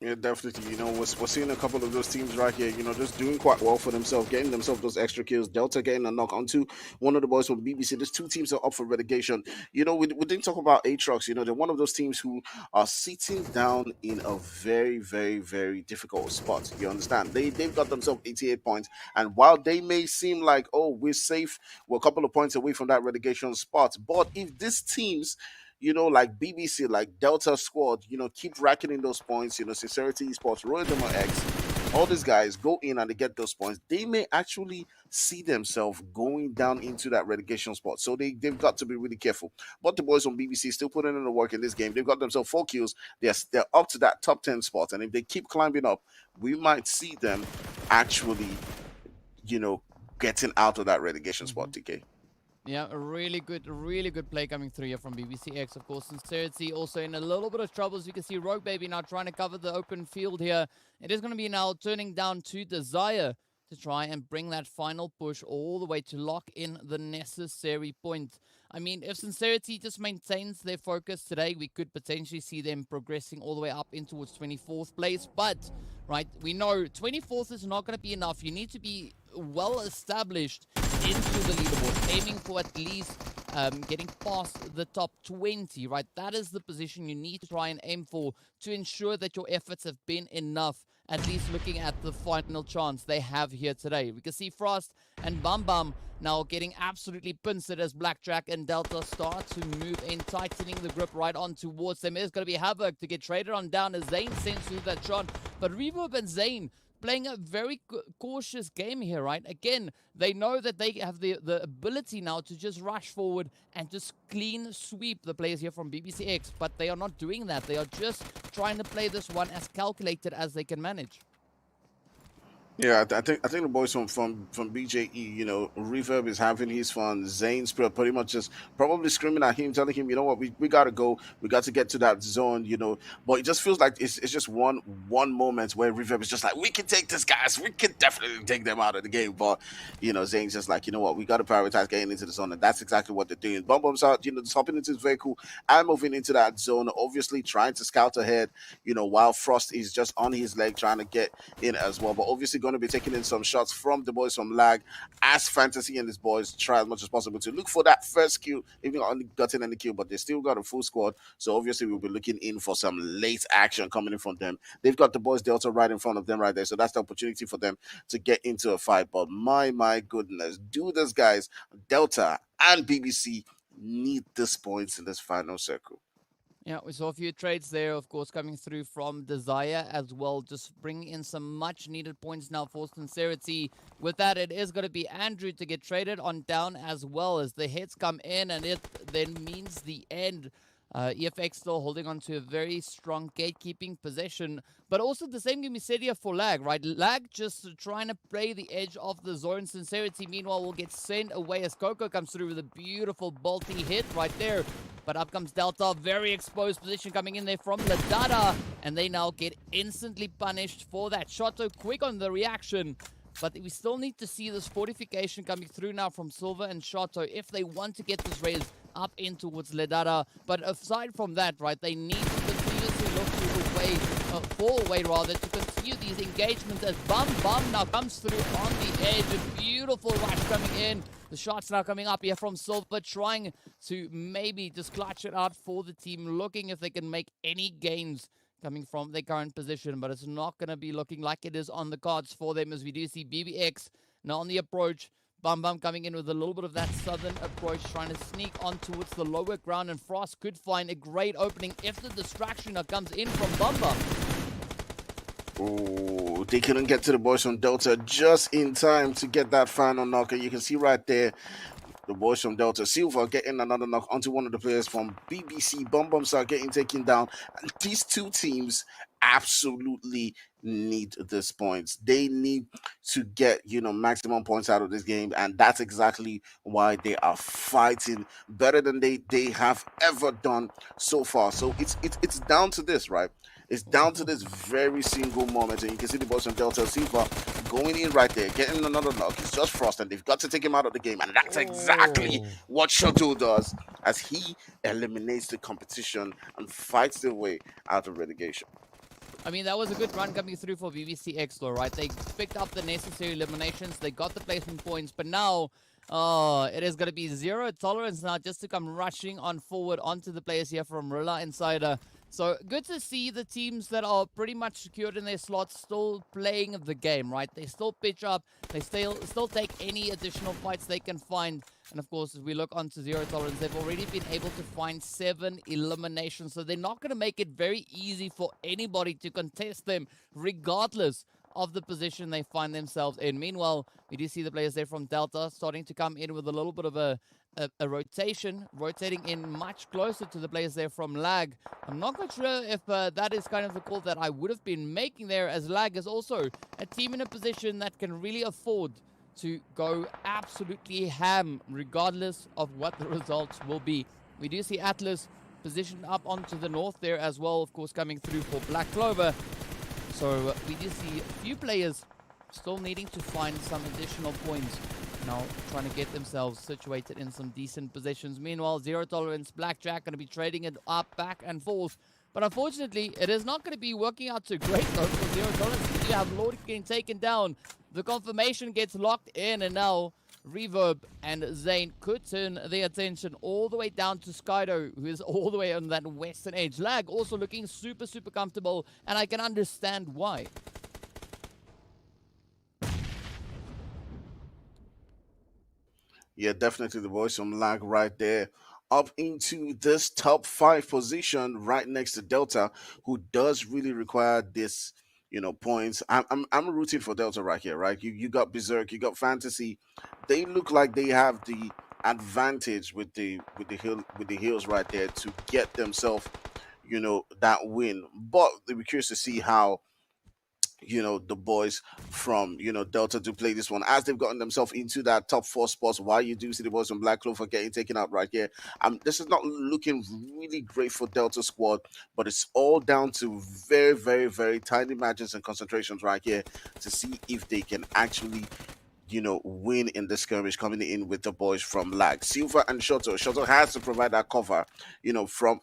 Yeah, definitely. You know, we're seeing a couple of those teams right here, you know, just doing quite well for themselves, getting themselves those extra kills. Delta getting a knock onto one of the boys from BBC. There's two teams that are up for relegation. You know, we didn't talk about Aatrox. You know, they're one of those teams who are sitting down in a very, very, very difficult spot. You understand? They've got themselves 88 points. And while they may seem like, oh, we're safe, we're a couple of points away from that relegation spot. But if these teams, you know, like BBC, like Delta Squad, you know, keep racking in those points, you know, Sincerity Esports, Royal Demo X, all these guys go in and they get those points, they may actually see themselves going down into that relegation spot. So they've got to be really careful. But the boys on BBC still putting in the work in this game. They've got themselves 4 kills. They're up to that top 10 spot. And if they keep climbing up, we might see them actually, you know, getting out of that relegation spot, TK. Yeah, a really good play coming through here from BBCX. Of course, Sincerity also in a little bit of trouble. As you can see, Rogue Baby now trying to cover the open field here. It is going to be now turning down to Desire to try and bring that final push all the way to lock in the necessary point. I mean, if Sincerity just maintains their focus today, we could potentially see them progressing all the way up in towards 24th place. But, right, we know 24th is not going to be enough. You need to be well established into the leaderboard, aiming for at least getting past the top 20, right? That is the position you need to try and aim for to ensure that your efforts have been enough, at least looking at the final chance they have here today. We can see Frost and Bam Bam now getting absolutely pincered as Blackjack and Delta start to move in, tightening the grip right on towards them. There's going to be Havoc to get traded on down as Zane sends through that shot, but Reverb and Zane playing a very cautious game here, right? Again, they know that they have the ability now to just rush forward and just clean sweep the players here from BBCX, but they are not doing that. They are just trying to play this one as calculated as they can manage. Yeah, I think the boys from BJE, Reverb is having his fun. Zane's pretty much just probably screaming at him, telling him, you know what, we gotta go, we got to get to that zone. But it just feels like it's just one moment where Reverb is just like, we can take this, guys, we can definitely take them out of the game. But Zane's just like, you know what, we gotta prioritize getting into the zone, and that's exactly what they're doing. Bum Bum's out, just hopping into his vehicle and moving into that zone, obviously trying to scout ahead, while Frost is just on his leg trying to get in as well. But obviously going to be taking in some shots from the boys from Lag, as Fantasy and his boys try as much as possible to look for that first kill, even only gotten any kill, but they still got a full squad. So obviously we'll be looking in for some late action coming in from them. They've got the boys Delta right in front of them right there, so that's the opportunity for them to get into a fight. But my goodness, do this, guys. Delta and BBC need this points in this final circle. Yeah, we saw a few trades there, of course, coming through from Desire as well. Just bringing in some much needed points now for Sincerity. With that, it is going to be Andrew to get traded on down as well as the hits come in, and it then means the end. EFX still holding on to a very strong gatekeeping position, but also the same can be said here for Lag, right? Lag just trying to play the edge of the zone. Sincerity, meanwhile, will get sent away as Coco comes through with a beautiful bolty hit right there. But up comes Delta, very exposed position coming in there from Ladada, and they now get instantly punished for that. Shoto quick on the reaction, but we still need to see this fortification coming through now from Silver and Shoto if they want to get this raise up in towards Ledada. But aside from that, right, they need to continuously look to fall away rather, to continue these engagements as Bum now comes through on the edge. A beautiful rush coming in. The shots now coming up here from Silver, trying to maybe just clutch it out for the team, looking if they can make any gains coming from their current position, but it's not going to be looking like it is on the cards for them, as we do see BBX now on the approach. Bum coming in with a little bit of that southern approach, trying to sneak on towards the lower ground, and Frost could find a great opening if the distraction now comes in from Bum. Oh, they couldn't get to the boys from Delta just in time to get that final knock. And you can see right there, the boys from Delta, Silver getting another knock onto one of the players from BBC. Bum start getting taken down. And these two teams absolutely need this points. They need to get, maximum points out of this game. And that's exactly why they are fighting better than they have ever done so far. So it's down to this, right? It's down to this very single moment, and you can see the boys from Delta Silva going in right there, getting another knock. It's just Frost, and they've got to take him out of the game, and that's exactly what Shoto does, as he eliminates the competition and fights their way out of relegation. I mean, that was a good run coming through for BBC Explore, right? They picked up the necessary eliminations, they got the placement points, but now it is going to be zero tolerance now just to come rushing on forward onto the players here from Rilla Insider. So good to see the teams that are pretty much secured in their slots still playing the game, right? They still pitch up. They still take any additional fights they can find. And of course, as we look onto zero tolerance, they've already been able to find 7 eliminations. So they're not going to make it very easy for anybody to contest them, regardless of the position they find themselves in. Meanwhile, we do see the players there from Delta starting to come in with a little bit of a rotation, rotating in much closer to the players there from Lag. I'm not quite sure if that is kind of the call that I would have been making there, as Lag is also a team in a position that can really afford to go absolutely ham, regardless of what the results will be. We do see Atlas positioned up onto the north there as well, of course, coming through for Black Clover. So we do see a few players still needing to find some additional points. Now trying to get themselves situated in some decent positions. Meanwhile, zero tolerance, Blackjack going to be trading it up, back and forth. But unfortunately, it is not going to be working out so great though for zero tolerance. You have Lord getting taken down. The confirmation gets locked in, and now Reverb and Zane could turn their attention all the way down to Skydo, who is all the way on that western edge. Lag also looking super comfortable, and I can understand why. Yeah, definitely the boys from Lag right there. Up into this top 5 position right next to Delta, who does really require this points. I'm rooting for Delta right here, right? You got Berserk, you got Fantasy. They look like they have the advantage with the heels right there to get themselves, that win. But they'll be curious to see how the boys from Delta to play this one as they've gotten themselves into that top four spots. While you do see the boys from Black Clover getting taken out right here, this is not looking really great for Delta squad, but it's all down to very, very, very tiny margins and concentrations right here to see if they can actually win in the skirmish coming in with the boys from Lag. Silver and Shoto. Shoto has to provide that cover, from,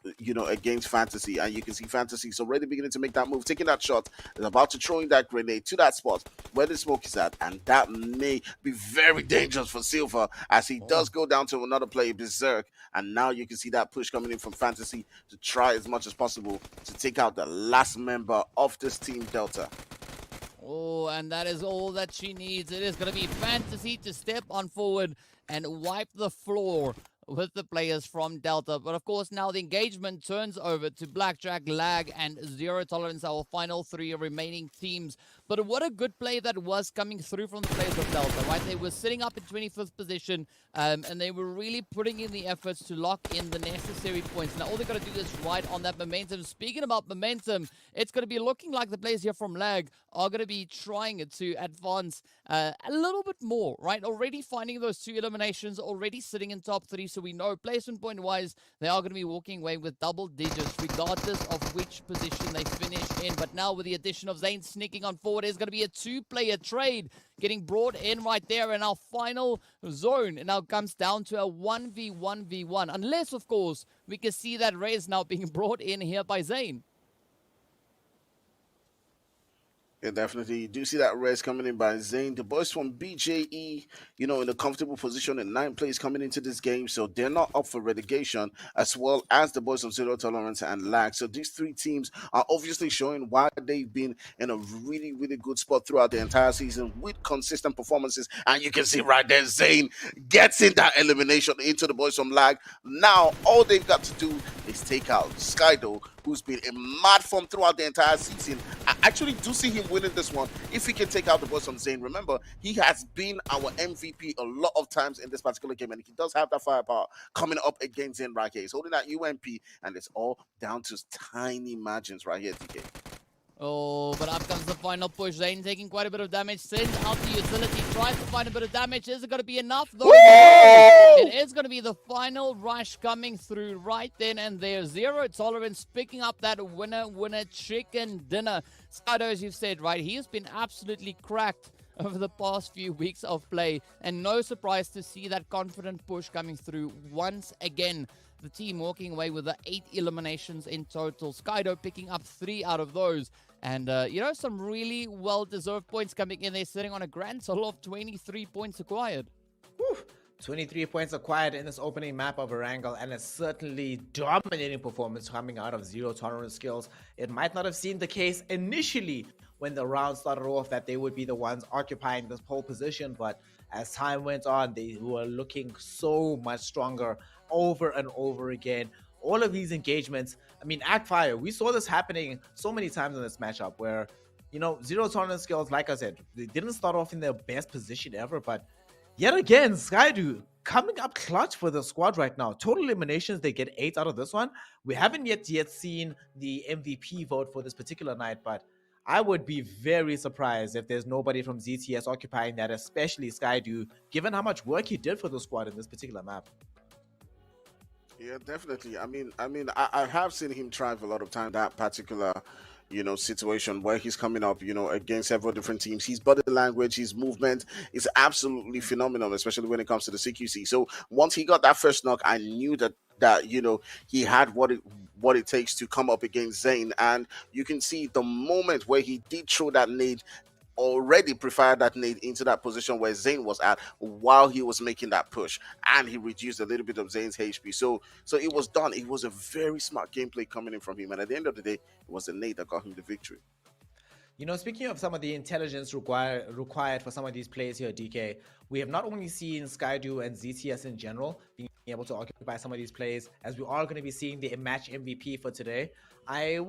against Fantasy. And you can see Fantasy is already beginning to make that move, taking that shot, is about to throw in that grenade to that spot where the smoke is at. And that may be very dangerous for Silver as he does go down to another player, Berserk. And now you can see that push coming in from Fantasy to try as much as possible to take out the last member of this team, Delta. Oh, and that is all that she needs. It is going to be Fantasy to step on forward and wipe the floor with the players from Delta. But of course, now the engagement turns over to Blackjack, Lag, and Zero Tolerance, our final three remaining teams. But what a good play that was coming through from the players of Delta, right? They were sitting up in 25th position, and they were really putting in the efforts to lock in the necessary points. Now, all they got to do is ride on that momentum. Speaking about momentum, it's going to be looking like the players here from Lag are going to be trying to advance a little bit more, right? Already finding those 2 eliminations, already sitting in top 3, so we know placement point-wise, they are going to be walking away with double digits, regardless of which position they finish in. But now with the addition of Zane sneaking on forward, it's going to be a 2-player trade getting brought in right there, and our final zone now comes down to a 1v1v1, unless, of course, we can see that Rez now being brought in here by Zane. Yeah, definitely. You do see that race coming in by Zane. The boys from BJE, in a comfortable position in 9th place coming into this game. So they're not up for relegation, as well as the boys of Zero Tolerance and Lag. So these three teams are obviously showing why they've been in a really, really good spot throughout the entire season with consistent performances. And you can see right there, Zane gets in that elimination into the boys from Lag. Now, all they've got to do is take out Skydo, who's been in mad form throughout the entire season. I actually do see him winning this one if he can take out the boys from Zane. Remember, he has been our MVP a lot of times in this particular game, and he does have that firepower coming up against Zane right here. He's holding that UMP, and it's all down to tiny margins right here, DK. Oh, but up comes the final push. Zane taking quite a bit of damage. Sends out the utility. Tries to find a bit of damage. Is it going to be enough, though? It is going to be the final rush coming through right then and there. Zero Tolerance picking up that winner chicken dinner. Skydo, as you've said, right, he has been absolutely cracked over the past few weeks of play. And no surprise to see that confident push coming through once again. The team walking away with the 8 eliminations in total. Skydo picking up 3 out of those. And, some really well-deserved points coming in. They're sitting on a grand total of 23 points acquired. Whew. 23 points acquired in this opening map of Erangel, and a certainly dominating performance coming out of Zero Tolerance skills. It might not have seemed the case initially when the round started off that they would be the ones occupying this pole position, but as time went on, they were looking so much stronger over and over again. All of these engagements, I mean, Act Fire, we saw this happening so many times in this matchup where, Zero Tolerance skills, like I said, they didn't start off in their best position ever, but yet again, Skydo coming up clutch for the squad right now. Total eliminations, they get 8 out of this one. We haven't yet seen the MVP vote for this particular night, but I would be very surprised if there's nobody from ZTS occupying that, especially Skydo, given how much work he did for the squad in this particular map. Yeah, definitely. I have seen him thrive a lot of time that particular situation where he's coming up, against several different teams. His body language, his movement is absolutely phenomenal, especially when it comes to the CQC. So once he got that first knock, I knew that he had what it takes to come up against Zane. And you can see the moment where he did throw that nade, already preferred that nade into that position where Zane was at while he was making that push, and he reduced a little bit of Zane's HP. So it was done. It was a very smart gameplay coming in from him, and at the end of the day, it was a nade that got him the victory. You know, speaking of some of the intelligence required for some of these players here, DK, we have not only seen Skydu and ZTS in general being able to occupy some of these plays, as we are going to be seeing the match MVP for today. I'm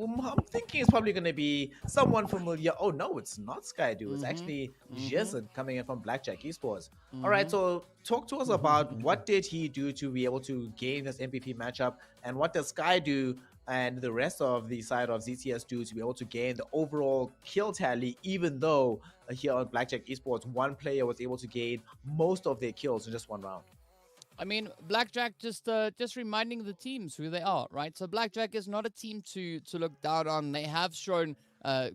thinking it's probably going to be someone familiar. Oh, no, it's not Skydu. It's actually Jason coming in from Blackjack Esports. All right, so talk to us about what did he do to be able to gain this MVP matchup, and what does Skydu and the rest of the side of ZTS do to be able to gain the overall kill tally, even though here on Blackjack Esports, one player was able to gain most of their kills in just one round. I mean, Blackjack just reminding the teams who they are, right? So Blackjack is not a team to look down on. They have shown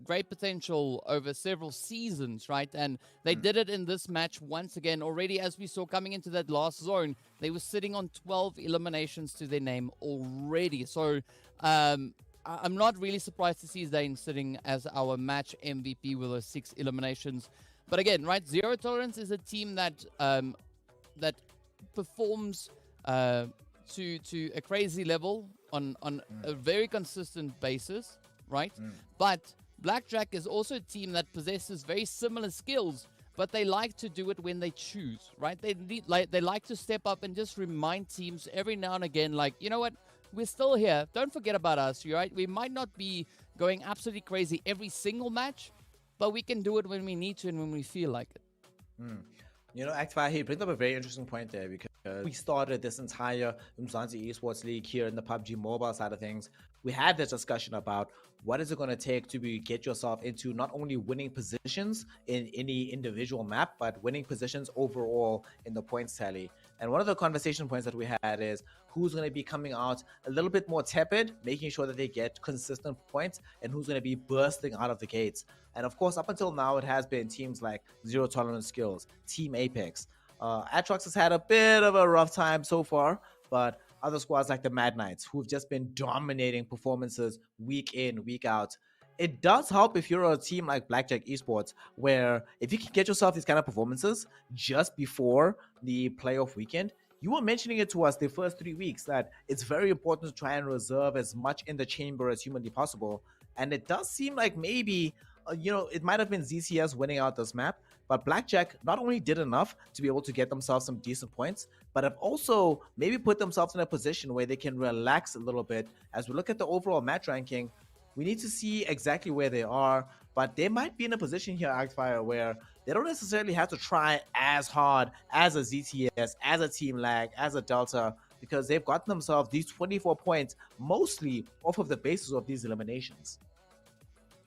great potential over several seasons, right? And they did it in this match once again. Already, as we saw coming into that last zone, they were sitting on 12 eliminations to their name already. So I'm not really surprised to see Zane sitting as our match MVP with those 6 eliminations. But again, right, Zero Tolerance is a team that that performs to a crazy level on a very consistent basis, right? But Blackjack is also a team that possesses very similar skills, but they like to do it when they choose, right? They like to step up and just remind teams every now and again, like, you know what, we're still here. Don't forget about us, right? We might not be going absolutely crazy every single match, but we can do it when we need to and when we feel like it. You know, Actify, he brings up a very interesting point there, because we started this entire Umzansi Esports League here in the PUBG mobile side of things. We had this discussion about what is it going to take to get yourself into not only winning positions in any individual map, but winning positions overall in the points tally. And one of the conversation points that we had is who's going to be coming out a little bit more tepid, making sure that they get consistent points, and who's going to be bursting out of the gates. And of course, up until now, it has been teams like Zero Tolerance Skills, Team Apex. Atrox has had a bit of a rough time so far, but other squads like the Mad Knights, who've just been dominating performances week in, week out. It does help if you're a team like Blackjack Esports, where if you can get yourself these kind of performances just before the playoff weekend. You were mentioning it to us the first 3 weeks that it's very important to try and reserve as much in the chamber as humanly possible. And it does seem like maybe, you know, it might have been ZCS winning out this map, but Blackjack not only did enough to be able to get themselves some decent points, but have also maybe put themselves in a position where they can relax a little bit. As we look at the overall match ranking, we need to see exactly where they are, but they might be in a position here, Actfire, where they don't necessarily have to try as hard as a ZTS, as a Team Lag, as a Delta, because they've gotten themselves these 24 points mostly off of the basis of these eliminations.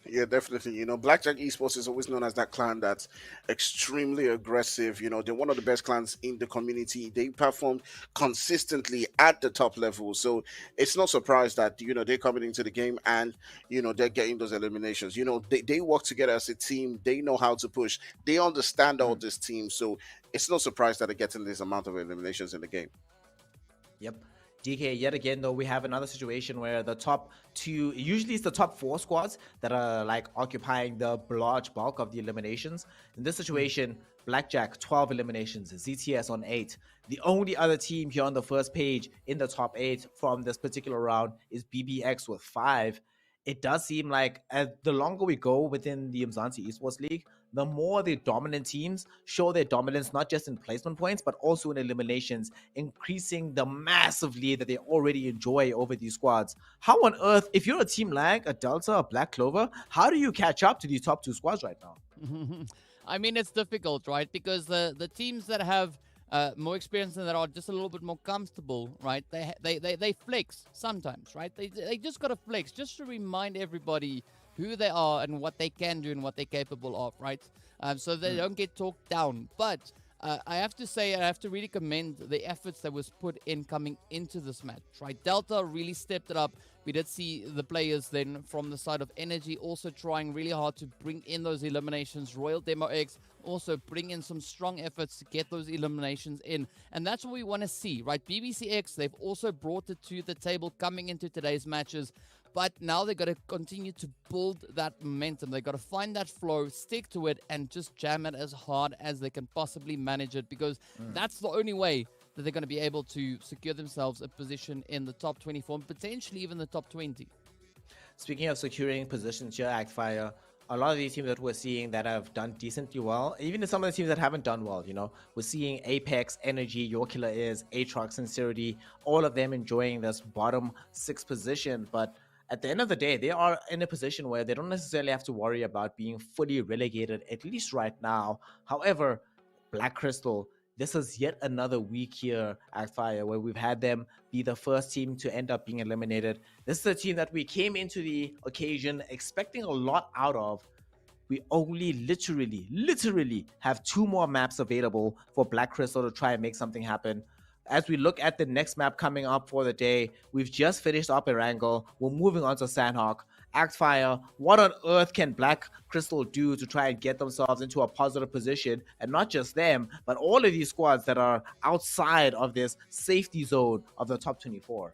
Yeah, definitely. You know, Blackjack Esports is always known as that clan that's extremely aggressive. You know, they're one of the best clans in the community. They perform consistently at the top level. So it's no surprise that, you know, they're coming into the game and, you know, they're getting those eliminations. You know, they work together as a team. They know how to push. They understand all this team. So it's no surprise that they're getting this amount of eliminations in the game. Yep. DK, yet again, though, we have another situation where the top 2, usually it's the top 4 squads that are like occupying the large bulk of the eliminations. In this situation, Blackjack, 12 eliminations, ZTS on 8. The only other team here on the first page in the top 8 from this particular round is BBX with 5. It does seem like the longer we go within the Umzansi Esports League, the more the dominant teams show their dominance, not just in placement points, but also in eliminations, increasing the massive lead that they already enjoy over these squads. How on earth, if you're a Team Lag, a Delta, a Black Clover, how do you catch up to these top 2 squads right now? I mean, it's difficult, right? Because the teams that have more experience and that are just a little bit more comfortable, right? They flex sometimes, right? They just got to flex just to remind everybody who they are and what they can do and what they're capable of, right? So they don't get talked down. But I have to say, I have to really commend the efforts that was put in coming into this match, right? Delta really stepped it up. We did see the players then from the side of Energy also trying really hard to bring in those eliminations. Royal Demo X also bring in some strong efforts to get those eliminations in. And that's what we want to see, right? BBCX, they've also brought it to the table coming into today's matches. But now they've got to continue to build that momentum. They've got to find that flow, stick to it, and just jam it as hard as they can possibly manage it, because that's the only way that they're going to be able to secure themselves a position in the top 24 and potentially even the top 20. Speaking of securing positions here, Actfire, a lot of these teams that we're seeing that have done decently well, even some of the teams that haven't done well, we're seeing Apex, Energy, Your Killer Is, Aatrox, Sincerity, all of them enjoying this bottom 6 position. But at the end of the day, they are in a position where they don't necessarily have to worry about being fully relegated, at least right now. However, Black Crystal, this is yet another week here at Fire where we've had them be the first team to end up being eliminated. This is a team that we came into the occasion expecting a lot out of. We only literally have 2 more maps available for Black Crystal to try and make something happen. As we look at the next map coming up for the day, we've just finished up Erangel. We're moving on to Sanhok. Fire, what on earth can Black Crystal do to try and get themselves into a positive position? And not just them, but all of these squads that are outside of this safety zone of the top 24.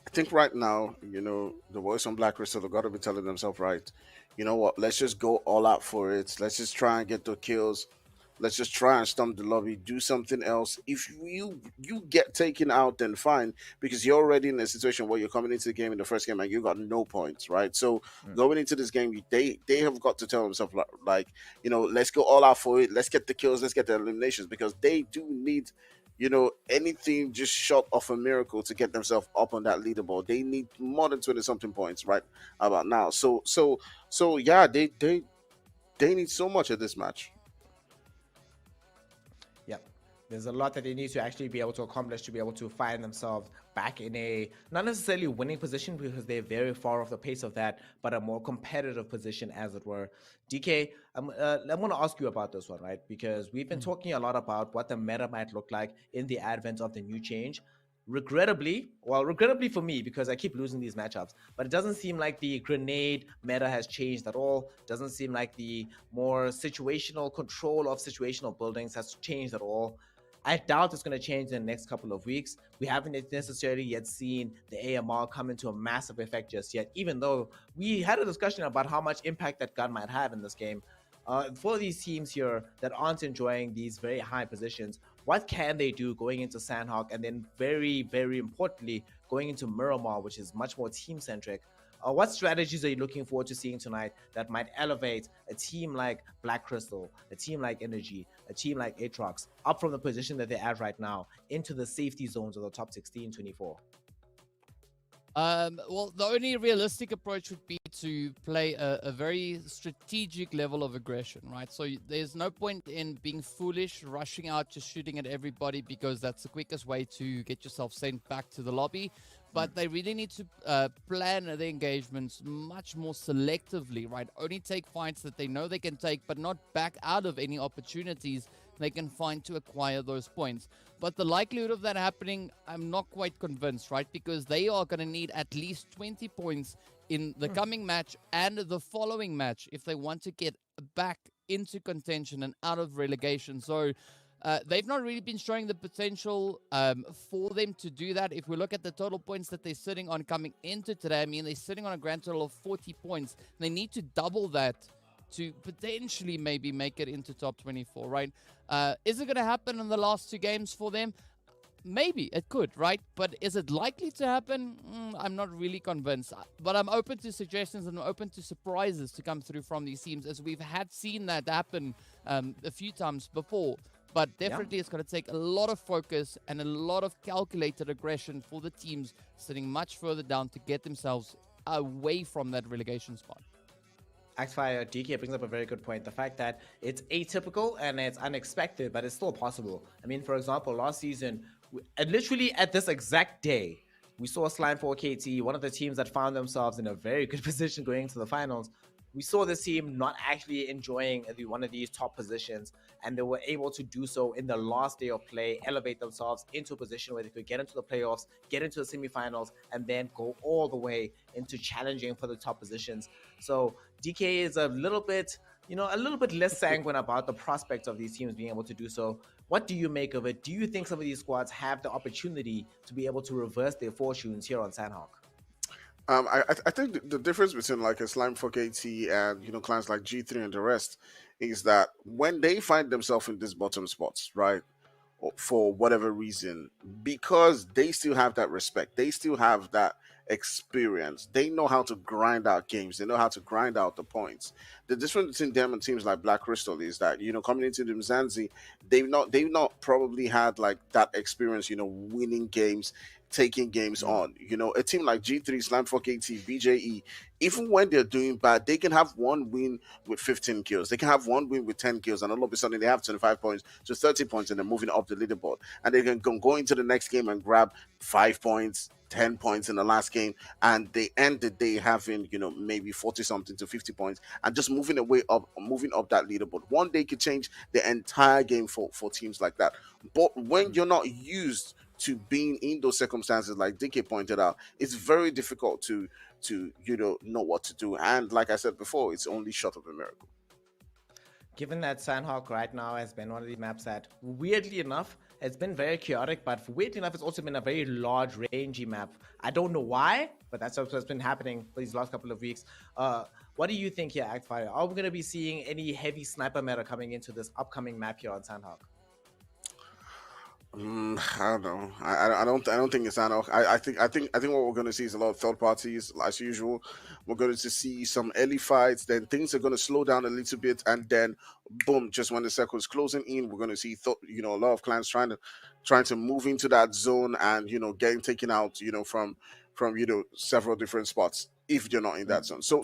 I think right now, the boys on Black Crystal have got to be telling themselves, right, you know what, let's just go all out for it. Let's just try and get the kills. Let's just try and stomp the lobby, do something else. If you get taken out, then fine, because you're already in a situation where you're coming into the game in the first game and you got no points, right? So going into this game, they have got to tell themselves, like, let's go all out for it. Let's get the kills. Let's get the eliminations, because they do need, anything just short of a miracle to get themselves up on that leaderboard. They need more than 20 something points right about now. So yeah, they need so much of this match. Yep. There's a lot that they need to actually be able to accomplish to be able to find themselves back in a not necessarily winning position, because they're very far off the pace of that, but a more competitive position, as it were. DK, I'm going to ask you about this one, right? Because we've been talking a lot about what the meta might look like in the advent of the new change. Regrettably for me, because I keep losing these matchups, but it doesn't seem like the grenade meta has changed at all. Doesn't seem like the more situational control of situational buildings has changed at all. I doubt it's going to change in the next couple of weeks. We haven't necessarily yet seen the AMR come into a massive effect just yet, even though we had a discussion about how much impact that gun might have in this game. For these teams here that aren't enjoying these very high positions, what can they do going into Sanhok, and then very, very importantly, going into Miramar, which is much more team-centric? What strategies are you looking forward to seeing tonight that might elevate a team like Black Crystal, a team like Energy, a team like Aatrox, up from the position that they're at right now into the safety zones of the top 16, 24? Well, the only realistic approach would be to play a very strategic level of aggression, right? So there's no point in being foolish, rushing out, just shooting at everybody, because that's the quickest way to get yourself sent back to the lobby. But they really need to plan their engagements much more selectively, right? Only take fights that they know they can take, but not back out of any opportunities they can find to acquire those points. But the likelihood of that happening, I'm not quite convinced, right? Because they are going to need at least 20 points in the coming match and the following match if they want to get back into contention and out of relegation. So they've not really been showing the potential for them to do that. If we look at the total points that they're sitting on coming into today, I mean, they're sitting on a grand total of 40 points. They need to double that to potentially maybe make it into top 24, right? Is it going to happen in the last 2 games for them? Maybe it could, right? But is it likely to happen? I'm not really convinced. But I'm open to suggestions and I'm open to surprises to come through from these teams, as we've seen that happen a few times before. But definitely it's going to take a lot of focus and a lot of calculated aggression for the teams sitting much further down to get themselves away from that relegation spot. Axfire DK brings up a very good point. The fact that it's atypical and it's unexpected, but it's still possible. I mean, for example, last season, literally at this exact day, we saw Slime 4KT, one of the teams that found themselves in a very good position going into the finals. We saw this team not actually enjoying one of these top positions, and they were able to do so in the last day of play, elevate themselves into a position where they could get into the playoffs, get into the semifinals, and then go all the way into challenging for the top positions. So DK is a little bit less sanguine about the prospects of these teams being able to do so. What do you make of it? Do you think some of these squads have the opportunity to be able to reverse their fortunes here on Sanhok? I think the difference between like a Slime 4KT and clients like G3 and the rest is that when they find themselves in these bottom spots, right? for whatever reason, because they still have that respect, they still have that experience, they know how to grind out games, they know how to grind out the points. The difference between them and teams like Black Crystal is that, coming into the Mzansi, they've not probably had like that experience, winning games, taking games on. A team like G3, Slam4 KT, BJE, even when they're doing bad, they can have one win with 15 kills. They can have one win with 10 kills, and all of a sudden they have 25 points to 30 points, and they're moving up the leaderboard. And they can go into the next game and grab 5 points, 10 points in the last game, and they end the day having, maybe 40 something to 50 points, and just moving up that leaderboard. One day could change the entire game for teams like that. But when you're not used to being in those circumstances, like DK pointed out, it's very difficult to know what to do. And like I said before, it's only short of a miracle. Given that Sanhok right now has been one of the maps that, weirdly enough, it's been very chaotic, but weirdly enough, it's also been a very large, rangy map. I don't know why, but that's what's been happening for these last couple of weeks. What do you think here, Actfire? Are we going to be seeing any heavy sniper meta coming into this upcoming map here on Sanhok? I don't know. I don't think it's Sanhok. I think what we're going to see is a lot of third parties as usual. We're going to see some early fights. Then things are going to slow down a little bit, and then boom, just when the circle is closing in, we're going to see a lot of clans trying to move into that zone and getting taken out from several different spots if you're not in that zone. So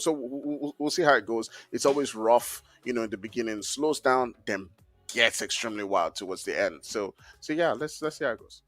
we'll see how it goes. It's always rough, in the beginning, slows down, then gets extremely wild towards the end. So yeah, let's see how it goes.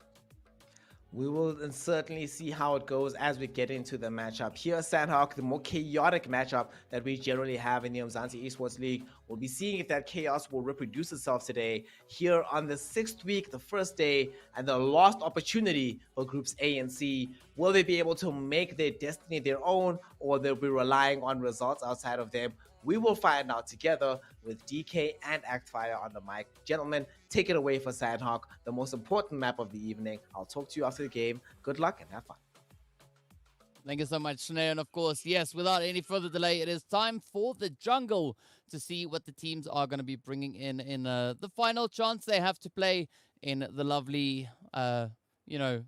We will certainly see how it goes as we get into the matchup. Here, Sanhok, the more chaotic matchup that we generally have in the Umzansi Esports League. We'll be seeing if that chaos will reproduce itself today. Here on the 6th week, the first day, and the last opportunity for groups A and C. Will they be able to make their destiny their own, or they'll be relying on results outside of them? We will find out together with DK and Actfire on the mic. Gentlemen, take it away for Sanhok, the most important map of the evening. I'll talk to you after the game. Good luck and have fun. Thank you so much, Snare. And of course, yes, without any further delay, it is time for the jungle to see what the teams are going to be bringing in the final chance they have to play in the lovely,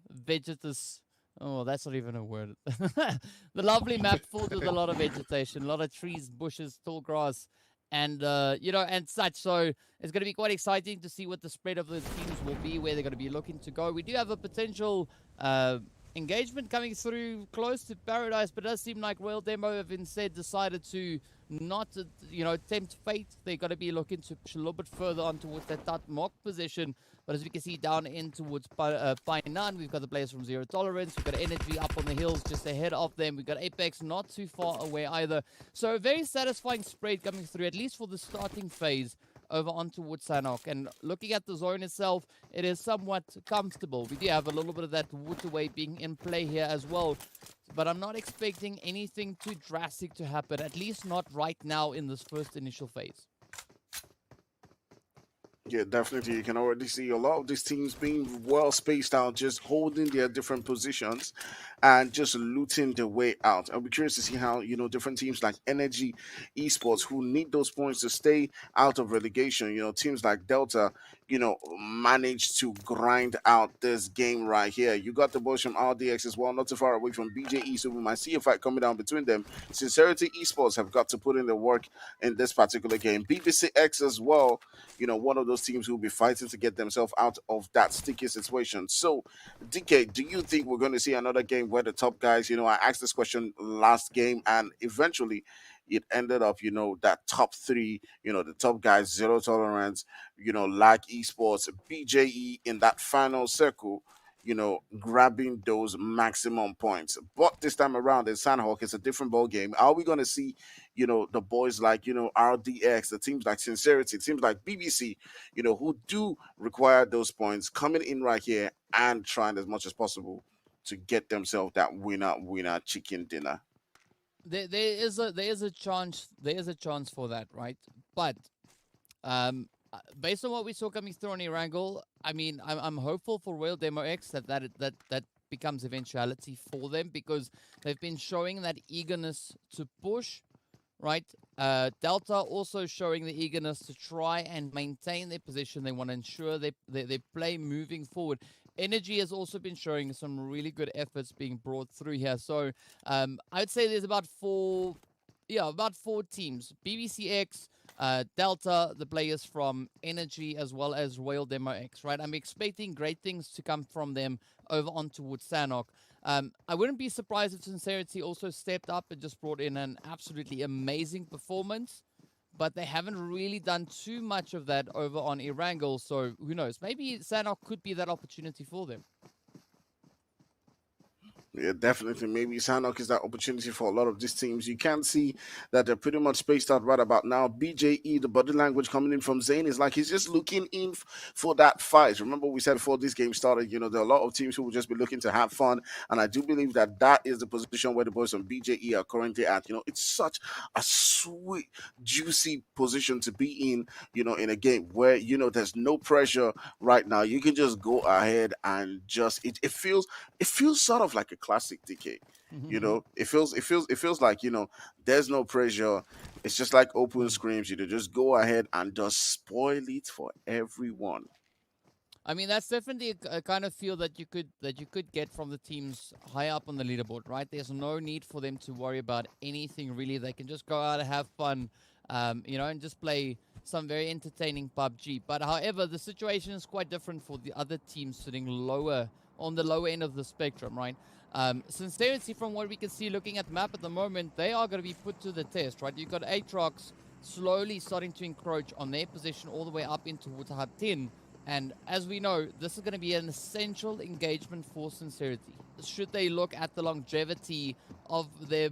vegetous. Oh, that's not even a word. The lovely map filled with a lot of vegetation, a lot of trees, bushes, tall grass, and and such. So it's going to be quite exciting to see what the spread of the teams will be, where they're going to be looking to go. We do have a potential engagement coming through close to Paradise, but it does seem like Royal Demo have instead decided to not, tempt fate. They're going to be looking to push a little bit further on towards that top mock position. But as we can see down in towards Painan, we've got the players from Zero Tolerance. We've got Energy up on the hills just ahead of them. We've got Apex not too far away either. So a very satisfying spread coming through, at least for the starting phase, over on towards Sanhok. And looking at the zone itself, it is somewhat comfortable. We do have a little bit of that waterway being in play here as well. But I'm not expecting anything too drastic to happen, at least not right now in this first initial phase. Yeah, definitely. You can already see a lot of these teams being well spaced out, just holding their different positions and just looting their way out. I'll be curious to see how, different teams like Energy Esports, who need those points to stay out of relegation, teams like Delta, manage to grind out this game right here. You got the boys from RDX as well, not too far away from BJE, so we might see a fight coming down between them. Sincerity Esports have got to put in the work in this particular game. BBCX as well, one of those teams who will be fighting to get themselves out of that sticky situation. So, DK, do you think we're going to see another game where the top guys, I asked this question last game, and eventually it ended up, that top three, the top guys, Zero Tolerance, like Esports, BJE in that final circle, grabbing those maximum points. But this time around in Sanhok, it's a different ball game. Are we going to see, the boys like, RDX, the teams like Sincerity, teams like BBC, who do require those points coming in right here and trying as much as possible to get themselves that winner chicken dinner? There is a chance for that, right? But based on what we saw coming through on Erangel, I mean, I'm hopeful for Royal Demo X that becomes eventuality for them, because they've been showing that eagerness to push, right? Delta also showing the eagerness to try and maintain their position. They want to ensure they play moving forward. Energy has also been showing some really good efforts being brought through here. So I'd say there's about four teams. BBCX, Delta, the players from Energy, as well as Royal Demo X, right? I'm expecting great things to come from them over on towards Sanhok. I wouldn't be surprised if Sincerity also stepped up and just brought in an absolutely amazing performance, but they haven't really done too much of that over on Erangel, so who knows? Maybe Sanhok could be that opportunity for them. Yeah, definitely. Maybe Sanhok is that opportunity for a lot of these teams. You can see that they're pretty much spaced out right about now. BJE, the body language coming in from Zayn is like he's just looking in for that fight. Remember, we said before this game started, there are a lot of teams who will just be looking to have fun. And I do believe that that is the position where the boys from BJE are currently at. It's such a sweet, juicy position to be in a game where, there's no pressure right now. You can just go ahead and it feels sort of like a classic DK. It feels like there's no pressure. It's just like open screams. Just go ahead and just spoil it for everyone. I mean, that's definitely a kind of feel that you could get from the teams high up on the leaderboard, right? There's no need for them to worry about anything really. They can just go out and have fun, and just play some very entertaining PUBG. But however, the situation is quite different for the other teams sitting lower on the lower end of the spectrum, right? Sincerity, from what we can see looking at the map at the moment, they are going to be put to the test, right? You've got Aatrox slowly starting to encroach on their position all the way up in towards Hut 10. And as we know, this is going to be an essential engagement for Sincerity. Should they look at the longevity of their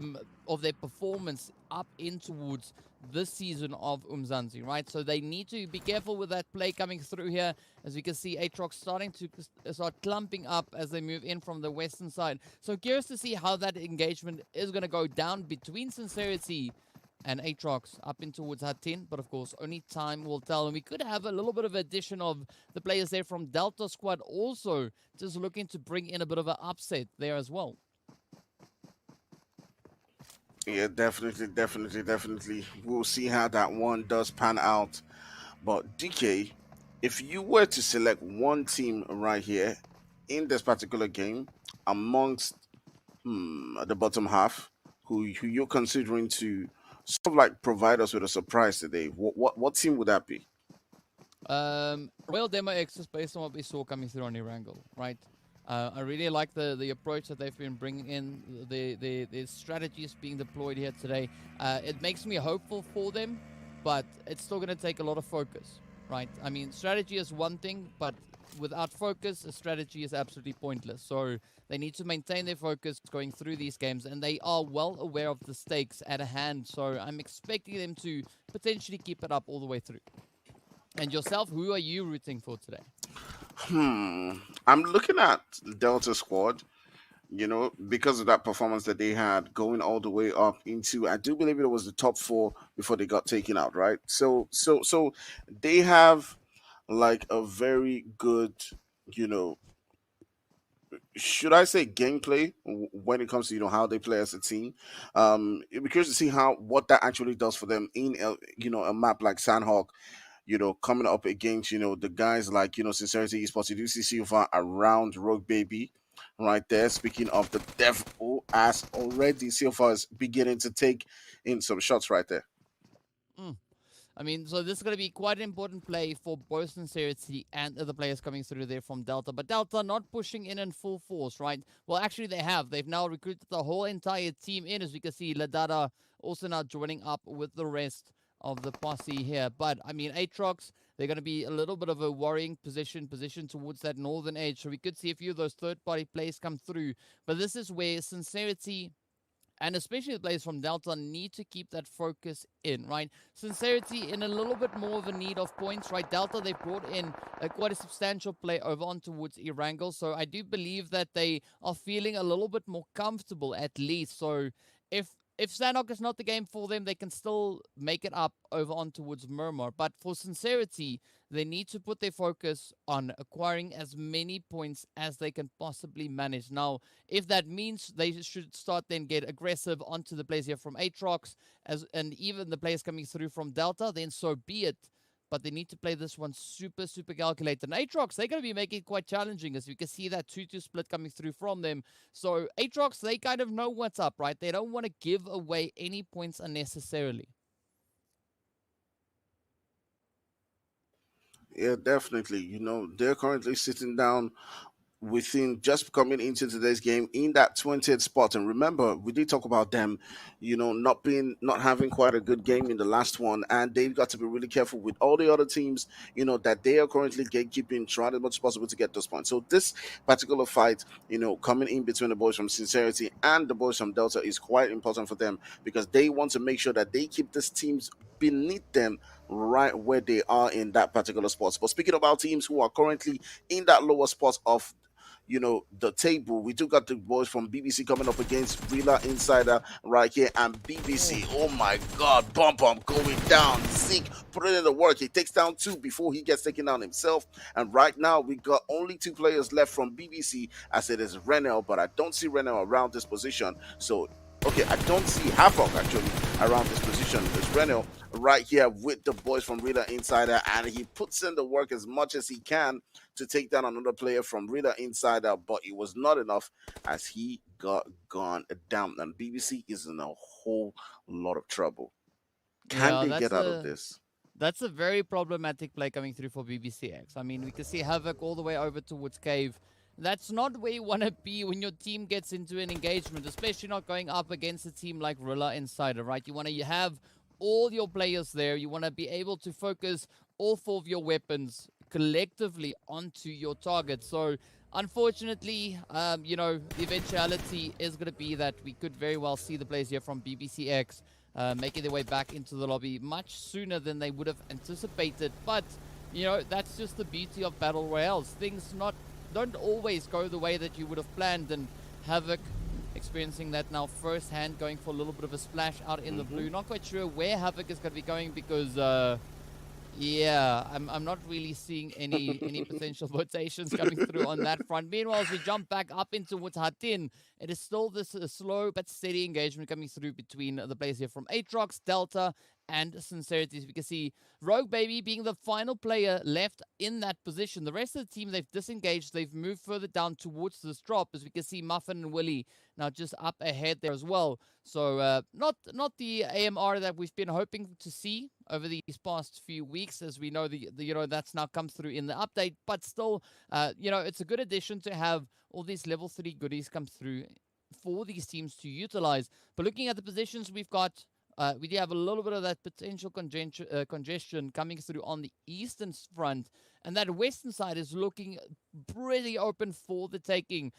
performance up in towards this season of Umzansi, right? So they need to be careful with that play coming through here. As we can see, Aatrox starting to start clumping up as they move in from the western side. So curious to see how that engagement is going to go down between Sincerity and Aatrox up in towards Hut 10, but of course, only time will tell. And we could have a little bit of addition of the players there from Delta Squad also just looking to bring in a bit of an upset there as well. Yeah, definitely. We'll see how that one does pan out. But DK, if you were to select one team right here in this particular game amongst the bottom half, who you're considering to sort of like provide us with a surprise today, what team would that be? Royal Demo X is based on what we saw coming through on Erangel, right? I really like the approach that they've been bringing in, the strategies being deployed here today. It makes me hopeful for them, but it's still going to take a lot of focus, right? I mean, strategy is one thing, but without focus, a strategy is absolutely pointless. So they need to maintain their focus going through these games, and they are well aware of the stakes at hand. So I'm expecting them to potentially keep it up all the way through. And yourself, who are you rooting for today? I'm looking at Delta Squad, because of that performance that they had going all the way up into, I do believe it was the top four before they got taken out, right? So they have like a very good, you know, should I say gameplay when it comes to how they play as a team. It'd be curious to see how what that actually does for them in a map like Sanhok, coming up against, the guys like, Sincerity Esports. You do see Silva around Rogue Baby right there. Speaking of the devil, as already Silva is beginning to take in some shots right there. I mean, so this is going to be quite an important play for both Sincerity and other players coming through there from Delta. But Delta not pushing in full force, right? Well, actually, they have. They've now recruited the whole entire team in. As we can see, Ladada also now joining up with the rest of the posse here. But, I mean, Aatrox, they're going to be a little bit of a worrying position towards that northern edge. So we could see a few of those third-party plays come through. But this is where Sincerity and especially the players from Delta need to keep that focus in, right? Sincerity in a little bit more of a need of points, right? Delta, they brought in quite a substantial play over on towards Erangel. So I do believe that they are feeling a little bit more comfortable at least. So if if Sanhok is not the game for them, they can still make it up over on towards Miramar. But for sincerity, they need to put their focus on acquiring as many points as they can possibly manage. Now, if that means they should start then get aggressive onto the players here from Aatrox, and even the players coming through from Delta, then so be it. But they need to play this one super, super calculated. And Aatrox, they're going to be making it quite challenging, as we can see that 2-2 split coming through from them. So Aatrox, they kind of know what's up, right? They don't want to give away any points unnecessarily. Yeah, definitely. They're currently sitting down within just coming into today's game in that 20th spot. And remember, we did talk about them, not having quite a good game in the last one, and they've got to be really careful with all the other teams, that they are currently gatekeeping, trying as much as possible to get those points. So this particular fight, coming in between the boys from Sincerity and the boys from Delta is quite important for them, because they want to make sure that they keep these teams beneath them right where they are in that particular spot. But speaking about teams who are currently in that lower spot of the table, we do got the boys from BBC coming up against Rila Insider right here, and BBC, oh my god, bump going down. Zeke putting in the work. He takes down two before he gets taken down himself, and right now we got only two players left from BBC, as it is Renel, but I don't see Renel around this position. So okay, I don't see Havoc actually around this position. It's Renel right here with the boys from Reader Insider, and he puts in the work as much as he can to take down another player from Reader Insider, but it was not enough as he got gone down. And BBC is in a whole lot of trouble. Can Yeah, they get out of this? that's a very problematic play coming through for BBCX. I mean, we can see Havoc all the way over towards Cave. That's not where you want to be when your team gets into an engagement, especially not going up against a team like Rilla Insider, right? You want to have all your players there. You want to be able to focus all four of your weapons collectively onto your target. So, unfortunately, the eventuality is going to be that we could very well see the players here from BBCX making their way back into the lobby much sooner than they would have anticipated. But, that's just the beauty of Battle Royales. Things don't always go the way that you would have planned, and Havoc experiencing that now firsthand, going for a little bit of a splash out in the blue. Not quite sure where Havoc is going to be going, because yeah, I'm not really seeing any potential rotations coming through on that front. Meanwhile, as we jump back up into towards Hatin, it is still this slow but steady engagement coming through between the players here from Aatrox, Delta, and Sincerity. As we can see, Rogue Baby being the final player left in that position. The rest of the team, they've disengaged. They've moved further down towards this drop. As we can see, Muffin and Willie now just up ahead there as well. So not the AMR that we've been hoping to see over these past few weeks, as we know that's now come through in the update. But still, it's a good addition to have all these level 3 goodies come through for these teams to utilize. But looking at the positions we've got, we do have a little bit of that potential congestion coming through on the eastern front, and that western side is looking pretty open for the taking.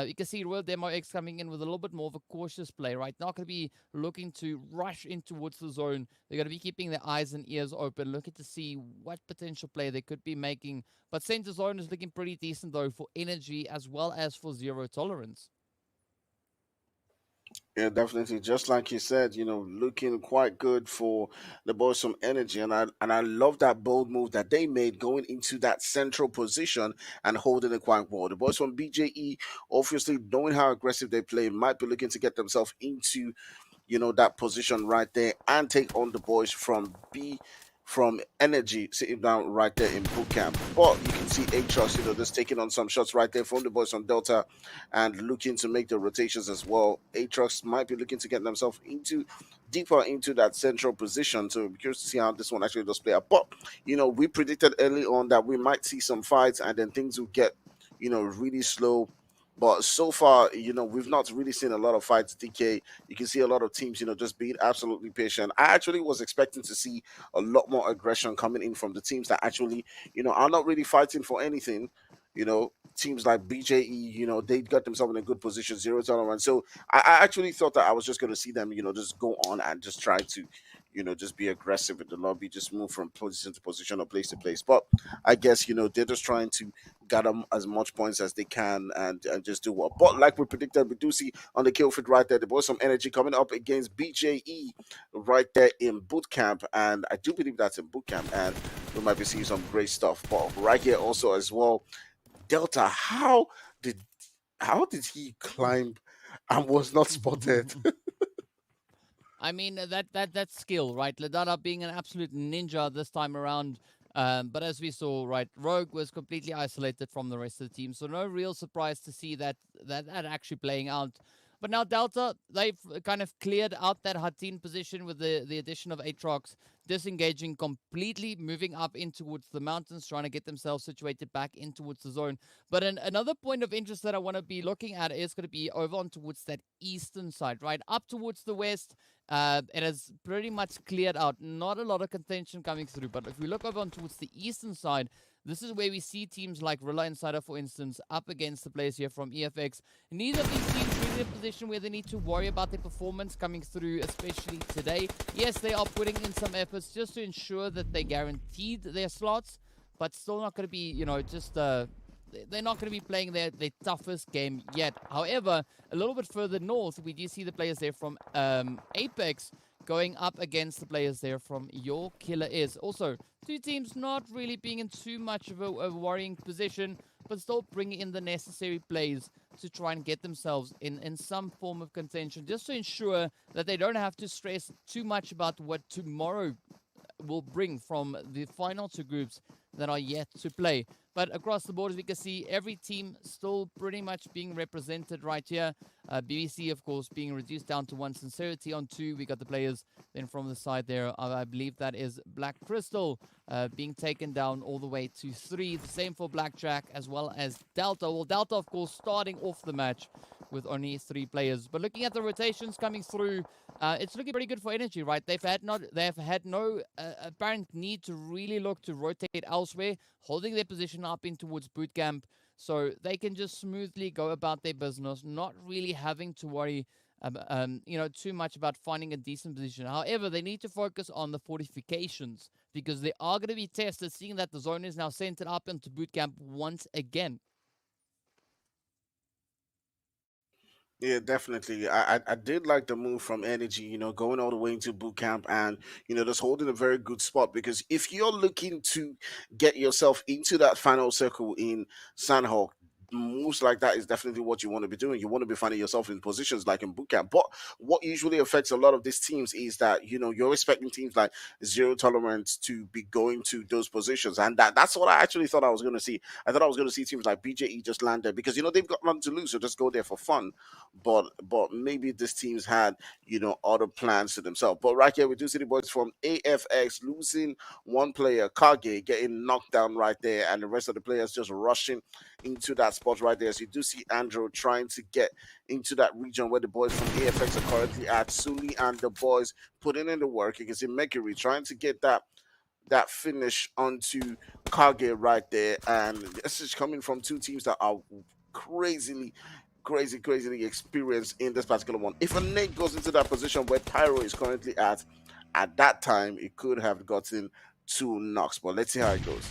You can see Royal Demo X coming in with a little bit more of a cautious play, right? Not going to be looking to rush in towards the zone. They're going to be keeping their eyes and ears open, looking to see what potential play they could be making. But center zone is looking pretty decent, though, for energy as well as for zero tolerance. Yeah, definitely. Just like you said, looking quite good for the boys from Energy, and I love that bold move that they made going into that central position and holding it quite well. The boys from BJE, obviously knowing how aggressive they play, might be looking to get themselves into that position right there and take on the boys from Energy sitting down right there in boot camp. But you can see Aatrox, just taking on some shots right there from the boys from Delta and looking to make the rotations as well. Aatrox might be looking to get themselves deeper into that central position. So I'm curious to see how this one actually does play out. But we predicted early on that we might see some fights and then things will get really slow. But so far, we've not really seen a lot of fights. DK, you can see a lot of teams, just being absolutely patient. I actually was expecting to see a lot more aggression coming in from the teams that actually, are not really fighting for anything. Teams like BJE, they got themselves in a good position, zero tolerance. So I actually thought that I was just going to see them, just go on and just try to, just be aggressive in the lobby, just move from position to position or place to place. But I guess, they're just trying to gather as much points as they can and just do what. But like we predicted, we do see on the kill feed right there, there was some energy coming up against BJE right there in boot camp. And I do believe that's in boot camp. And we might be seeing some great stuff. But right here also as well, Delta, did how did he climb and was not spotted? I mean, that's skill, right? Ladada being an absolute ninja this time around. But as we saw, right, Rogue was completely isolated from the rest of the team. So no real surprise to see that actually playing out. But now Delta, they've kind of cleared out that Hatin position with the addition of Aatrox, disengaging completely, moving up in towards the mountains, trying to get themselves situated back in towards the zone. But another point of interest that I want to be looking at is going to be over on towards that eastern side, right? Up towards the west, it has pretty much cleared out. Not a lot of contention coming through. But if we look over on towards the eastern side, this is where we see teams like Rilla Insider, for instance, up against the players here from EFX. Neither of these teams really in a position where they need to worry about their performance coming through, especially today. Yes, they are putting in some efforts just to ensure that they guaranteed their slots, but still not going to be, they're not going to be playing their toughest game yet. However, a little bit further north, we do see the players there from Apex going up against the players there from Your Killer Is. Also, two teams not really being in too much of a worrying position, but still bringing in the necessary plays to try and get themselves in some form of contention, just to ensure that they don't have to stress too much about what tomorrow will bring from the final two groups that are yet to play. But across the board, as we can see, every team still pretty much being represented right here. BBC, of course, being reduced down to 1. Sincerity on 2. We got the players then from the side there. I believe that is Black Crystal being taken down all the way to 3. The same for Blackjack as well as Delta. Well, Delta, of course, starting off the match with only 3 players. But looking at the rotations coming through, it's looking pretty good for Energy, right? They've had no apparent need to really look to rotate elsewhere, holding their position up in towards boot camp, so they can just smoothly go about their business, not really having to worry too much about finding a decent position. However, they need to focus on the fortifications because they are going to be tested, seeing that the zone is now centered up into boot camp once again. Yeah, definitely. I did like the move from Energy, going all the way into boot camp and, just holding a very good spot because if you're looking to get yourself into that final circle in Sanhok, moves like that is definitely what you want to be doing. You want to be finding yourself in positions like in boot camp. But what usually affects a lot of these teams is that, you're expecting teams like Zero Tolerance to be going to those positions. And that's what I actually thought I was going to see. I thought I was going to see teams like BJE just land there because, they've got nothing to lose. So just go there for fun. But maybe this team's had other plans to themselves. But right here we do see the boys from AFX losing one player, Kage, getting knocked down right there, and the rest of the players just rushing into that spot right there. So you do see Andrew trying to get into that region where the boys from AFX are currently at. Suli and the boys putting in the work. You can see Mercury trying to get that finish onto Kage right there, and this is coming from two teams that are crazily experienced in this particular one. If a Nate goes into that position where Pyro is currently at that time, it could have gotten 2 knocks. But let's see how it goes.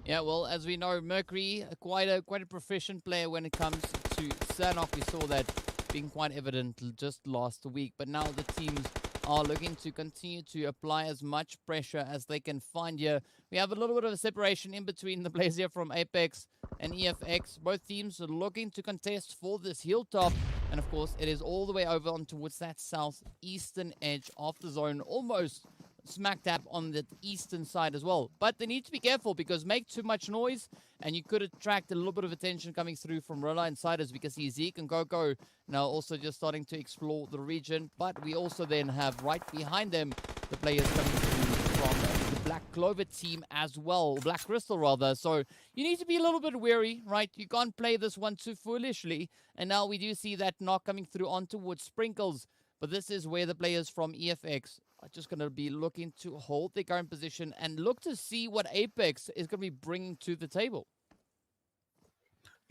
Yeah, well, as we know, Mercury, quite a proficient player when it comes to Sanhok. We saw that being quite evident just last week. But now the teams are looking to continue to apply as much pressure as they can find here. We have a little bit of a separation in between the players here from Apex and EFX. Both teams are looking to contest for this hilltop. And of course, it is all the way over on towards that southeastern edge of the zone, almost smack dab on the eastern side as well. But they need to be careful because make too much noise and you could attract a little bit of attention coming through from Rilla Insiders because Zeke and Coco now also just starting to explore the region. But we also then have right behind them the players coming through from the Black Clover team as well, Black Crystal rather. So you need to be a little bit wary, right? You can't play this one too foolishly. And now we do see that knock coming through on towards Sprinkles. But this is where the players from EFX are just going to be looking to hold their current position and look to see what Apex is going to be bringing to the table.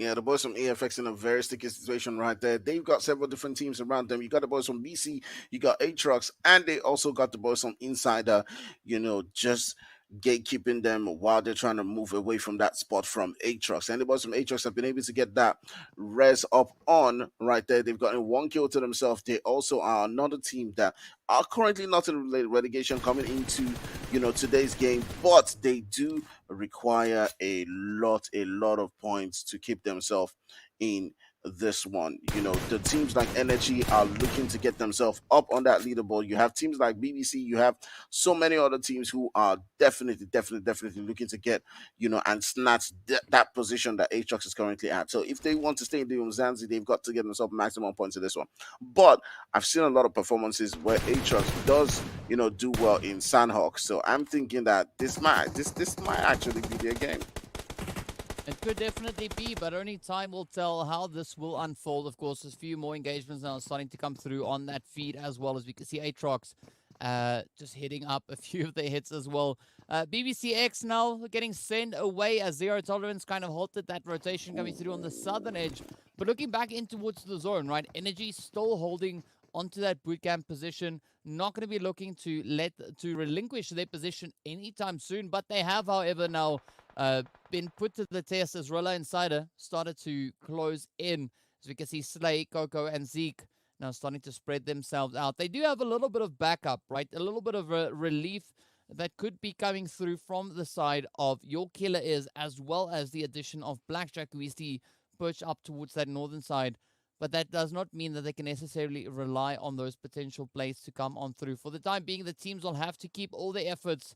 Yeah, the boys from AFX in a very sticky situation right there. They've got several different teams around them. You got the boys from BC, you got Aatrox, and they also got the boys from Insider, just gatekeeping them while they're trying to move away from that spot from Aatrox. And the boys from Aatrox have been able to get that res up on right there. They've gotten one kill to themselves. They also are another team that are currently not in relegation coming into, today's game, but they do require a lot of points to keep themselves in this one. The teams like Energy are looking to get themselves up on that leaderboard. You have teams like BBC, you have so many other teams who are definitely looking to get, and snatch that position that Aatrox is currently at. So if they want to stay in the Umzansi, they've got to get themselves maximum points in this one. But I've seen a lot of performances where Aatrox does, do well in Sanhok. So I'm thinking that this might actually be their game. It could definitely be, but only time will tell how this will unfold. Of course, there's a few more engagements now starting to come through on that feed as well, as we can see Aatrox just hitting up a few of their hits as well. BBCX now getting sent away as Zero Tolerance kind of halted that rotation coming through on the southern edge. But looking back in towards the zone, right? Energy still holding onto that bootcamp position. Not going to be looking to relinquish their position anytime soon. But they have, however, now been put to the test as Rilla Insider started to close in. As we can see, Slay, Coco, and Zeke now starting to spread themselves out. They do have a little bit of backup, right? A little bit of relief that could be coming through from the side of Your Killer Is, as well as the addition of Blackjack, who we see push up towards that northern side. But that does not mean that they can necessarily rely on those potential plays to come on through. For the time being, the teams will have to keep all their efforts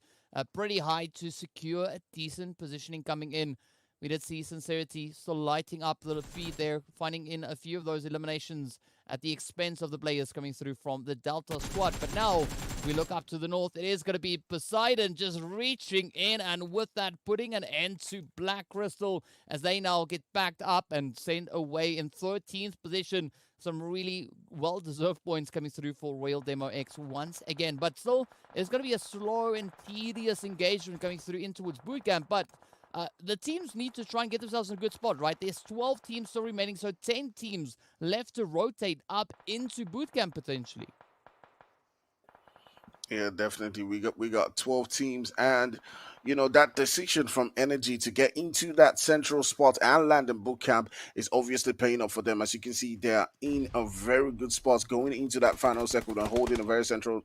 pretty high to secure a decent positioning coming in. We did see Sincerity still lighting up the feed there, finding in a few of those eliminations at the expense of the players coming through from the Delta squad. But now we look up to the north. It is going to be Poseidon just reaching in, and with that putting an end to Black Crystal as they now get backed up and sent away in 13th position. Some really well-deserved points coming through for Royal Demo X once again. But still, it's going to be a slow and tedious engagement coming through in towards bootcamp. But the teams need to try and get themselves in a good spot, right? There's 12 teams still remaining, so 10 teams left to rotate up into bootcamp potentially. Yeah, definitely. We got 12 teams, and that decision from Energy to get into that central spot and land in boot camp is obviously paying off for them. As you can see, they're in a very good spot going into that final circle and holding a very central,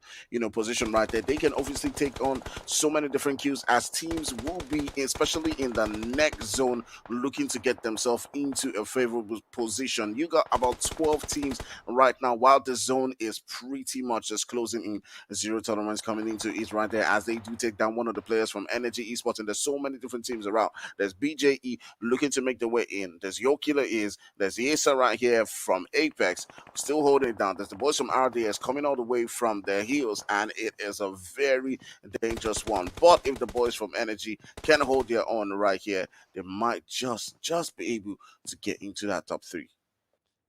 position right there. They can obviously take on so many different queues, as teams will be, especially in the next zone, looking to get themselves into a favorable position. You got about 12 teams right now, while the zone is pretty much just closing in. Zero Tolerance coming into it right there as they do take down one of the players from Energy Esports, and there's so many different teams around. There's BJE looking to make their way in. There's Your Killer Is. There's Yesa right here from Apex, still holding it down. There's the boys from RDS coming all the way from their heels, and it is a very dangerous one. But if the boys from Energy can hold their own right here, they might just be able to get into that top 3.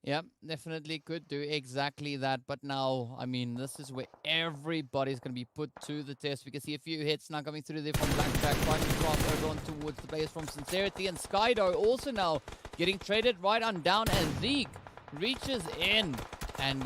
Yeah, definitely could do exactly that. But now, I mean, this is where everybody's going to be put to the test. We can see a few hits now coming through there from Blackjack, trying to cross over on towards the players from Sincerity. And Skydo also now getting traded right on down as Zeke reaches in and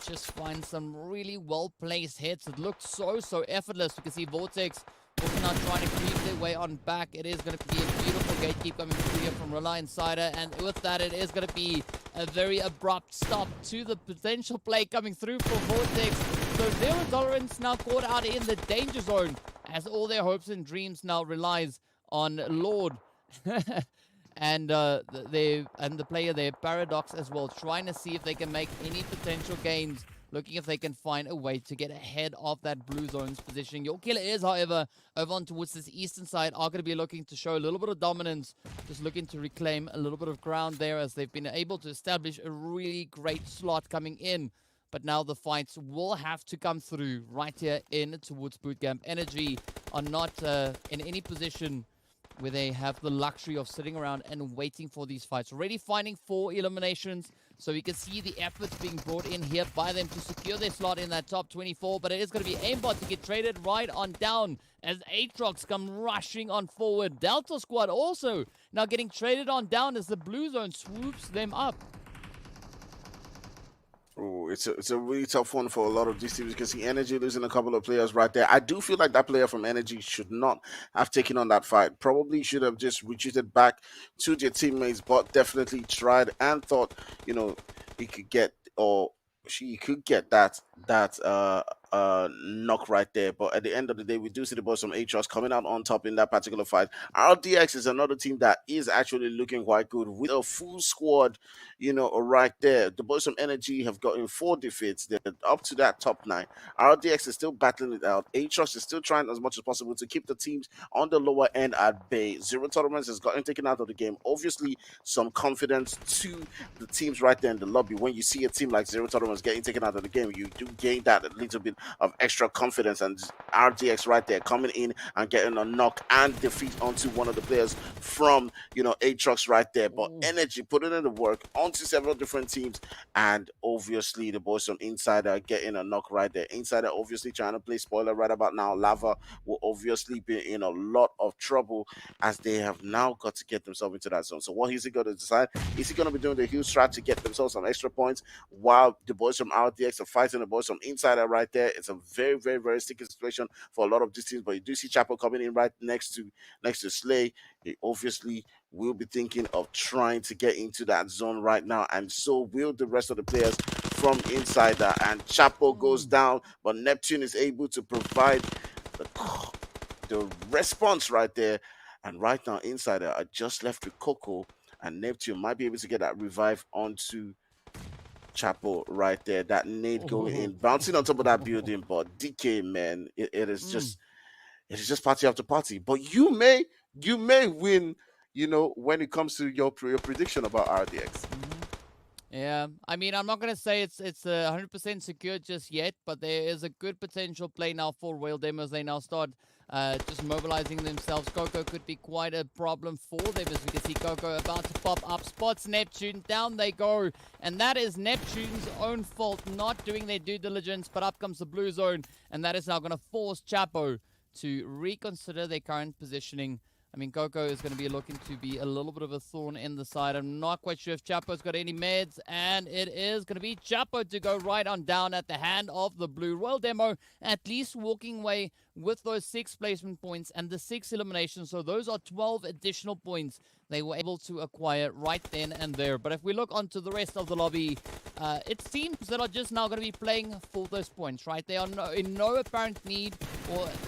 just finds some really well-placed hits. It looked so effortless. We can see Vortex also now trying to creep their way on back. It is going to be a beautiful gatekeep coming through here from Rely Insider. And with that, it is going to be a very abrupt stop to the potential play coming through for Vortex. So Zero Tolerance now caught out in the danger zone as all their hopes and dreams now relies on Lord. And the player there, Paradox as well, trying to see if they can make any potential gains, looking if they can find a way to get ahead of that blue zone's positioning. Your Killer Is, however, over on towards this eastern side, are going to be looking to show a little bit of dominance, just looking to reclaim a little bit of ground there as they've been able to establish a really great slot coming in. But now the fights will have to come through right here in towards bootcamp. Energy are not in any position where they have the luxury of sitting around and waiting for these fights. Already finding 4 eliminations. So we can see the efforts being brought in here by them to secure their slot in that top 24. But it is going to be aimbot to get traded right on down as Aatrox come rushing on forward. Delta Squad also now getting traded on down as the blue zone swoops them up. Oh, it's a really tough one for a lot of these teams. You can see Energy losing a couple of players right there. I do feel like that player from Energy should not have taken on that fight. Probably should have just retreated back to their teammates, but definitely tried and thought, he could get, or she could get that knock right there. But at the end of the day, we do see the boys from Aatrox coming out on top in that particular fight. RDX is another team that is actually looking quite good with a full squad, right there. The boys from Energy have gotten 4 defeats. They're up to that top 9. RDX is still battling it out. Aatrox is still trying as much as possible to keep the teams on the lower end at bay. Zero Tolerance has gotten taken out of the game. Obviously, some confidence to the teams right there in the lobby. When you see a team like Zero Tolerance getting taken out of the game, you do gain that a little bit of extra confidence, and RDX right there coming in and getting a knock and defeat onto one of the players from Aatrox right there. But Energy putting in the work onto several different teams, and obviously the boys from Insider getting a knock right there. Insider obviously trying to play spoiler right about now. Lava will obviously be in a lot of trouble as they have now got to get themselves into that zone. So what is he going to decide? Is he going to be doing the huge strat to get themselves some extra points while the boys from RDX are fighting the boys from Insider right there? It's a very, very, very sticky situation for a lot of these teams, but you do see Chapo coming in right next to Slay. He obviously will be thinking of trying to get into that zone right now, and so will the rest of the players from Insider. And Chapo goes down, but Neptune is able to provide the response right there. And right now, Insider are just left with Coco, and Neptune might be able to get that revive onto Chapo right there. That nade going in, bouncing on top of that building. But DK, man, it is just party after party. But you may win, when it comes to your prediction about RDX. Yeah, I mean, I'm not going to say it's 100% secure just yet, but there is a good potential play now for Royal Demos. They now start just mobilizing themselves. Coco could be quite a problem for them, as we can see Coco about to pop up. Spots Neptune, down they go. And that is Neptune's own fault, not doing their due diligence, but up comes the blue zone. And that is now going to force Chapo to reconsider their current positioning. I mean, Coco is going to be looking to be a little bit of a thorn in the side. I'm not quite sure if Chapo's got any meds, and it is going to be Chapo to go right on down at the hand of the blue. Royal Demo at least walking away with those 6 placement points and the 6 eliminations. So those are 12 additional points they were able to acquire right then and there. But if we look onto the rest of the lobby, it's teams that are just now going to be playing for those points, right? They are in no apparent need,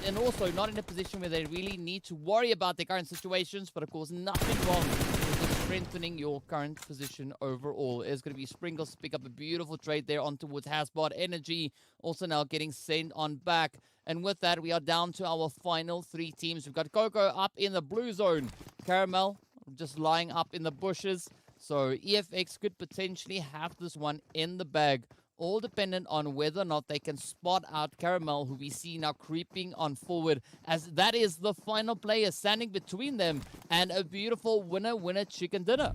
and also not in a position where they really need to worry about their current situations. But of course, nothing wrong with just strengthening your current position overall. It's going to be Sprinkles to pick up a beautiful trade there on towards Hasbot. Energy also now getting sent on back. And with that, we are down to our final 3 teams. We've got Coco up in the blue zone. Caramel just lying up in the bushes. So EFX could potentially have this one in the bag. All dependent on whether or not they can spot out Caramel, who we see now creeping on forward, as that is the final player standing between them and a beautiful winner chicken dinner.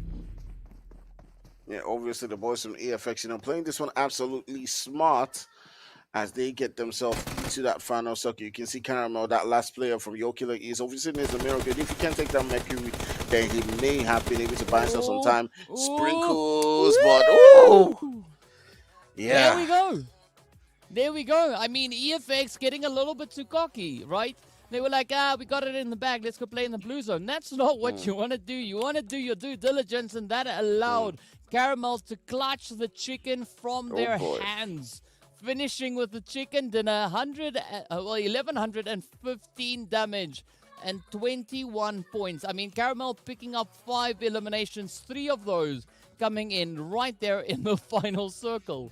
Yeah, obviously the boys from EFX, playing this one absolutely smart as they get themselves into that final circle. You can see Caramel, that last player from Yokila, is obviously needs a miracle. If he can't take that Mercury, then he may have been able to buy himself some time. Sprinkles, but yeah. There we go. I mean, EFX getting a little bit too cocky, right? They were like, we got it in the bag. Let's go play in the blue zone. That's not what you want to do. You want to do your due diligence, and that allowed Caramels to clutch the chicken from their hands. Finishing with the chicken dinner, 1115 damage and 21 points. I mean, Caramel picking up 5 eliminations, 3 of those coming in right there in the final circle.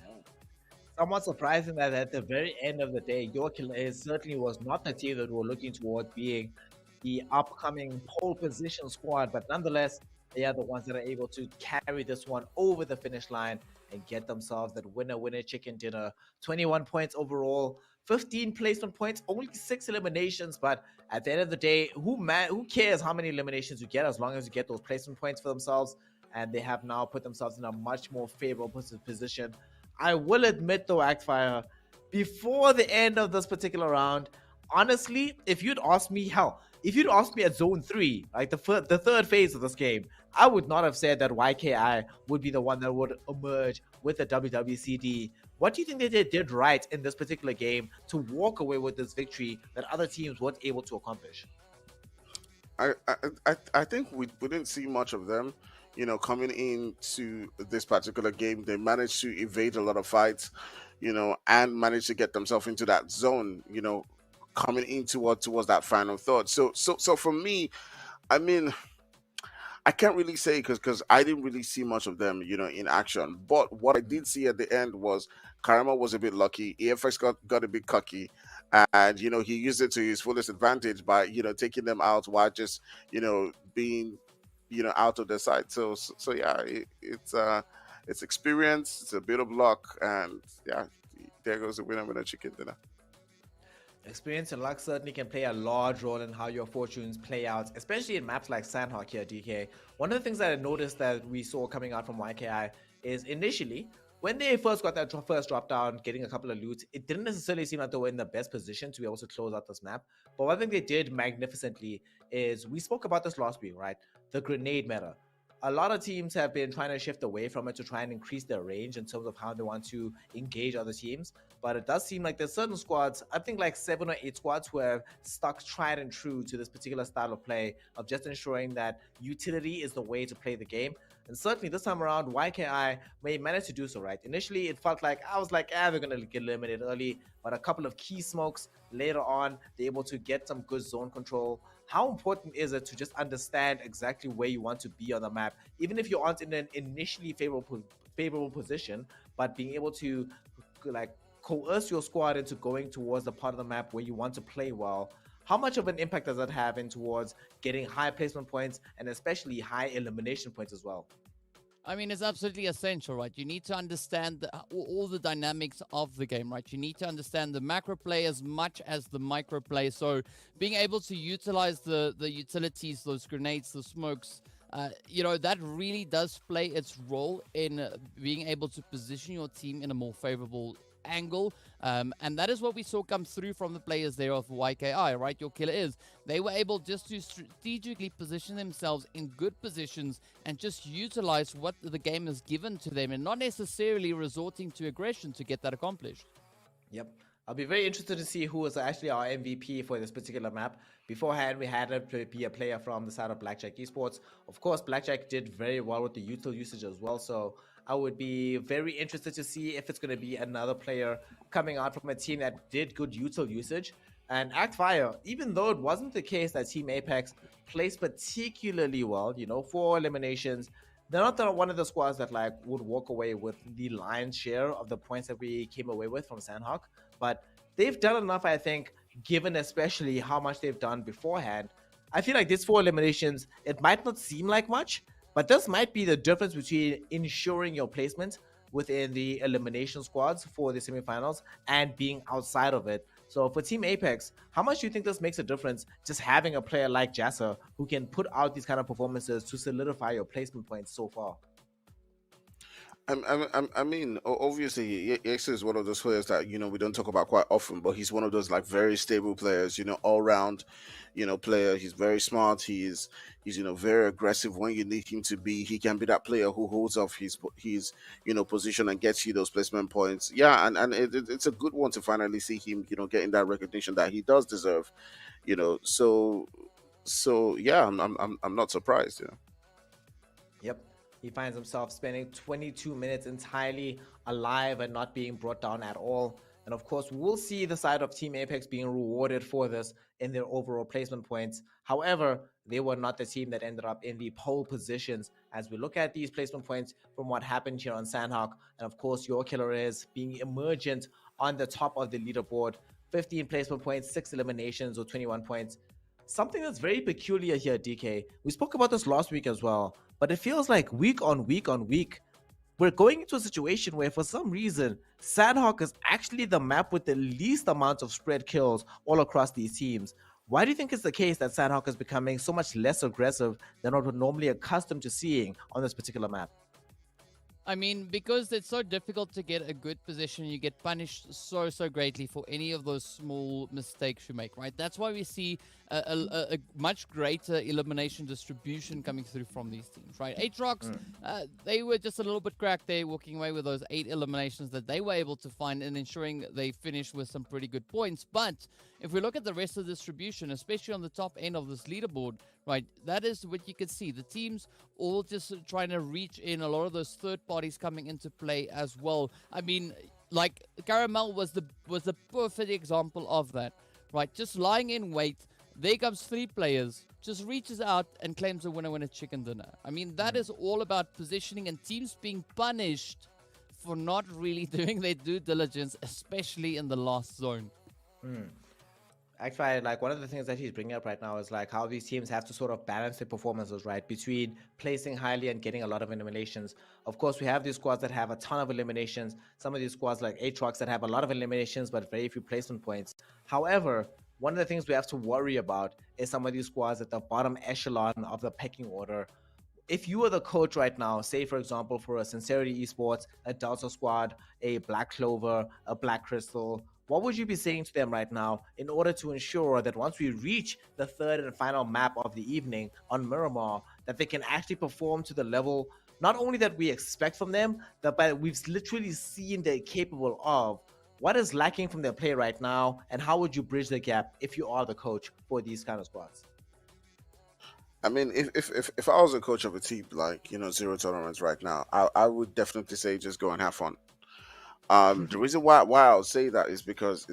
Somewhat surprising that at the very end of the day, Yorkil certainly was not the team that we were looking toward being the upcoming pole position squad, but nonetheless, they are the ones that are able to carry this one over the finish line and get themselves that winner chicken dinner. 21 points overall, 15 placement points, only 6 eliminations, but at the end of the day, who cares how many eliminations you get as long as you get those placement points for themselves? and they have now put themselves in a much more favorable position. I will admit though, Actfire, before the end of this particular round, honestly, if you'd asked me, if you'd asked me at Zone 3, like the third phase of this game, I would not have said that YKI would be the one that would emerge with the WWCD. What do you think they did right in this particular game to walk away with this victory that other teams weren't able to accomplish? I think we didn't see much of them, coming into this particular game. They managed to evade a lot of fights, and managed to get themselves into that zone, coming in towards that final third. So for me, I mean, I can't really say because I didn't really see much of them, in action. But what I did see at the end was Karama was a bit lucky. EFX got a bit cocky, and he used it to his fullest advantage by taking them out while just being out of their sight. So yeah, it's experience, it's a bit of luck, and yeah, there goes the winner chicken dinner. Experience and luck certainly can play a large role in how your fortunes play out, especially in maps like Sanhok here, DK. One of the things that I noticed that we saw coming out from YKI is initially, when they first got that first drop down, getting a couple of loots, it didn't necessarily seem like they were in the best position to be able to close out this map. But one thing they did magnificently is, we spoke about this last week, right? The grenade meta. A lot of teams have been trying to shift away from it to try and increase their range in terms of how they want to engage other teams. But it does seem like there's certain squads, I think like 7 or 8 squads, who have stuck tried and true to this particular style of play of just ensuring that utility is the way to play the game. And certainly this time around, YKI may manage to do so, right? Initially, it felt like, I was like, they're going to get eliminated early. But a couple of key smokes later on, they're able to get some good zone control. How important is it to just understand exactly where you want to be on the map, even if you aren't in an initially favorable position, but being able to like coerce your squad into going towards the part of the map where you want to play well? How much of an impact does that have in towards getting high placement points and especially high elimination points as well? I mean, it's absolutely essential, right? You need to understand all the dynamics of the game, right? You need to understand the macro play as much as the micro play. So being able to utilize the utilities, those grenades, the smokes, that really does play its role in being able to position your team in a more favorable angle, and that is what we saw come through from the players there of YKI, right? Your killer is, they were able just to strategically position themselves in good positions and just utilize what the game has given to them and not necessarily resorting to aggression to get that accomplished. Yep. I'll be very interested to see who was actually our MVP for this particular map. Beforehand, we had it to be a player from the side of Blackjack Esports. Of course, Blackjack did very well with the util usage as well, so I would be very interested to see if it's going to be another player coming out from a team that did good util usage. And Actfire, even though it wasn't the case that Team Apex plays particularly well, 4 eliminations, they're not one of the squads that like would walk away with the lion's share of the points that we came away with from Sanhok. But they've done enough, I think, given especially how much they've done beforehand. I feel like these 4 eliminations, it might not seem like much, but this might be the difference between ensuring your placement within the elimination squads for the semifinals and being outside of it. So for Team Apex, how much do you think this makes a difference, just having a player like Jassa who can put out these kind of performances to solidify your placement points so far? I mean, obviously, X is one of those players that we don't talk about quite often, but he's one of those like very stable players. All round, player. He's very smart. He's very aggressive when you need him to be. He can be that player who holds off his position and gets you those placement points. Yeah, and it's a good one to finally see him getting that recognition that he does deserve. So yeah, I'm not surprised. Yep. He finds himself spending 22 minutes entirely alive and not being brought down at all. And of course, we'll see the side of Team Apex being rewarded for this in their overall placement points. However, they were not the team that ended up in the pole positions as we look at these placement points from what happened here on Sanhok. And of course, your killer is being emergent on the top of the leaderboard. 15 placement points, 6 eliminations or 21 points. Something that's very peculiar here, DK. We spoke about this last week as well. But it feels like week on week on week, we're going into a situation where for some reason, Sanhok is actually the map with the least amount of spread kills all across these teams. Why do you think it's the case that Sanhok is becoming so much less aggressive than what we're normally accustomed to seeing on this particular map? I mean, because it's so difficult to get a good position, you get punished so greatly for any of those small mistakes you make, right? That's why we see a much greater elimination distribution coming through from these teams, right? Aatrox, they were just a little bit cracked there, walking away with those 8 eliminations that they were able to find and ensuring they finished with some pretty good points. But if we look at the rest of the distribution, especially on the top end of this leaderboard, right, that is what you can see. The teams all just trying to reach in, a lot of those third parties coming into play as well. I mean, like Caramel was the perfect example of that, right? Just lying in wait. There comes 3 players, just reaches out and claims a winner chicken dinner. I mean, that is all about positioning and teams being punished for not really doing their due diligence, especially in the last zone. Actually, like one of the things that he's bringing up right now is like how these teams have to sort of balance their performances, right, between placing highly and getting a lot of eliminations. Of course, we have these squads that have a ton of eliminations. Some of these squads like Aatrox that have a lot of eliminations but very few placement points. However, one of the things we have to worry about is some of these squads at the bottom echelon of the pecking order. If you are the coach right now, say for example for a Sincerity Esports, a Delta Squad, a Black Clover, a Black Crystal, what would you be saying to them right now in order to ensure that once we reach the third and final map of the evening on Miramar, that they can actually perform to the level not only that we expect from them, but we've literally seen they're capable of? What is lacking from their play right now, and how would you bridge the gap if you are the coach for these kind of squads? I mean, if I was a coach of a team like Zero Tolerance right now, I would definitely say just go and have fun. The reason why I would say that is because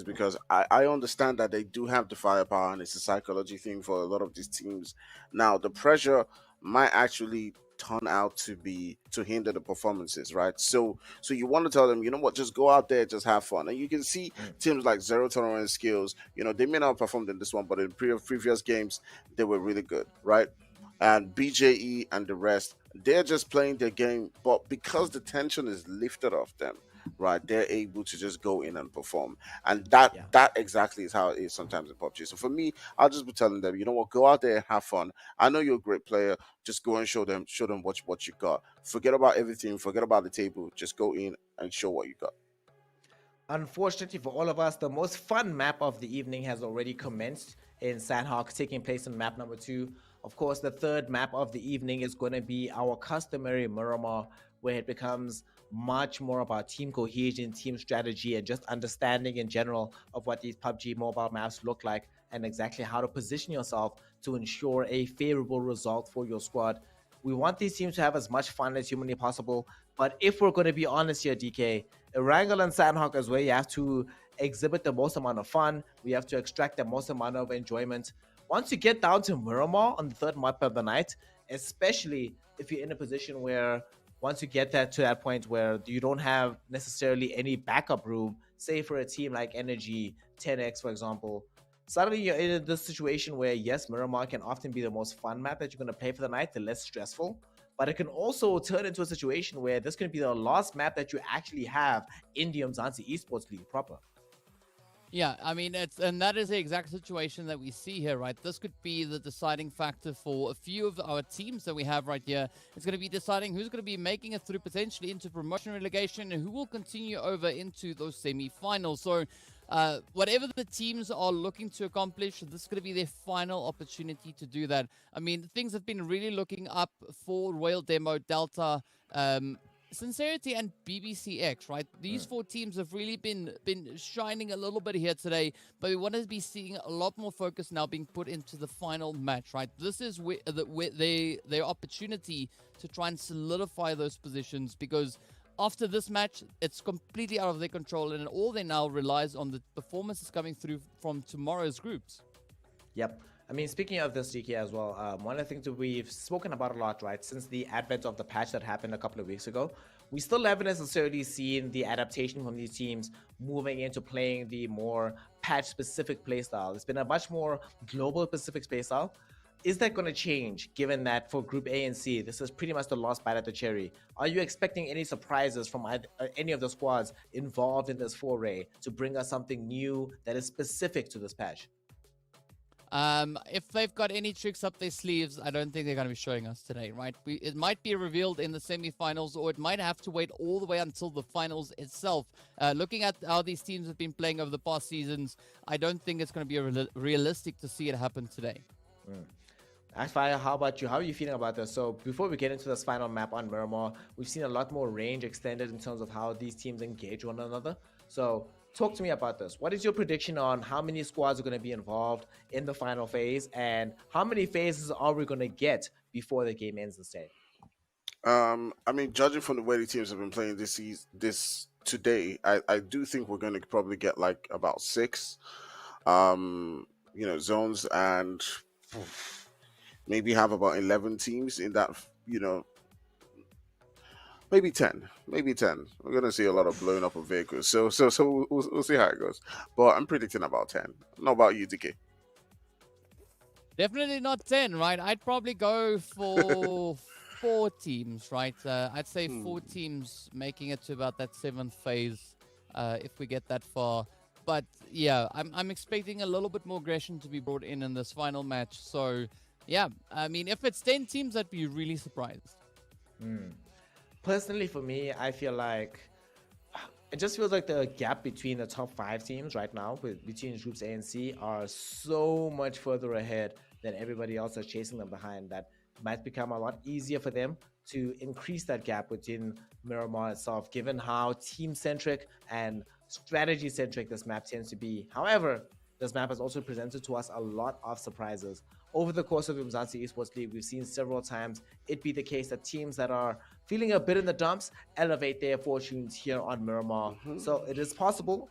I understand that they do have the firepower and it's a psychology thing for a lot of these teams. Now the pressure might actually turn out to hinder the performances, right? So you want to tell them, you know what, just go out there, just have fun. And you can see teams like Zero Tolerance Skills, they may not have performed in this one, but in previous games they were really good, right? And BJE and the rest, they're just playing their game, but because the tension is lifted off them, right, they're able to just go in and perform. And that exactly is how it is sometimes in PUBG. So for me, I'll just be telling them, you know what, go out there and have fun. I know you're a great player. Just go and show them what you got. Forget about everything, forget about the table. Just go in and show what you got. Unfortunately for all of us, the most fun map of the evening has already commenced in Sanhok, taking place in map number 2. Of course, the third map of the evening is going to be our customary Miramar, where it becomes much more about team cohesion, team strategy, and just understanding in general of what these PUBG mobile maps look like and exactly how to position yourself to ensure a favorable result for your squad. We want these teams to have as much fun as humanly possible, but if we're going to be honest here, DK, Erangel and Sanhok is where you have to exhibit the most amount of fun. We have to extract the most amount of enjoyment. Once you get down to Miramar on the third map of the night, especially if you're in a position where once you get that to that point where you don't have necessarily any backup room, say for a team like Energy, 10X, for example, suddenly you're in this situation where, yes, Miramar can often be the most fun map that you're going to play for the night, the less stressful, but it can also turn into a situation where this can be the last map that you actually have in the Umzansi Esports League proper. Yeah, I mean, and that is the exact situation that we see here, right? This could be the deciding factor for a few of our teams that we have right here. It's going to be deciding who's going to be making it through potentially into promotion relegation and who will continue over into those semi-finals. So whatever the teams are looking to accomplish, this is going to be their final opportunity to do that. I mean, things have been really looking up for Royal Demo, Delta, Sincerity and BBCX, right? These 4 teams have really been shining a little bit here today, but we want to be seeing a lot more focus now being put into the final match, right? This is where their opportunity to try and solidify those positions, because after this match, it's completely out of their control, and all they now relies on the performances coming through from tomorrow's groups. Yep. I mean, speaking of this, DK, as well, one of the things that we've spoken about a lot, right, since the advent of the patch that happened a couple of weeks ago, we still haven't necessarily seen the adaptation from these teams moving into playing the more patch-specific playstyle. It's been a much more global-specific playstyle. Is that going to change, given that for Group A and C, this is pretty much the last bite at the cherry? Are you expecting any surprises from any of the squads involved in this foray to bring us something new that is specific to this patch? If they've got any tricks up their sleeves, I don't think they're going to be showing us today, right? It might be revealed in the semifinals, or it might have to wait all the way until the finals itself. Looking at how these teams have been playing over the past seasons, I don't think it's going to be realistic to see it happen today. Fire, how about you? How are you feeling about this? So before we get into this final map on Miramar, we've seen a lot more range extended in terms of how these teams engage one another. So talk to me about this. What is your prediction on how many squads are going to be involved in the final phase, and how many phases are we going to get before the game ends this day? I mean, judging from the way the teams have been playing this today, I do think we're going to probably get like about 6, zones, and maybe have about 11 teams in that, maybe 10. We're gonna see a lot of blowing up of vehicles. So we'll see how it goes. But I'm predicting about 10. Not about you, DK. Definitely not 10, right? I'd probably go for 4 teams, right? I'd say 4 teams making it to about that 7th phase, if we get that far. But yeah, I'm expecting a little bit more aggression to be brought in this final match. So yeah, I mean, if it's 10 teams, I'd be really surprised. Personally, for me, I feel like it just feels like the gap between the top 5 teams right now, between groups A and C, are so much further ahead than everybody else that's chasing them behind, that might become a lot easier for them to increase that gap within Miramar itself, given how team-centric and strategy-centric this map tends to be. However, this map has also presented to us a lot of surprises. Over the course of the Umzansi Esports League, we've seen several times it be the case that teams that are feeling a bit in the dumps elevate their fortunes here on Miramar. So it is possible.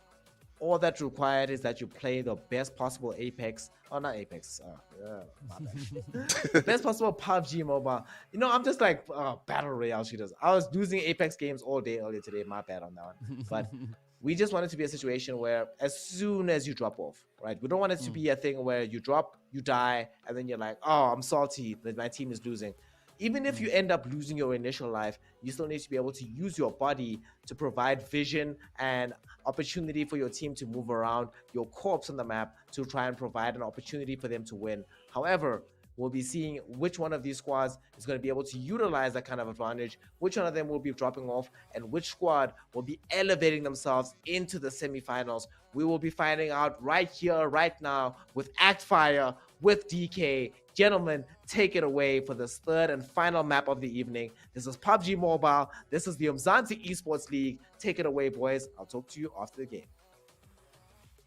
All that's required is that you play the best possible Apex, or not Apex, the best possible PUBG mobile. I'm just like battle royale shooters. I was losing Apex games all day earlier today. My bad on that one. But we just want it to be a situation where as soon as you drop off, right? We don't want it to be a thing where you drop, you die, and then you're like, oh, I'm salty that my team is losing. Even if you end up losing your initial life, you still need to be able to use your body to provide vision and opportunity for your team to move around your corpse on the map to try and provide an opportunity for them to win. However, we'll be seeing which one of these squads is going to be able to utilize that kind of advantage, which one of them will be dropping off, and which squad will be elevating themselves into the semifinals. We will be finding out right here, right now, with Actfire, with DK. Gentlemen, take it away for this 3rd and final map of the evening. This is PUBG Mobile. This is the Umzansi Esports League. Take it away, boys. I'll talk to you after the game.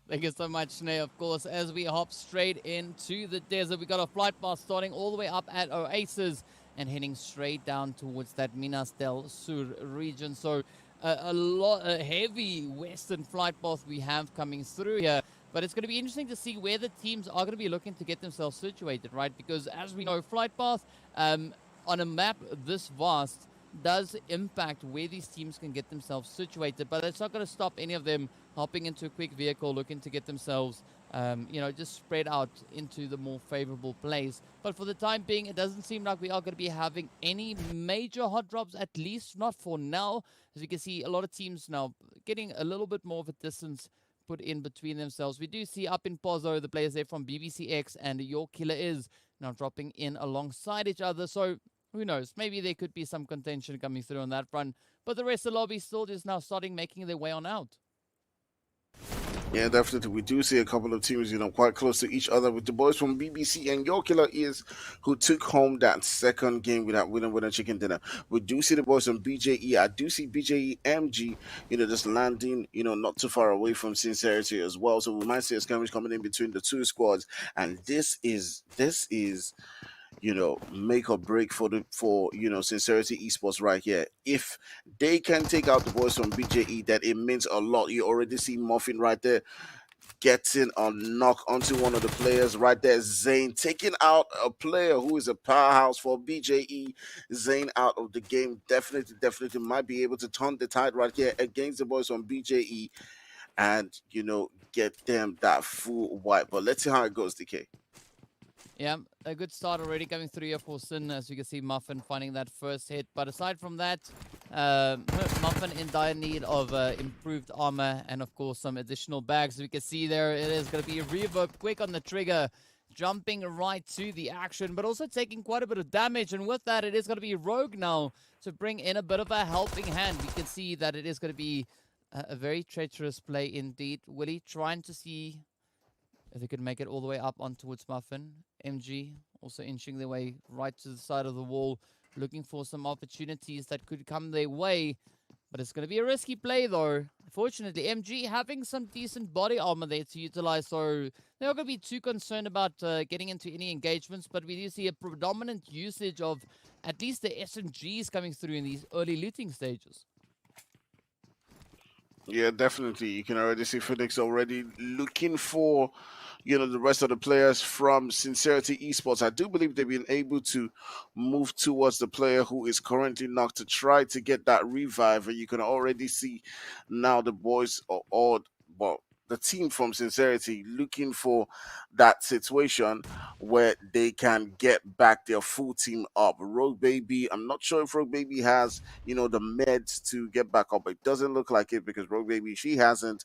Thank you so much, Sneh. Of course, as we hop straight into the desert, we got a flight path starting all the way up at Oasis and heading straight down towards that Minas del Sur region. So a heavy western flight path we have coming through here. But it's going to be interesting to see where the teams are going to be looking to get themselves situated, right? Because as we know, flight path on a map this vast does impact where these teams can get themselves situated. But it's not going to stop any of them hopping into a quick vehicle, looking to get themselves, just spread out into the more favorable place. But for the time being, it doesn't seem like we are going to be having any major hot drops, at least not for now. As you can see, a lot of teams now getting a little bit more of a distance put in between themselves. We do see up in Pozo, the players there from BBCX and Your Killer Is now dropping in alongside each other. So who knows? Maybe there could be some contention coming through on that front. But the rest of the lobby still just now starting making their way on out. Yeah, definitely. We do see a couple of teams, quite close to each other, with the boys from BBC and Your Killer Is, who took home that second game with that winner chicken dinner. We do see the boys from BJE. I do see BJE MG, just landing, not too far away from Sincerity as well. So we might see a skirmish coming in between the two squads. And this is make or break for Sincerity Esports right here. If they can take out the boys from BJE, that it means a lot. You already see Muffin right there getting a knock onto one of the players right there. Zane taking out a player who is a powerhouse for BJE. Zane out of the game. Definitely might be able to turn the tide right here against the boys from BJE and, get them that full wipe. But let's see how it goes, DK. Yeah, a good start already coming through here for Sin. As you can see, Muffin finding that first hit. But aside from that, Muffin in dire need of improved armor and, of course, some additional bags. As we can see there, it is going to be a reverb quick on the trigger. jumping right to the action, but also taking quite a bit of damage. And with that, it is going to be Rogue now to bring in a bit of a helping hand. We can see that it is going to be a very treacherous play indeed. Willie trying to see if they could make it all the way up on towards Muffin. MG also inching their way right to the side of the wall, looking for some opportunities that could come their way. But it's going to be a risky play, though. Fortunately, MG having some decent body armor there to utilize, so they're not going to be too concerned about getting into any engagements. But we do see a predominant usage of at least the SMGs coming through in these early looting stages. Yeah, definitely. You can already see Phoenix already looking for, the rest of the players from Sincerity Esports. I do believe they've been able to move towards the player who is currently knocked to try to get that revive. And you can already see now the boys well, the team from Sincerity looking for that situation where they can get back their full team up. Rogue Baby, I'm not sure if Rogue Baby has, the meds to get back up. It doesn't look like it because Rogue Baby, she hasn't,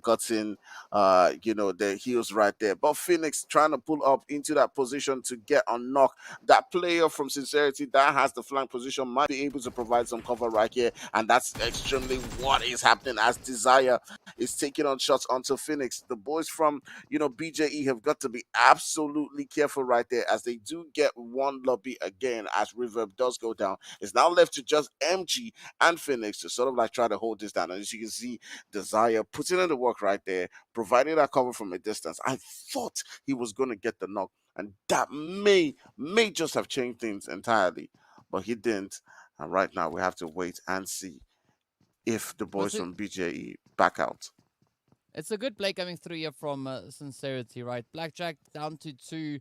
gotten, the heals right there. But Phoenix trying to pull up into that position to get a knock. That player from Sincerity that has the flank position might be able to provide some cover right here. And that's extremely what is happening as Desire is taking on shots onto Phoenix. The boys from, BJE have got to be absolutely careful right there as they do get one lobby again as Reverb does go down. It's now left to just MG and Phoenix to sort of like try to hold this down. And as you can see, Desire putting in the work right there, providing that cover from a distance. I thought he was going to get the knock, and that may just have changed things entirely, but he didn't. And right now we have to wait and see if the boys from BJE back out. It's a good play coming through here from Sincerity, right? Blackjack down to 2.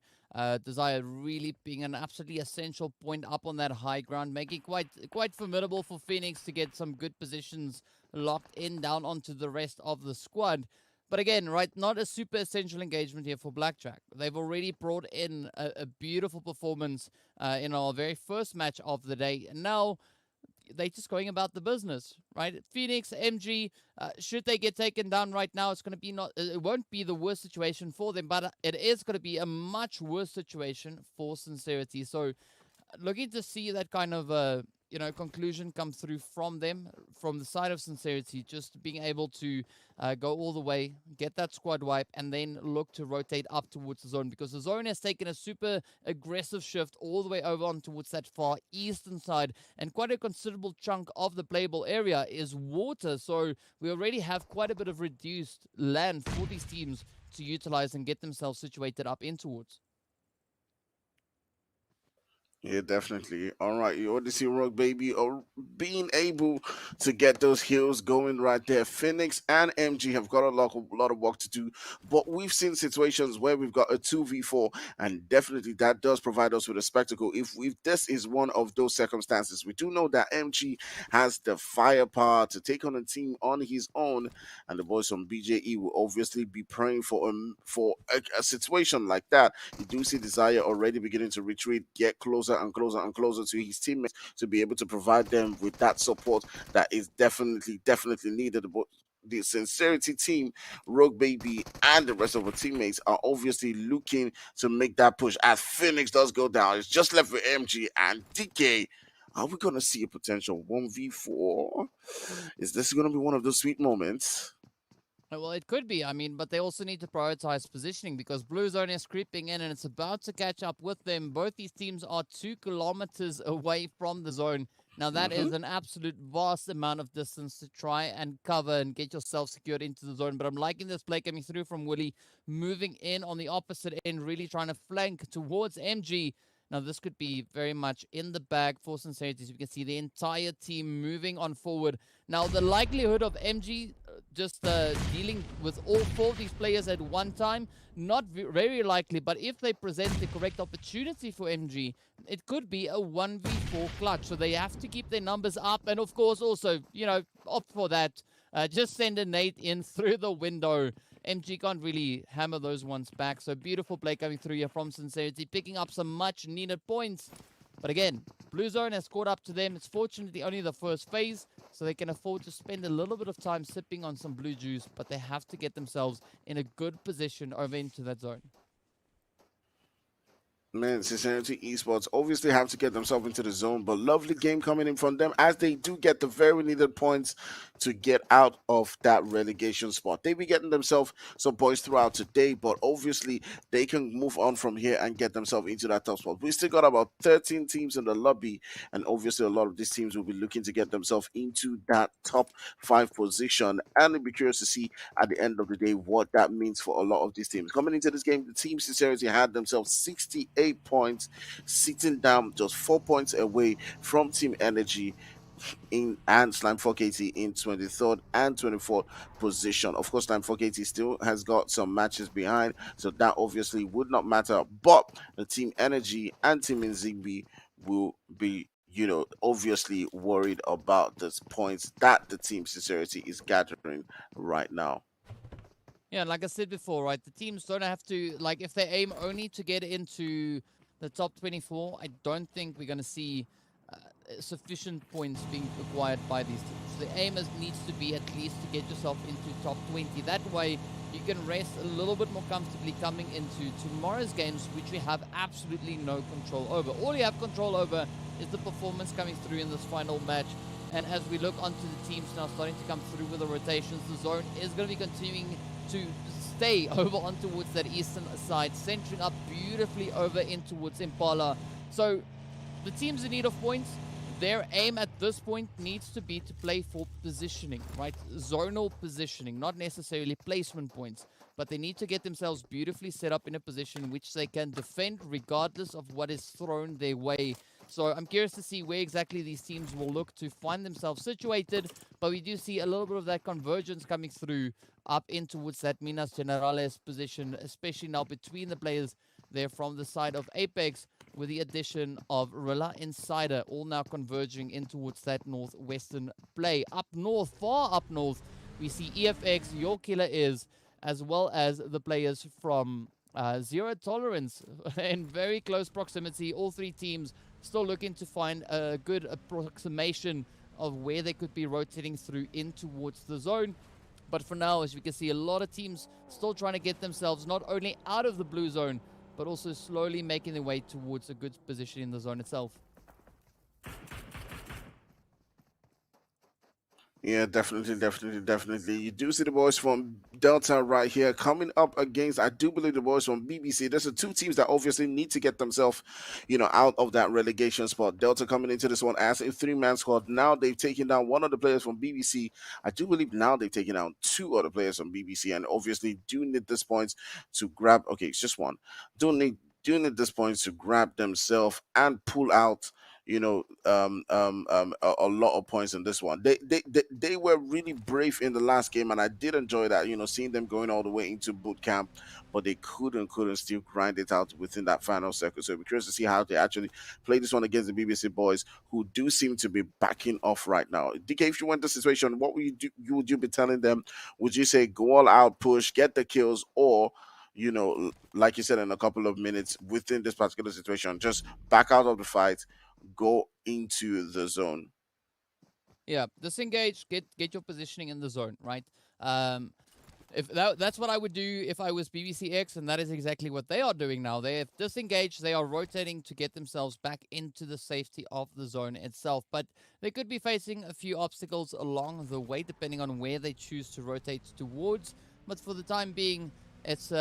Desire really being an absolutely essential point up on that high ground, making quite formidable for Phoenix to get some good positions locked in down onto the rest of the squad. But again, right, not a super essential engagement here for Blackjack. They've already brought in a beautiful performance in our very first match of the day. And now they're just going about the business, right? Phoenix, MG, should they get taken down right now, it's going to be it won't be the worst situation for them, but it is going to be a much worse situation for Sincerity. So looking to see that kind of conclusion come through from them, from the side of Sincerity, just being able to go all the way, get that squad wipe, and then look to rotate up towards the zone, because the zone has taken a super aggressive shift all the way over on towards that far eastern side, and quite a considerable chunk of the playable area is water, so we already have quite a bit of reduced land for these teams to utilize and get themselves situated up in towards. Yeah, definitely. All right, you already see Rogue Baby or being able to get those heals going right there. Phoenix and MG have got a lot of work to do, but we've seen situations where we've got a 2v4, and definitely that does provide us with a spectacle. If this is one of those circumstances, we do know that MG has the firepower to take on a team on his own, and the boys from BJE will obviously be praying for a situation like that. You do see Desire already beginning to retreat, get closer and closer to his teammates to be able to provide them with that support that is definitely needed. The Sincerity team, Rogue Baby, and the rest of our teammates are obviously looking to make that push as Phoenix does go down. It's just left with MG and DK. Are we going to see a potential 1v4? Is this going to be one of those sweet moments? Well, it could be. I mean, but they also need to prioritize positioning because Blue Zone is creeping in and it's about to catch up with them. Both these teams are 2 kilometers away from the zone. Now, that is an absolute vast amount of distance to try and cover and get yourself secured into the zone. But I'm liking this play coming through from Willie, moving in on the opposite end, really trying to flank towards MG. Now, this could be very much in the bag for Sincerity. So we can see the entire team moving on forward. Now, the likelihood of MG just dealing with all 4 of these players at one time, not very likely. But if they present the correct opportunity for MG, it could be a 1v4 clutch. So they have to keep their numbers up. And, of course, also, opt for that. Just send a nade in through the window. MG can't really hammer those ones back. So beautiful play coming through here from Sincerity, picking up some much needed points. But again, Blue Zone has caught up to them. It's fortunately only the first phase, so they can afford to spend a little bit of time sipping on some blue juice, but they have to get themselves in a good position over into that zone. Man, Sincerity Esports obviously have to get themselves into the zone, but lovely game coming in from them as they do get the very needed points to get out of that relegation spot. They be getting themselves some points throughout today, but obviously they can move on from here and get themselves into that top spot. We still got about 13 teams in the lobby, and obviously a lot of these teams will be looking to get themselves into that top five position. And I'll be curious to see at the end of the day what that means for a lot of these teams. Coming into this game, the team Sincerity had themselves 68 points, sitting down just 4 points away from Team Energy in and Slime 4KT in 23rd and 24th position. Of course, Slime 4KT still has got some matches behind, so that obviously would not matter. But the Team Energy and Team Nzigbi will be, obviously worried about the points that the Team Sincerity is gathering right now. Yeah, like I said before, right? The teams don't have to, like, if they aim only to get into the top 24, I don't think we're going to see sufficient points being acquired by these teams. The aim needs to be at least to get yourself into top 20. That way, you can rest a little bit more comfortably coming into tomorrow's games, which we have absolutely no control over. All you have control over is the performance coming through in this final match. And as we look onto the teams now starting to come through with the rotations, the zone is going to be continuing to stay over on towards that eastern side, centering up beautifully over in towards Impala. So the teams in need of points, their aim at this point needs to be to play for positioning, right? Zonal positioning, not necessarily placement points, but they need to get themselves beautifully set up in a position which they can defend regardless of what is thrown their way. So I'm curious to see where exactly these teams will look to find themselves situated, but we do see a little bit of that convergence coming through up in towards that Minas Generales position, especially now between the players there from the side of Apex, with the addition of Rilla Insider, all now converging in towards that northwestern play. Up north, far up north, we see EFX, Your Killer Is, as well as the players from Zero Tolerance in very close proximity. All three teams still looking to find a good approximation of where they could be rotating through in towards the zone. But for now, as we can see, a lot of teams still trying to get themselves not only out of the blue zone, but also slowly making their way towards a good position in the zone itself. Yeah, definitely, definitely, definitely. You do see the boys from Delta right here coming up against, I do believe, the boys from BBC. There's the two teams that obviously need to get themselves, out of that relegation spot. Delta coming into this one as a three-man squad. Now they've taken down one of the players from BBC. I do believe now they've taken down two other players from BBC, and obviously do need this points to grab. Okay, it's just one. Do need this points to grab themselves and pull out a lot of points in this one. They were really brave in the last game, and I did enjoy that. Seeing them going all the way into boot camp, but they couldn't still grind it out within that final circle. So we're curious to see how they actually play this one against the BBC boys, who do seem to be backing off right now. DK, if you went this situation, what would you do? Would you be telling them? Would you say go all out, push, get the kills, or like you said in a couple of minutes within this particular situation, just back out of the fight, go into the zone? Yeah, disengage, get your positioning in the zone, right? If that's what I would do if I was BBCX, and that is exactly what they are doing now. They have disengaged, they are rotating to get themselves back into the safety of the zone itself. But they could be facing a few obstacles along the way, depending on where they choose to rotate towards. But for the time being, it's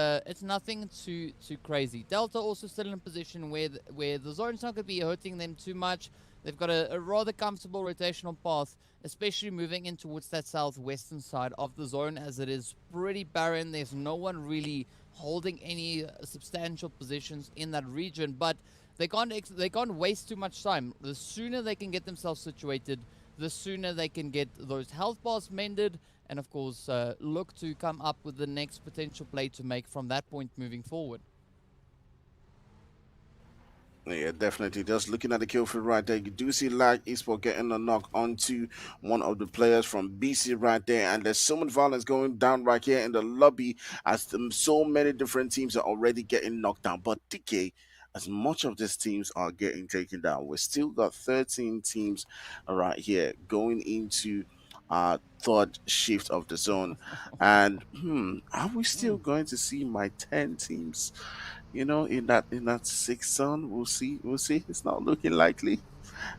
nothing too crazy. Delta also still in a position where the zone's not going to be hurting them too much. They've got a rather comfortable rotational path, especially moving in towards that southwestern side of the zone, as it is pretty barren. There's no one really holding any substantial positions in that region, but they can't waste too much time. The sooner they can get themselves situated, the sooner they can get those health bars mended, and of course look to come up with the next potential play to make from that point moving forward. Yeah, definitely. Just looking at the kill feed right there, you do see Lag Esport getting a knock onto one of the players from BC right there, and there's so much violence going down right here in the lobby as so many different teams are already getting knocked down. But DK, as much of these teams are getting taken down, we still got 13 teams right here going into third shift of the zone. And are we still going to see my 10 teams? in that sixth zone. We'll see. We'll see. It's not looking likely.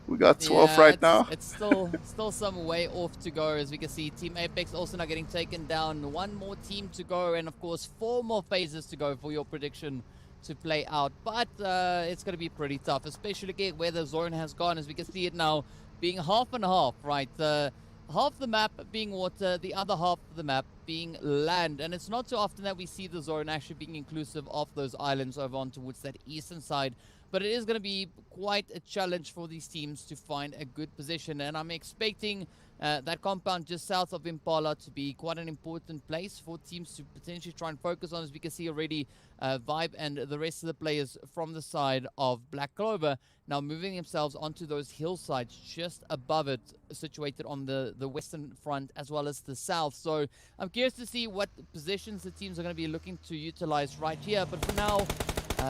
We got 12 Yeah, right it's now. it's still some way off to go. As we can see, Team Apex also now getting taken down. One more team to go, and of course 4 more phases to go for your prediction to play out. But it's going to be pretty tough, especially where the zone has gone. As we can see it now being half and half, right? Half the map being water, the other half of the map being land. And it's not too often that we see the zone actually being inclusive of those islands over on towards that eastern side. But it is going to be quite a challenge for these teams to find a good position. And I'm expecting that compound just south of Impala to be quite an important place for teams to potentially try and focus on. As we can see already, Vibe and the rest of the players from the side of Black Clover now moving themselves onto those hillsides just above it, situated on the western front as well as the south. So I'm curious to see what positions the teams are going to be looking to utilize right here. But for now,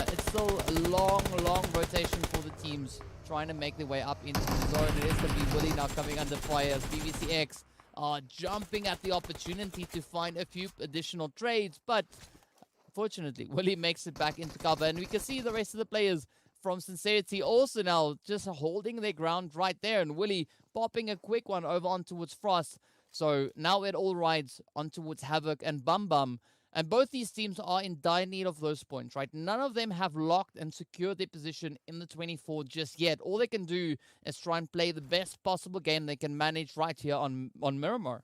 it's still a long rotation for the teams trying to make their way up into the zone. It is going to be Willie now coming under fire as BBCX are jumping at the opportunity to find a few additional trades. But fortunately, Willie makes it back into cover. And we can see the rest of the players from Sincerity also now just holding their ground right there. And Willie popping a quick one over on towards Frost. So now it all rides on towards Havoc and Bum Bum. And both these teams are in dire need of those points, right? None of them have locked and secured their position in the 24 just yet. All they can do is try and play the best possible game they can manage right here on Miramar.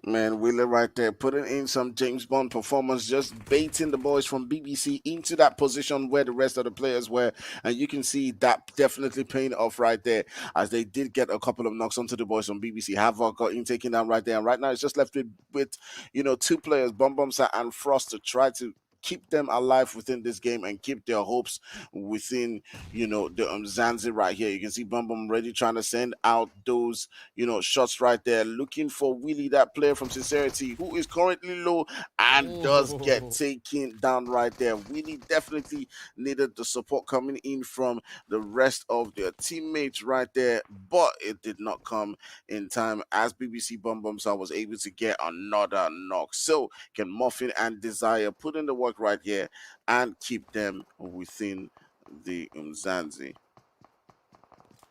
Man, Wheeler right there, putting in some James Bond performance, just baiting the boys from BBC into that position where the rest of the players were. And you can see that definitely paying off right there, as they did get a couple of knocks onto the boys from BBC. Havoc got in taken down right there. And right now it's just left with 2 players, Bombomsa and Frost, to try to keep them alive within this game and keep their hopes within, the Umzansi right here. You can see Bum Bum ready trying to send out those, shots right there, looking for Willie, that player from Sincerity, who is currently low and does get taken down right there. Willie definitely needed the support coming in from the rest of their teammates right there, but it did not come in time as BBC Bum Bumsa was able to get another knock. So can Muffin and Desire put in the work right here and keep them within the Umzansi.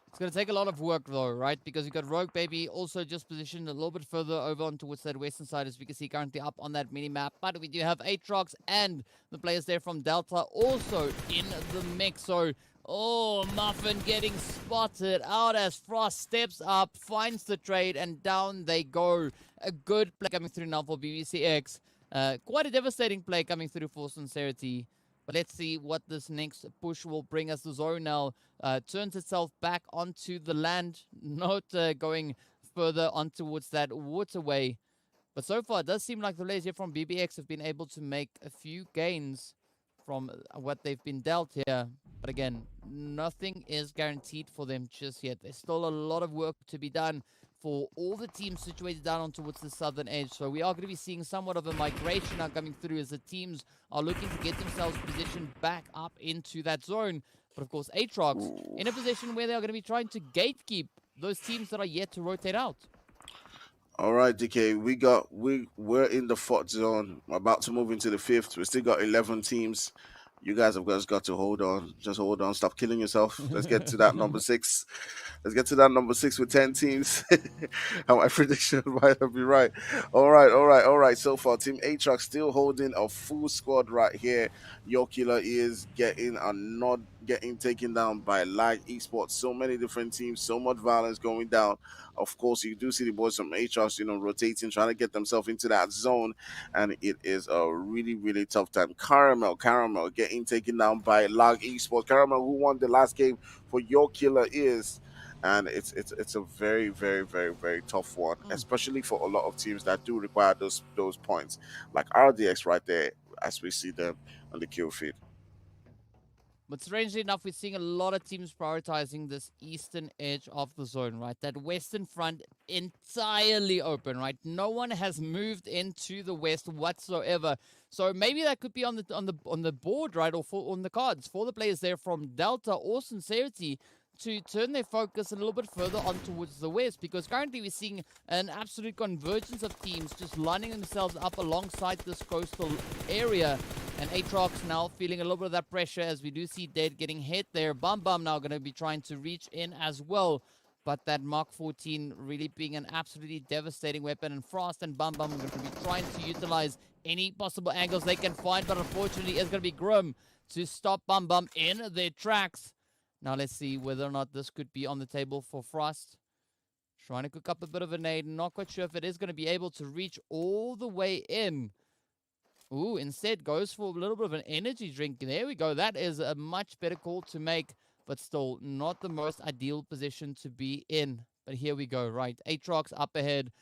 It's going to take a lot of work though, right? Because you've got Rogue Baby also just positioned a little bit further over on towards that western side, as we can see currently up on that mini-map. But we do have Aatrox and the players there from Delta also in the mix. So, Muffin getting spotted out as Frost steps up, finds the trade, and down they go. A good play coming through now for BBCX. Quite a devastating play coming through for Sincerity. But let's see what this next push will bring us. The zone now turns itself back onto the land, not going further on towards that waterway. But so far, it does seem like the players here from BBX have been able to make a few gains from what they've been dealt here. But again, nothing is guaranteed for them just yet. There's still a lot of work to be done for all the teams situated down on towards the southern edge. So we are going to be seeing somewhat of a migration now coming through as the teams are looking to get themselves positioned back up into that zone. But of course, Aatrox in a position where they are going to be trying to gatekeep those teams that are yet to rotate out. All right, DK, we're in the 4th zone. We're about to move into the 5th. We still got 11 teams. You guys have just got to hold on. Just hold on. Stop killing yourself. Let's get to that number 6. Let's get to that number 6 with 10 teams. And my prediction might be right. All right. So far, Team Aatrox still holding a full squad right here. Your killer is getting taken down by Lag Esports. So many different teams, so much violence going down. Of course, you do see the boys from Aatrox, rotating, trying to get themselves into that zone, and it is a really, really tough time. Caramel getting taken down by Lag Esports. Caramel, who won the last game for Your Killer is, and it's a very, very, very, very tough one, especially for a lot of teams that do require those points, like RDX right there, as we see them on the kill feed. But strangely enough, we're seeing a lot of teams prioritizing this eastern edge of the zone, right? That western front entirely open, right? No one has moved into the west whatsoever. So maybe that could be on the board, right? Or on the cards for the players there from Delta or Sincerity to turn their focus a little bit further on towards the west, because currently we're seeing an absolute convergence of teams just lining themselves up alongside this coastal area. And Aatrox now feeling a little bit of that pressure as we do see Dead getting hit there. Bum now going to be trying to reach in as well. But that Mark 14 really being an absolutely devastating weapon. And Frost and Bum are going to be trying to utilize any possible angles they can find. But unfortunately, it's going to be Grim to stop Bum in their tracks. Now let's see whether or not this could be on the table for Frost. Trying to cook up a bit of a nade. Not quite sure if it is going to be able to reach all the way in. Ooh, instead goes for a little bit of an energy drink. There we go. That is a much better call to make, but still not the most ideal position to be in. But here we go, right? Aatrox up ahead.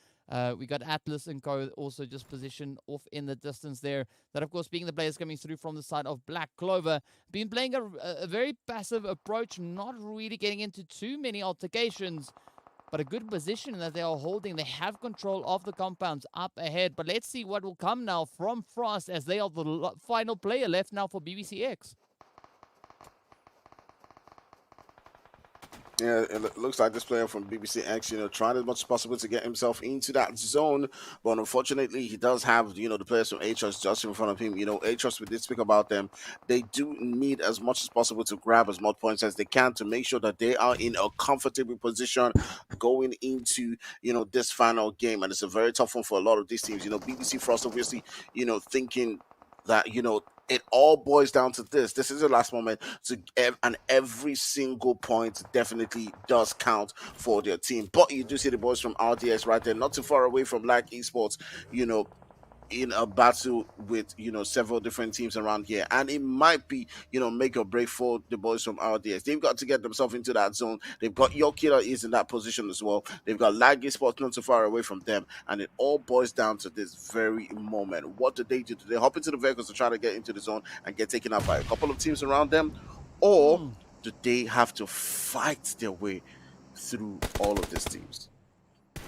We got Atlas and Co. also just positioned off in the distance there. That, of course, being the players coming through from the side of Black Clover. Been playing a very passive approach, not really getting into too many altercations. But a good position that they are holding. They have control of the compounds up ahead. But let's see what will come now from Frost, as they are the final player left now for BBCX. Yeah, it looks like this player from BBCX, trying as much as possible to get himself into that zone. But unfortunately, he does have, the players from Aatrox just in front of him. Aatrox, we did speak about them. They do need as much as possible to grab as much points as they can to make sure that they are in a comfortable position going into, this final game. And it's a very tough one for a lot of these teams. BBC Frost, obviously, thinking that, it all boils down to this. This is the last moment and every single point definitely does count for their team. But you do see the boys from RDS right there, not too far away from Black Esports, in a battle with several different teams around here, and it might be make or break for the boys from RDS. They've got to get themselves into that zone. They've got Your Killer is in that position as well. They've got Lag Esports not too far away from them, and it all boils down to this very moment. What do? Do they hop into the vehicles to try to get into the zone and get taken out by a couple of teams around them, or do they have to fight their way through all of these teams?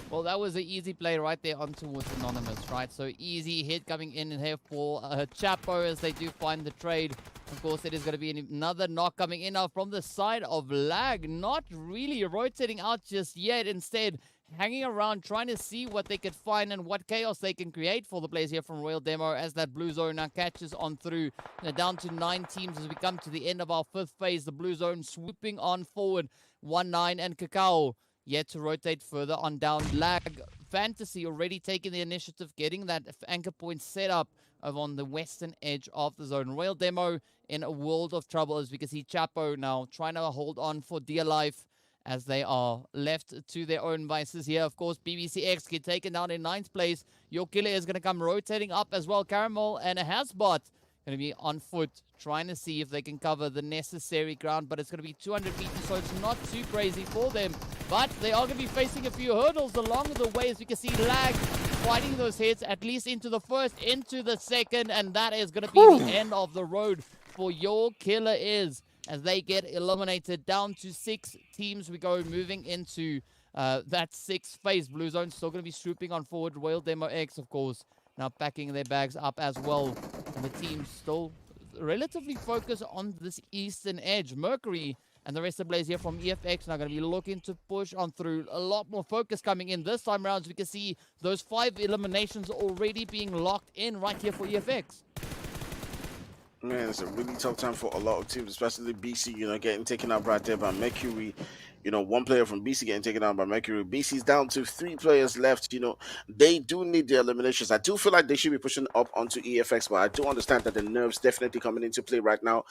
Well, that was an easy play right there on towards Anonymous, right? So easy hit coming in here for Chapo as they do find the trade. Of course, it is going to be another knock coming in now from the side of Lag. Not really rotating out just yet. Instead, hanging around, trying to see what they could find and what chaos they can create for the players here from Royal Demo as that blue zone now catches on through. Down to 9 teams as we come to the end of our 5th phase. The blue zone swooping on forward. 1-9 and Cacao yet to rotate further on down. Lag Fantasy already taking the initiative, getting that anchor point set up over on the western edge of the zone. Royal Demo in a world of trouble as we can see Chapo now trying to hold on for dear life as they are left to their own vices here. Of course, BBCX get taken down in 9th place. Your Killer is going to come rotating up as well. Caramel and a Hasbot going to be on foot, trying to see if they can cover the necessary ground, but it's going to be 200 meters, so it's not too crazy for them. But they are going to be facing a few hurdles along the way, as we can see Lag fighting those hits, at least into the first, into the second, and that is going to be the end of the road for Your Killer is, as they get eliminated down to 6 teams. We go moving into that 6th phase. Blue Zone still going to be swooping on forward. Royal Demo X, of course, now packing their bags up as well. And the team still relatively focused on this eastern edge. Mercury and the rest of the players here from EFX now going to be looking to push on through. A lot more focus coming in this time around. As we can see those 5 eliminations already being locked in right here for EFX. Man, it's a really tough time for a lot of teams, especially BC, getting taken out right there by Mercury. One player from BC getting taken out by Mercury. BC's down to 3 players left. They do need the eliminations. I do feel like they should be pushing up onto EFX, but I do understand that the nerves definitely coming into play right now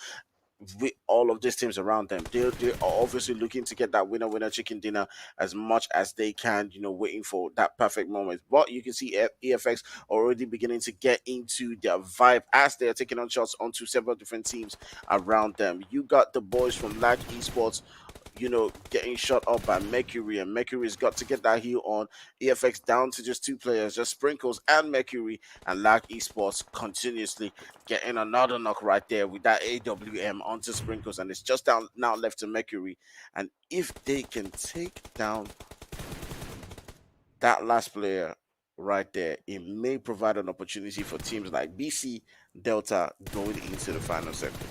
with all of these teams around them. They are obviously looking to get that winner chicken dinner as much as they can, waiting for that perfect moment. But you can see EFX already beginning to get into their vibe as they are taking on shots onto several different teams around them. You got the boys from Lag Esports, getting shot up by Mercury, and Mercury's got to get that heal on. EFX down to just 2 players, just Sprinkles and Mercury, and Lag Esports continuously getting another knock right there with that AWM onto Sprinkles, and it's just down now left to Mercury. And if they can take down that last player right there, it may provide an opportunity for teams like BC Delta going into the final sector.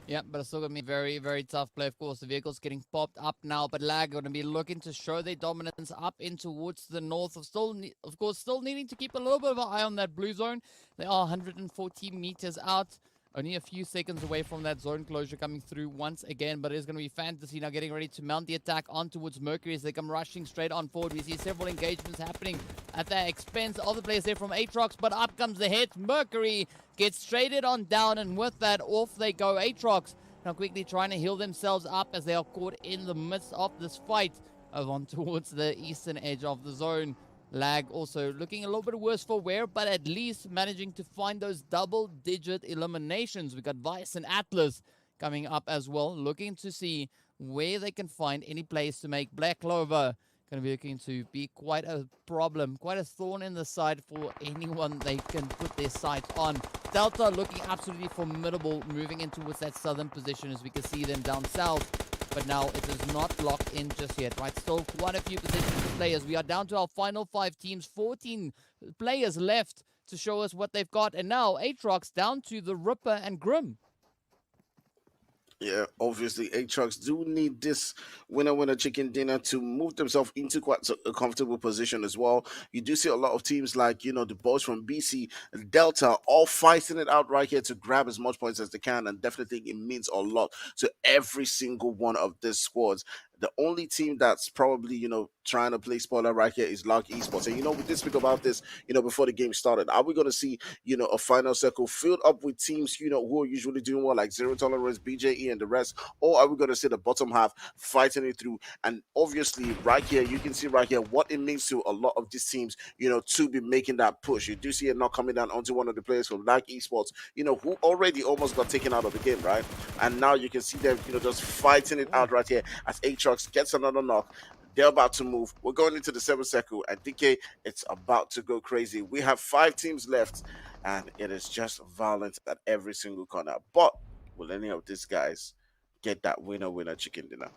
Yeah, but it's still going to be very, very tough play. Of course, the vehicle's getting popped up now, but Lag going to be looking to show their dominance up in towards the north. Of course, still needing to keep a little bit of an eye on that blue zone. They are 140 meters out. Only a few seconds away from that zone closure coming through once again, but it is going to be Fantasy now getting ready to mount the attack on towards Mercury as they come rushing straight on forward. We see several engagements happening at the expense of the players there from Aatrox, but up comes the hit. Mercury gets traded on down, and with that, off they go. Aatrox now quickly trying to heal themselves up as they are caught in the midst of this fight on towards the eastern edge of the zone. Lag also looking a little bit worse for wear, but at least managing to find those double-digit eliminations. We got Vice and Atlas coming up as well, looking to see where they can find any place to make Black Clover. Going to be looking to be quite a problem, quite a thorn in the side for anyone they can put their sights on. Delta looking absolutely formidable, moving in towards that southern position as we can see them down south. But now it is not locked in just yet, right? Still quite a few positions for players. We are down to our final 5 teams, 14 players left to show us what they've got. And now Aatrox down to the Ripper and Grim. Yeah, obviously, A-Trucks do need this winner chicken dinner to move themselves into quite a comfortable position as well. You do see a lot of teams like, the boys from BC, Delta, all fighting it out right here to grab as much points as they can. And definitely it means a lot to every single one of these squads. The only team that's probably, trying to play spoiler right here is Lark Esports. And, we did speak about this, before the game started. Are we going to see, a final circle filled up with teams, who are usually doing well, like Zero Tolerance, BJE, and the rest? Or are we going to see the bottom half fighting it through? And obviously, right here, you can see right here what it means to a lot of these teams, to be making that push. You do see it not coming down onto one of the players from Lark Esports, who already almost got taken out of the game, right? And now you can see them, just fighting it out right here as Aatrox gets another knock. They're about to move. We're going into the 7th circle, and DK, it's about to go crazy. We have 5 teams left, and it is just violence at every single corner. But will any of these guys get that winner chicken dinner?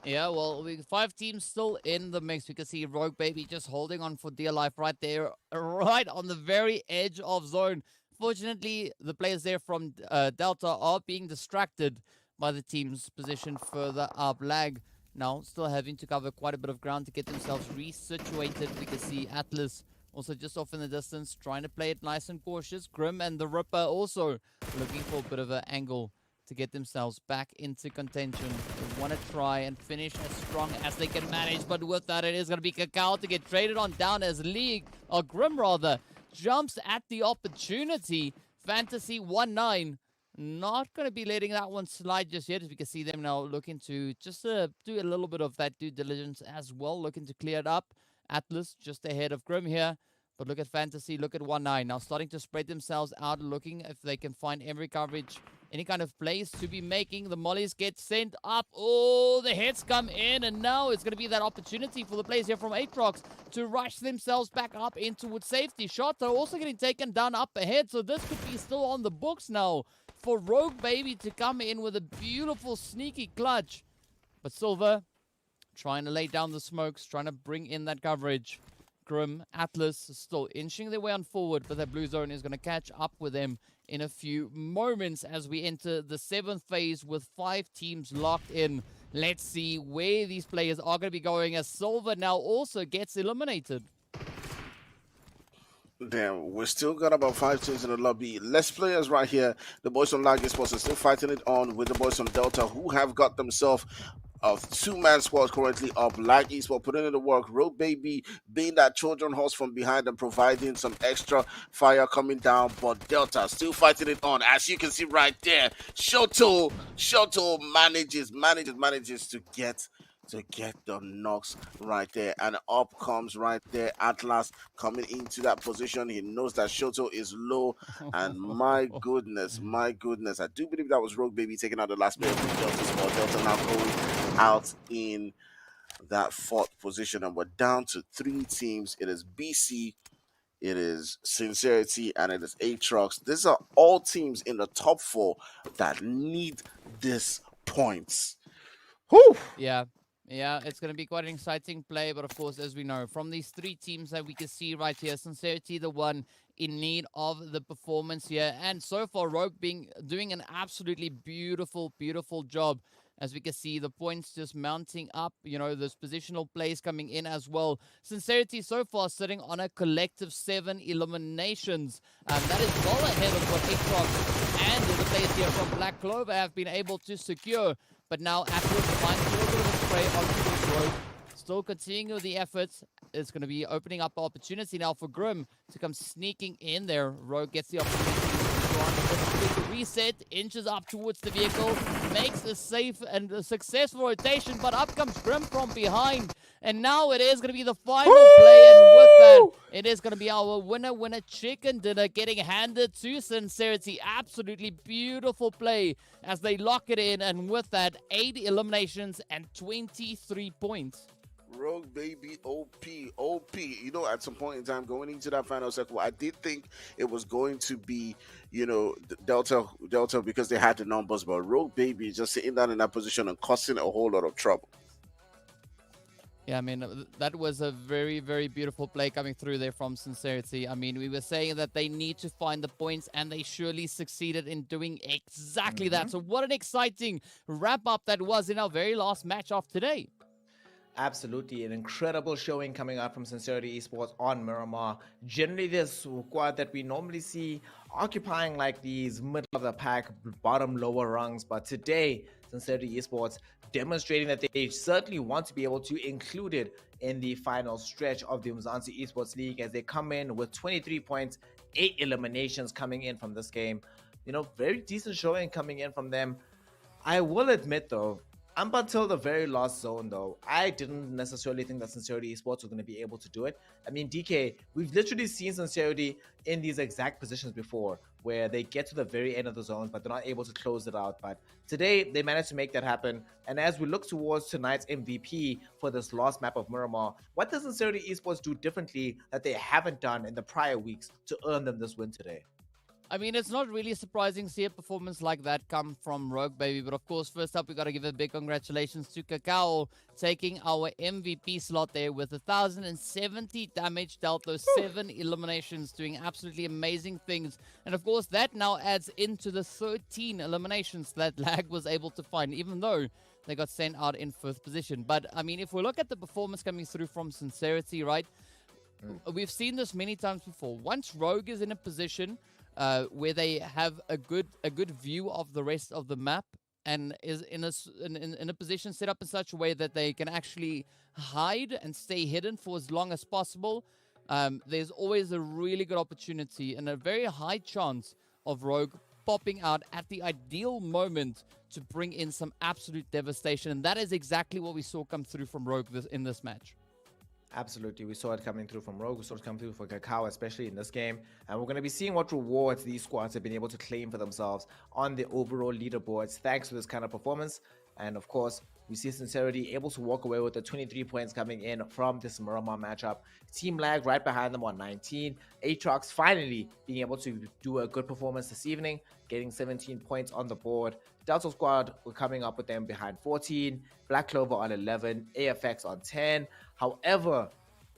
Yeah, well, we 5 teams still in the mix. We can see Rogue Baby just holding on for dear life right there, right on the very edge of zone. Fortunately, the players there from Delta are being distracted by the team's position further up. Lag now still having to cover quite a bit of ground to get themselves resituated. We can see Atlas also just off in the distance, trying to play it nice and cautious. Grim and the Ripper also looking for a bit of an angle to get themselves back into contention. They want to try and finish as strong as they can manage, but with that, it is going to be Cacao to get traded on down as Grim rather, jumps at the opportunity. Fantasy 1-9. Not going to be letting that one slide just yet, as we can see them now looking to just do a little bit of that due diligence as well, looking to clear it up. Atlas just ahead of Grim here. But look at Fantasy, look at 1-9. Now starting to spread themselves out, looking if they can find every coverage, any kind of plays to be making. The mollies get sent up. Oh, the hits come in. And now it's going to be that opportunity for the players here from Aatrox to rush themselves back up into with safety. Shoto also getting taken down up ahead. So this could be still on the books now for Rogue Baby to come in with a beautiful sneaky clutch. But Silver trying to lay down the smokes, trying to bring in that coverage. Grim, Atlas still inching their way on forward, but that blue zone is going to catch up with them in a few moments as we enter the 7th phase with 5 teams locked in. Let's see where these players are going to be going as Silver now also gets eliminated. Damn, we're still got about 5 teams in the lobby. Less players right here. The boys from Lag Esports are still fighting it on with the boys from Delta, who have got themselves of 2-man squads currently up. Lag Esports putting in the work. Rogue Baby being that children horse from behind and providing some extra fire coming down. But Delta still fighting it on. As you can see right there, Shoto manages to get the knocks right there, and up comes right there Atlas coming into that position. He knows that Shoto is low, and my goodness, I do believe that was Rogue Baby taking out the last player from Delta Sport. Delta now going out in that 4th position, and we're down to 3 teams. It is BC, it is Sincerity, and it is Aatrox. These are all teams in the top 4 that need this points. Whew. Yeah. Yeah, it's going to be quite an exciting play. But of course, as we know, from these three teams that we can see right here, Sincerity, the one in need of the performance here. And so far, Rogue doing an absolutely beautiful, beautiful job. As we can see, the points just mounting up, those positional plays coming in as well. Sincerity so far sitting on a collective 7 eliminations. That is well ahead of what Aatrox and the players here from Black Clover have been able to secure. But now afterwards, finds a little bit of a spray onto this Rogue. Still continuing with the efforts. It's going to be opening up opportunity now for Grim to come sneaking in there. Rogue gets the opportunity to go on a quick reset, inches up towards the vehicle, makes a safe and a successful rotation, but up comes Grim from behind. And now it is going to be the final play, and with that, it is going to be our winner chicken dinner getting handed to Sincerity. Absolutely beautiful play as they lock it in, and with that, 8 eliminations and 23 points. Rogue baby, OP. At some point in time going into that final circle, I did think it was going to be, Delta because they had the numbers, but Rogue baby just sitting down in that position and causing a whole lot of trouble. Yeah, I mean, that was a very, very beautiful play coming through there from Sincerity. I mean, we were saying that they need to find the points, and they surely succeeded in doing exactly that. So what an exciting wrap-up that was in our very last match of today. Absolutely, an incredible showing coming out from Sincerity Esports on Miramar. Generally, this squad that we normally see occupying like these middle of the pack, bottom lower rungs, but today, Sincerity Esports demonstrating that they certainly want to be able to include it in the final stretch of the Umzansi Esports League as they come in with 23 points, 8 eliminations coming in from this game. Very decent showing coming in from them. I will admit though, up until the very last zone, though, I didn't necessarily think that Sincerity Esports were going to be able to do it. I mean, DK, we've literally seen Sincerity in these exact positions before, where they get to the very end of the zone, but they're not able to close it out. But today, they managed to make that happen. And as we look towards tonight's MVP for this last map of Miramar, what does Sincerity Esports do differently that they haven't done in the prior weeks to earn them this win today? I mean, it's not really surprising to see a performance like that come from Rogue Baby. But of course, first up, we got to give a big congratulations to Kakao taking our MVP slot there with 1,070 damage dealt, those 7 eliminations, doing absolutely amazing things. And of course, that now adds into the 13 eliminations that Lag was able to find, even though they got sent out in 5th position. But I mean, if we look at the performance coming through from Sincerity, right? We've seen this many times before. Once Rogue is in a position where they have a good view of the rest of the map and is in a position set up in such a way that they can actually hide and stay hidden for as long as possible, there's always a really good opportunity and a very high chance of Rogue popping out at the ideal moment to bring in some absolute devastation. And that is exactly what we saw come through from Rogue in this match. Absolutely. We saw it coming through from Rogue. We saw it coming through for Kakao, especially in this game. And we're going to be seeing what rewards these squads have been able to claim for themselves on the overall leaderboards thanks to this kind of performance. And of course, we see Sincerity able to walk away with the 23 points coming in from this Miramar matchup. Team Lag right behind them on 19. Aatrox finally being able to do a good performance this evening, getting 17 points on the board. Delta Squad were coming up with them behind 14. Black Clover on 11. AFX on 10. However,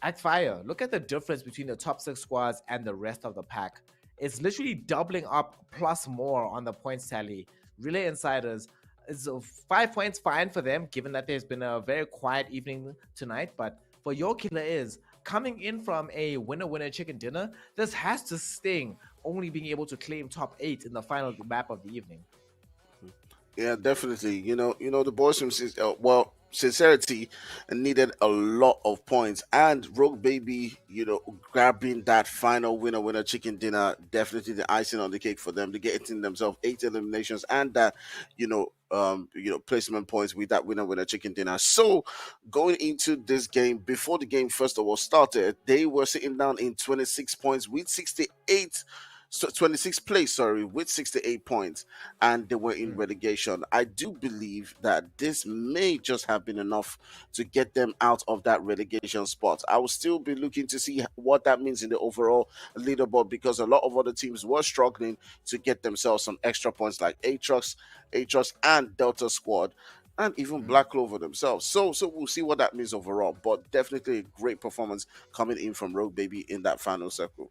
at Fire, look at the difference between the top 6 squads and the rest of the pack. It's literally doubling up plus more on the points tally. Relay Insiders, it's 5 points fine for them, given that there's been a very quiet evening tonight. But for Your Killer is coming in from a winner chicken dinner, this has to sting, only being able to claim top 8 in the final map of the evening. Yeah, definitely. The boys from Sincerity needed a lot of points, and Rogue Baby, grabbing that final winner chicken dinner, definitely the icing on the cake for them to get in themselves 8 eliminations and that, placement points with that winner chicken dinner. So going into this game, before the game first of all started, they were sitting down in 26 points with 26th place, with 68 points, and they were in relegation. I do believe that this may just have been enough to get them out of that relegation spot. I will still be looking to see what that means in the overall leaderboard, because a lot of other teams were struggling to get themselves some extra points, like Aatrox and Delta Squad. and even Black Clover themselves. So we'll see what that means overall. But definitely a great performance coming in from Rogue Baby in that final circle.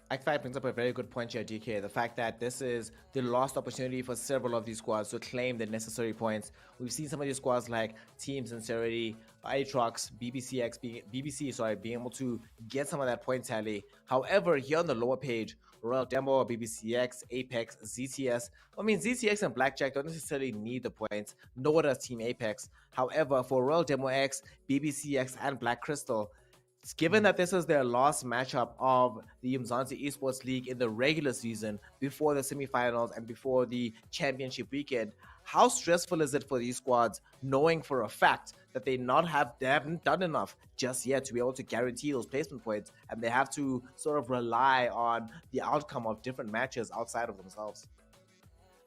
Act5 brings up a very good point here, DK. The fact that this is the lost opportunity for several of these squads to claim the necessary points. We've seen some of these squads like Team Sincerity, Aatrox, being able to get some of that point tally. However, here on the lower page, Royal Demo, BBCX, Apex, ZTS. I mean, ZTX and Blackjack don't necessarily need the points, nor does Team Apex. However, for Royal Demo X, BBCX, and Black Crystal, given that this is their last matchup of the Umzansi Esports League in the regular season before the semifinals and before the championship weekend, how stressful is it for these squads knowing for a fact that they haven't done enough just yet to be able to guarantee those placement points, and they have to sort of rely on the outcome of different matches outside of themselves?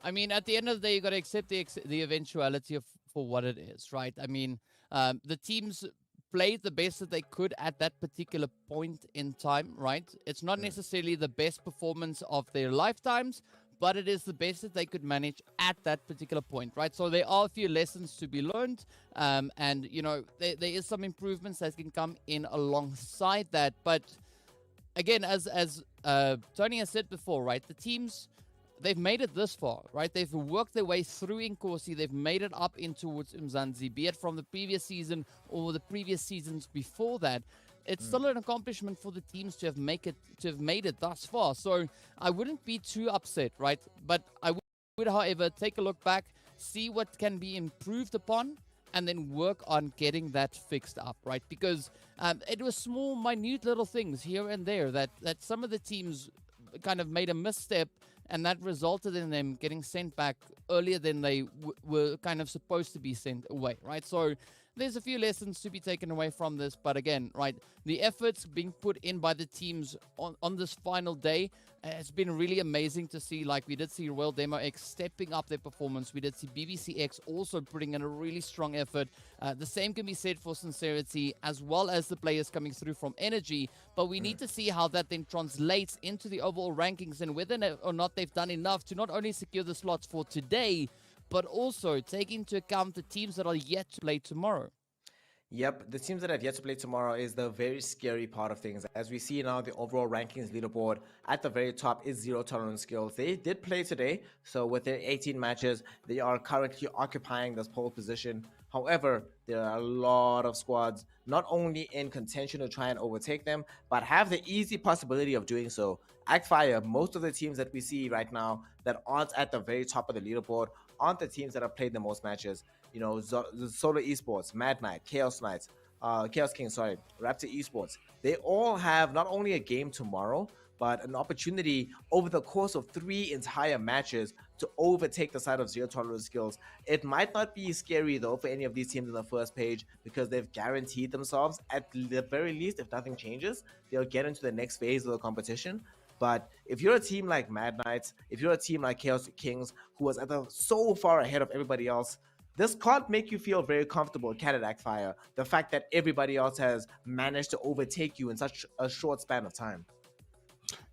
I mean, at the end of the day, you got to accept the eventuality of for what it is, right? I mean, the teams played the best that they could at that particular point in time, right? It's not necessarily the best performance of their lifetimes, but it is the best that they could manage at that particular point, right? So there are a few lessons to be learned, and you know there is some improvements that can come in alongside that. But again, as Tony has said before, right? The teams, they've made it this far, right? They've worked their way through Inkosi. They've made it up in towards Umzansi, be it from the previous season or the previous seasons before that. It's still an accomplishment for the teams to have made it thus far. So I wouldn't be too upset, right? But I would, however, take a look back, see what can be improved upon, and then work on getting that fixed up, right? Because it was small, minute little things here and there that some of the teams kind of made a misstep, and that resulted in them getting sent back earlier than they were kind of supposed to be sent away, right? So there's a few lessons to be taken away from this. But again, right, the efforts being put in by the teams on this final day, it's been really amazing to see. Like, we did see Royal Demo X stepping up their performance. We did see BBCX also putting in a really strong effort. The same can be said for Sincerity, as well as the players coming through from Energy. But we need to see how that then translates into the overall rankings, and whether or not they've done enough to not only secure the slots for today, but also take into account the teams that are yet to play tomorrow. Yep, the teams that have yet to play tomorrow is the very scary part of things. As we see now, the overall rankings leaderboard at the very top is Zero Tolerance Skills. They did play today, so with their 18 matches, they are currently occupying this pole position. However, there are a lot of squads not only in contention to try and overtake them, but have the easy possibility of doing so. Act5, most of the teams that we see right now that aren't at the very top of the leaderboard aren't the teams that have played the most matches. You know, Solo Esports, Mad Knight, Chaos Knights, Chaos King, sorry, Raptor Esports. They all have not only a game tomorrow, but an opportunity over the course of 3 entire matches to overtake the side of Zero Tolerance Skills. It might not be scary though for any of these teams on the first page, because they've guaranteed themselves, at the very least, if nothing changes, they'll get into the next phase of the competition. But if you're a team like Mad Knights, if you're a team like Chaos Kings, who was so far ahead of everybody else, this can't make you feel very comfortable, can it, Act5? The fact that everybody else has managed to overtake you in such a short span of time.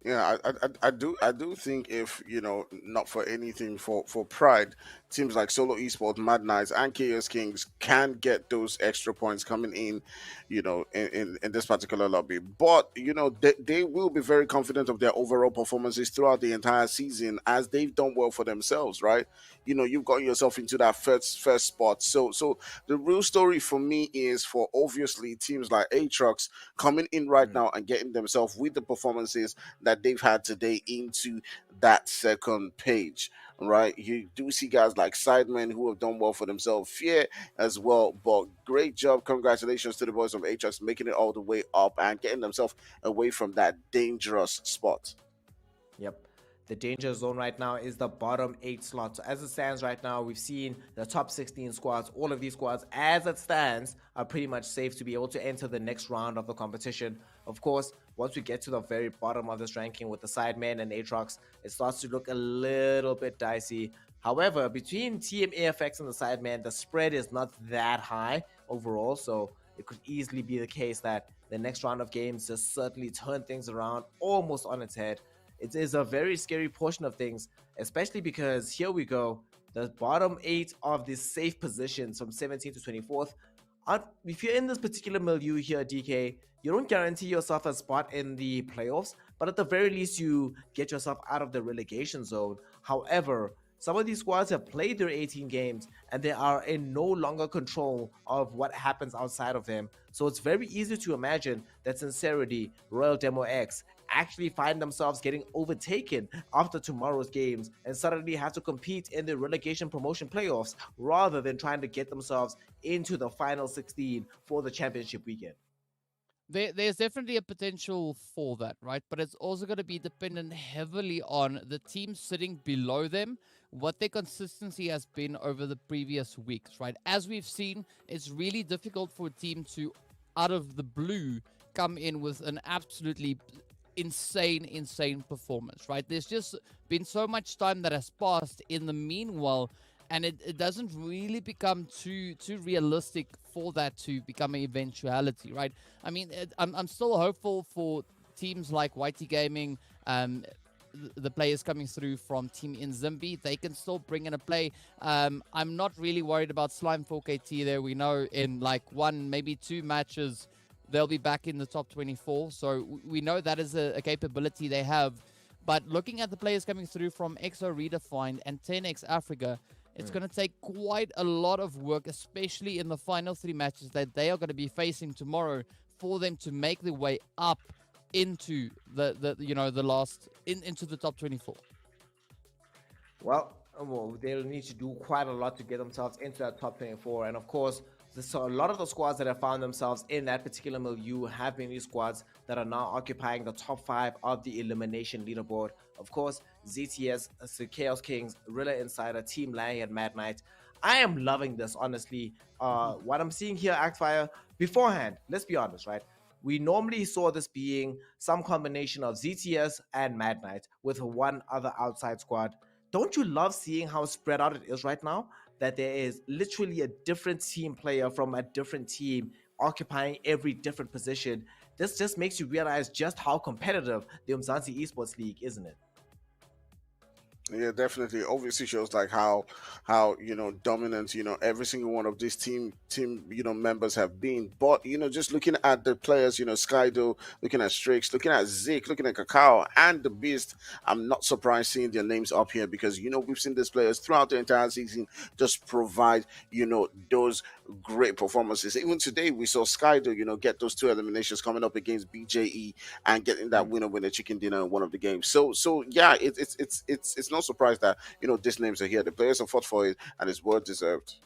Yeah, I do think, if you know, not for anything, for pride, teams like Solo Esports, Mad Knights, and Chaos Kings can get those extra points coming in, you know, in this particular lobby. But you know, they will be very confident of their overall performances throughout the entire season, as they've done well for themselves, right? You know, you've gotten yourself into that first spot. So the real story for me is for, obviously, teams like Aatrox coming in right now and getting themselves, with the performances that they've had today, into that second page, right? You do see guys like Sidemen who have done well for themselves, Fear as well. But great job, congratulations to the boys of Aatrox, making it all the way up and getting themselves away from that dangerous spot. Yep. The danger zone right now is the bottom 8 slots. So as it stands right now, we've seen the top 16 squads. All of these squads, as it stands, are pretty much safe to be able to enter the next round of the competition. Of course, once we get to the very bottom of this ranking with the Sidemen and Aatrox, it starts to look a little bit dicey. However, between Team AFX and the Sidemen, the spread is not that high overall, so it could easily be the case that the next round of games just certainly turn things around almost on its head. It is a very scary portion of things, especially because here we go. the bottom 8 of the safe positions from 17th to 24th. If you're in this particular milieu here, DK, you don't guarantee yourself a spot in the playoffs, but at the very least, you get yourself out of the relegation zone. However, some of these squads have played their 18 games and they are in no longer control of what happens outside of them. So it's very easy to imagine that Sincerity, Royal Demo X actually find themselves getting overtaken after tomorrow's games and suddenly have to compete in the relegation promotion playoffs rather than trying to get themselves into the final 16 for the championship weekend. There's definitely a potential for that, right? But it's also going to be dependent heavily on the team sitting below them, what their consistency has been over the previous weeks, right? As we've seen, it's really difficult for a team to, out of the blue, come in with an absolutely insane performance, right? There's just been so much time that has passed in the meanwhile, and it doesn't really become too realistic for that to become an eventuality, right? I mean, I'm still hopeful for teams like YT Gaming, the players coming through from Team Inzimbi. They can still bring in a play. I'm not really worried about Slime 4KT there. We know in like one, maybe two matches, they'll be back in the top 24. So we know that is a capability they have. But looking at the players coming through from EXO Redefined and 10X Africa, it's going to take quite a lot of work, especially in the final 3 matches that they are going to be facing tomorrow, for them to make their way up into into the top 24. Well, they'll need to do quite a lot to get themselves into that top 24. And of course, so a lot of the squads that have found themselves in that particular milieu have been these squads that are now occupying the top 5 of the elimination leaderboard. Of course, ZTS, Chaos Kings, Rilla Insider, Team Lang, and Mad Knight. I am loving this, honestly. What I'm seeing here, Actfire, beforehand, let's be honest, right? We normally saw this being some combination of ZTS and Mad Knight with one other outside squad. Don't you love seeing how spread out it is right now? That there is literally a different team player from a different team occupying every different position. This just makes you realize just how competitive the Umzansi Esports League, isn't it? Yeah, definitely. Obviously shows like how dominant every single one of these team members have been. But just looking at the players, Skydo, looking at Strix, looking at Zik, looking at Kakao and the Beast, I'm not surprised seeing their names up here because we've seen these players throughout the entire season just provide those great performances. Even today we saw Skydo get those 2 eliminations coming up against BJE and getting that winner chicken dinner in one of the games. So yeah, it's no surprise that these names are here. The players have fought for it, and it's well deserved.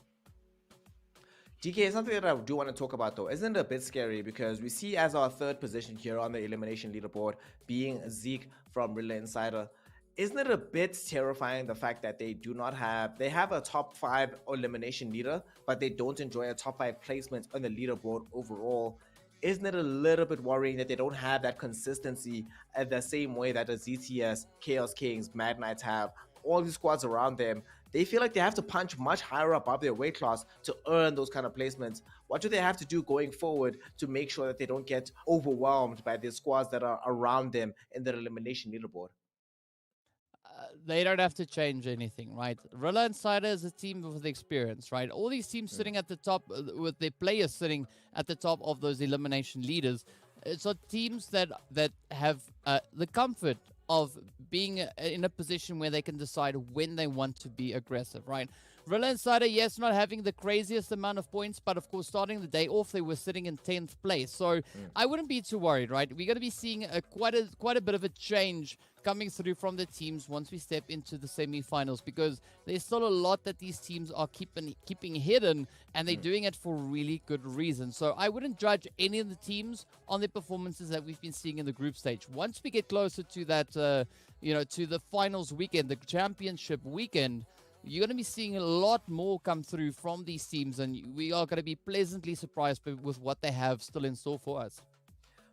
DK, something that I do want to talk about though, isn't it a bit scary because we see as our 3rd position here on the elimination leaderboard being Zeke from Relay Insider. Isn't it a bit terrifying the fact that they have a top 5 elimination leader, but they don't enjoy a top 5 placement on the leaderboard overall? Isn't it a little bit worrying that they don't have that consistency at the same way that the ZTS, Chaos Kings, Mad Knights have? All these squads around them, they feel like they have to punch much higher above their weight class to earn those kind of placements. What do they have to do going forward to make sure that they don't get overwhelmed by the squads that are around them in their elimination leaderboard? They don't have to change anything, right? Rilla Insider is a team with experience, right? All these teams sitting at the top, with their players sitting at the top of those elimination leaders, it's teams that have the comfort of being in a position where they can decide when they want to be aggressive, right? Rilla Insider, yes, not having the craziest amount of points, but of course, starting the day off, they were sitting in 10th place. So I wouldn't be too worried, right? We're going to be seeing quite a bit of a change coming through from the teams once we step into the semi-finals, because there's still a lot that these teams are keeping hidden, and they're doing it for really good reason. So I wouldn't judge any of the teams on their performances that we've been seeing in the group stage. Once we get closer to that, to the finals weekend, the championship weekend, you're going to be seeing a lot more come through from these teams, and we are going to be pleasantly surprised with what they have still in store for us.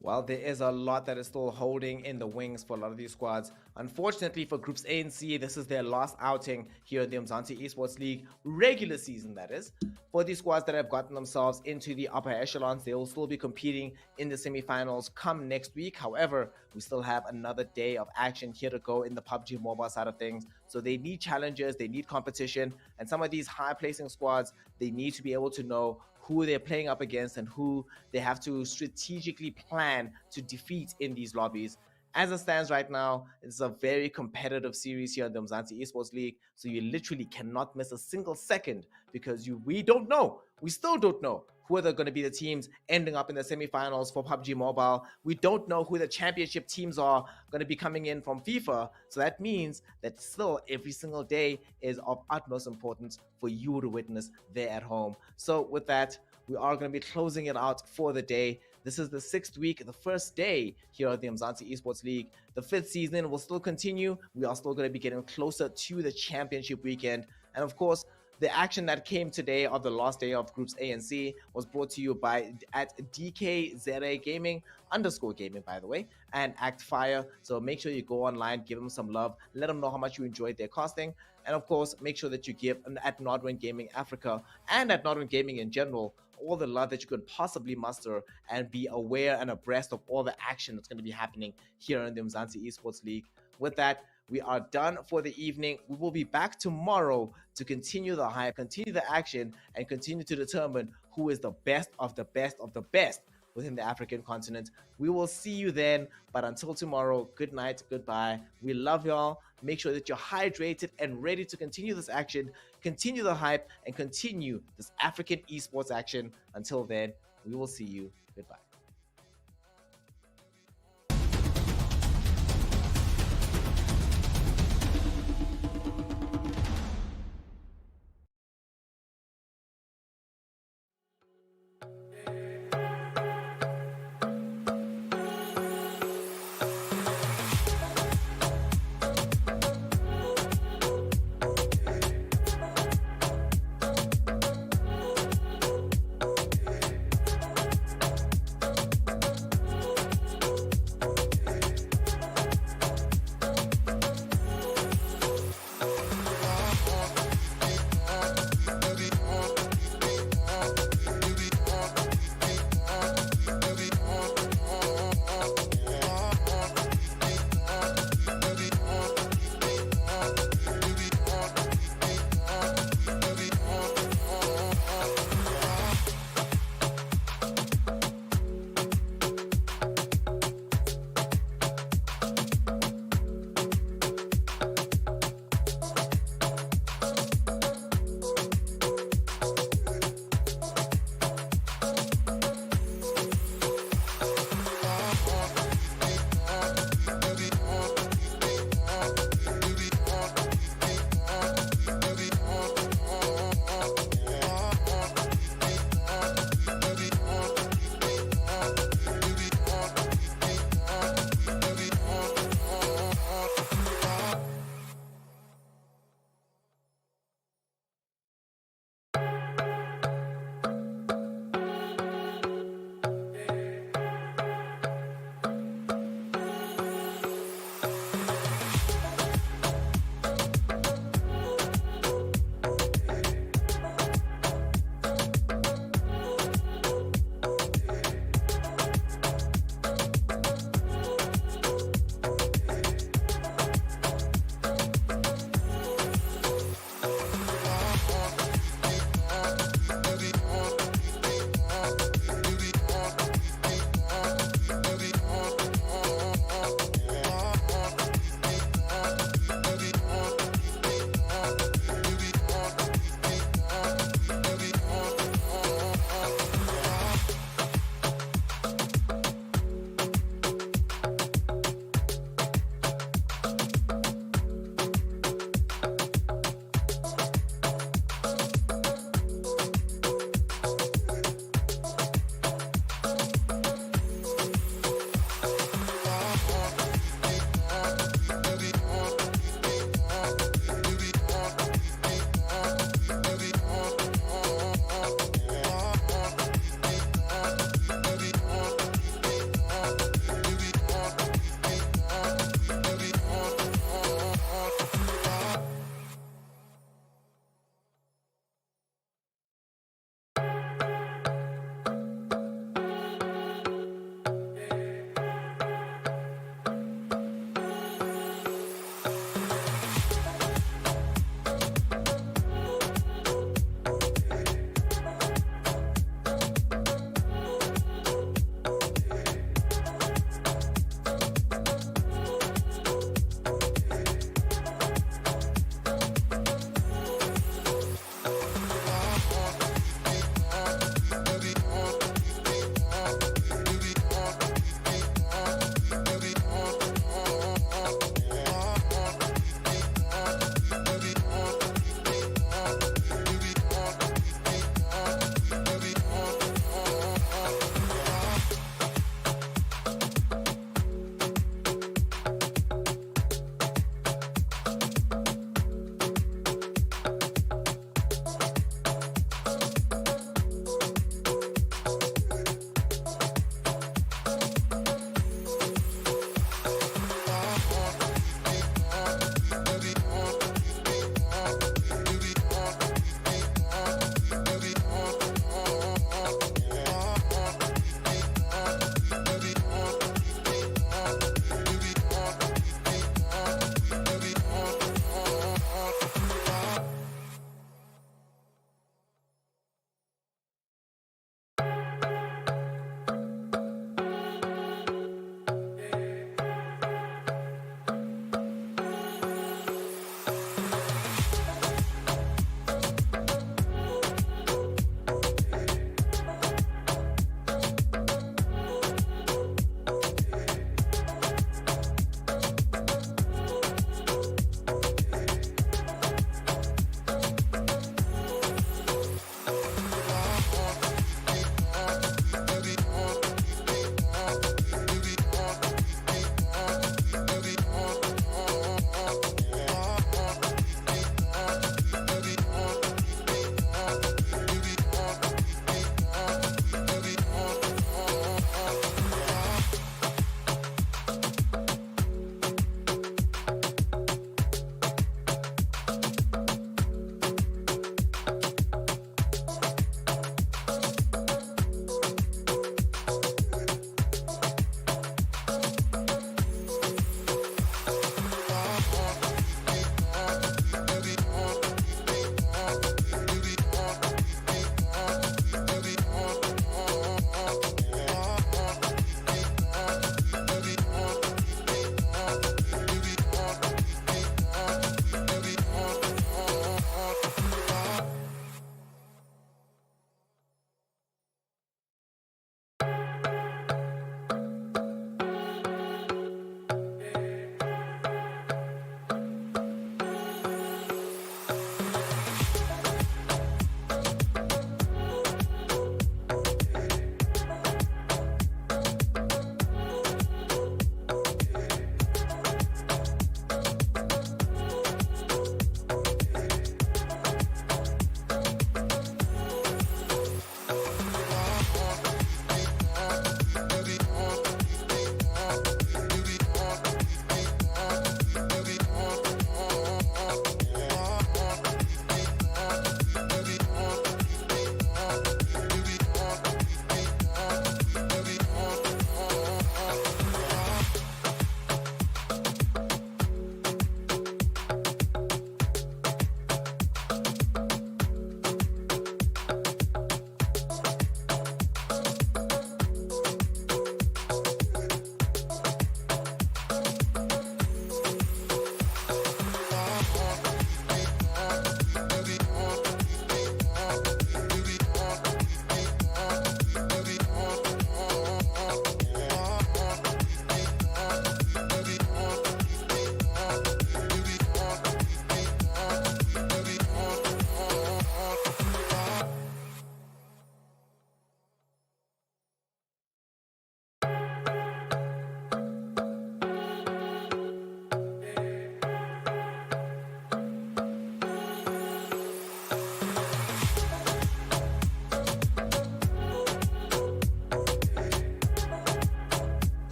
Well, there is a lot that is still holding in the wings for a lot of these squads. Unfortunately for Groups A and C, this is their last outing here in the Umzansi Esports League, regular season that is. For these squads that have gotten themselves into the upper echelons, they will still be competing in the semifinals come next week. However, we still have another day of action here to go in the PUBG mobile side of things. So they need challenges, they need competition, and some of these high placing squads, they need to be able to know who they're playing up against and who they have to strategically plan to defeat in these lobbies. As it stands right now, it's a very competitive series here in the Umzansi Esports League, so you literally cannot miss a single second because we don't know. We still don't know who are going to be the teams ending up in the semifinals for PUBG Mobile. We don't know who the championship teams are going to be coming in from FIFA. So that means that still every single day is of utmost importance for you to witness there at home. So with that, we are going to be closing it out for the day. This is the 6th week, the first day here at the Umzansi Esports League. The 5th season will still continue. We are still going to be getting closer to the championship weekend. And of course, the action that came today of the last day of Groups A and C was brought to you by at DKZA Gaming _gaming, by the way, and Act Fire. So make sure you go online, give them some love, let them know how much you enjoyed their casting. And of course, make sure that you give at Nodwin Gaming Africa and at Nodwin Gaming in general all the love that you could possibly muster, and be aware and abreast of all the action that's going to be happening here in the Umzansi Esports League. With that, we are done for the evening. We will be back tomorrow to continue the hype, continue the action, and continue to determine who is the best of the best of the best within the African continent. We will see you then, but until tomorrow, good night, goodbye. We love y'all. Make sure that you're hydrated and ready to continue this action, continue the hype, and continue this African esports action. Until then, we will see you. Goodbye.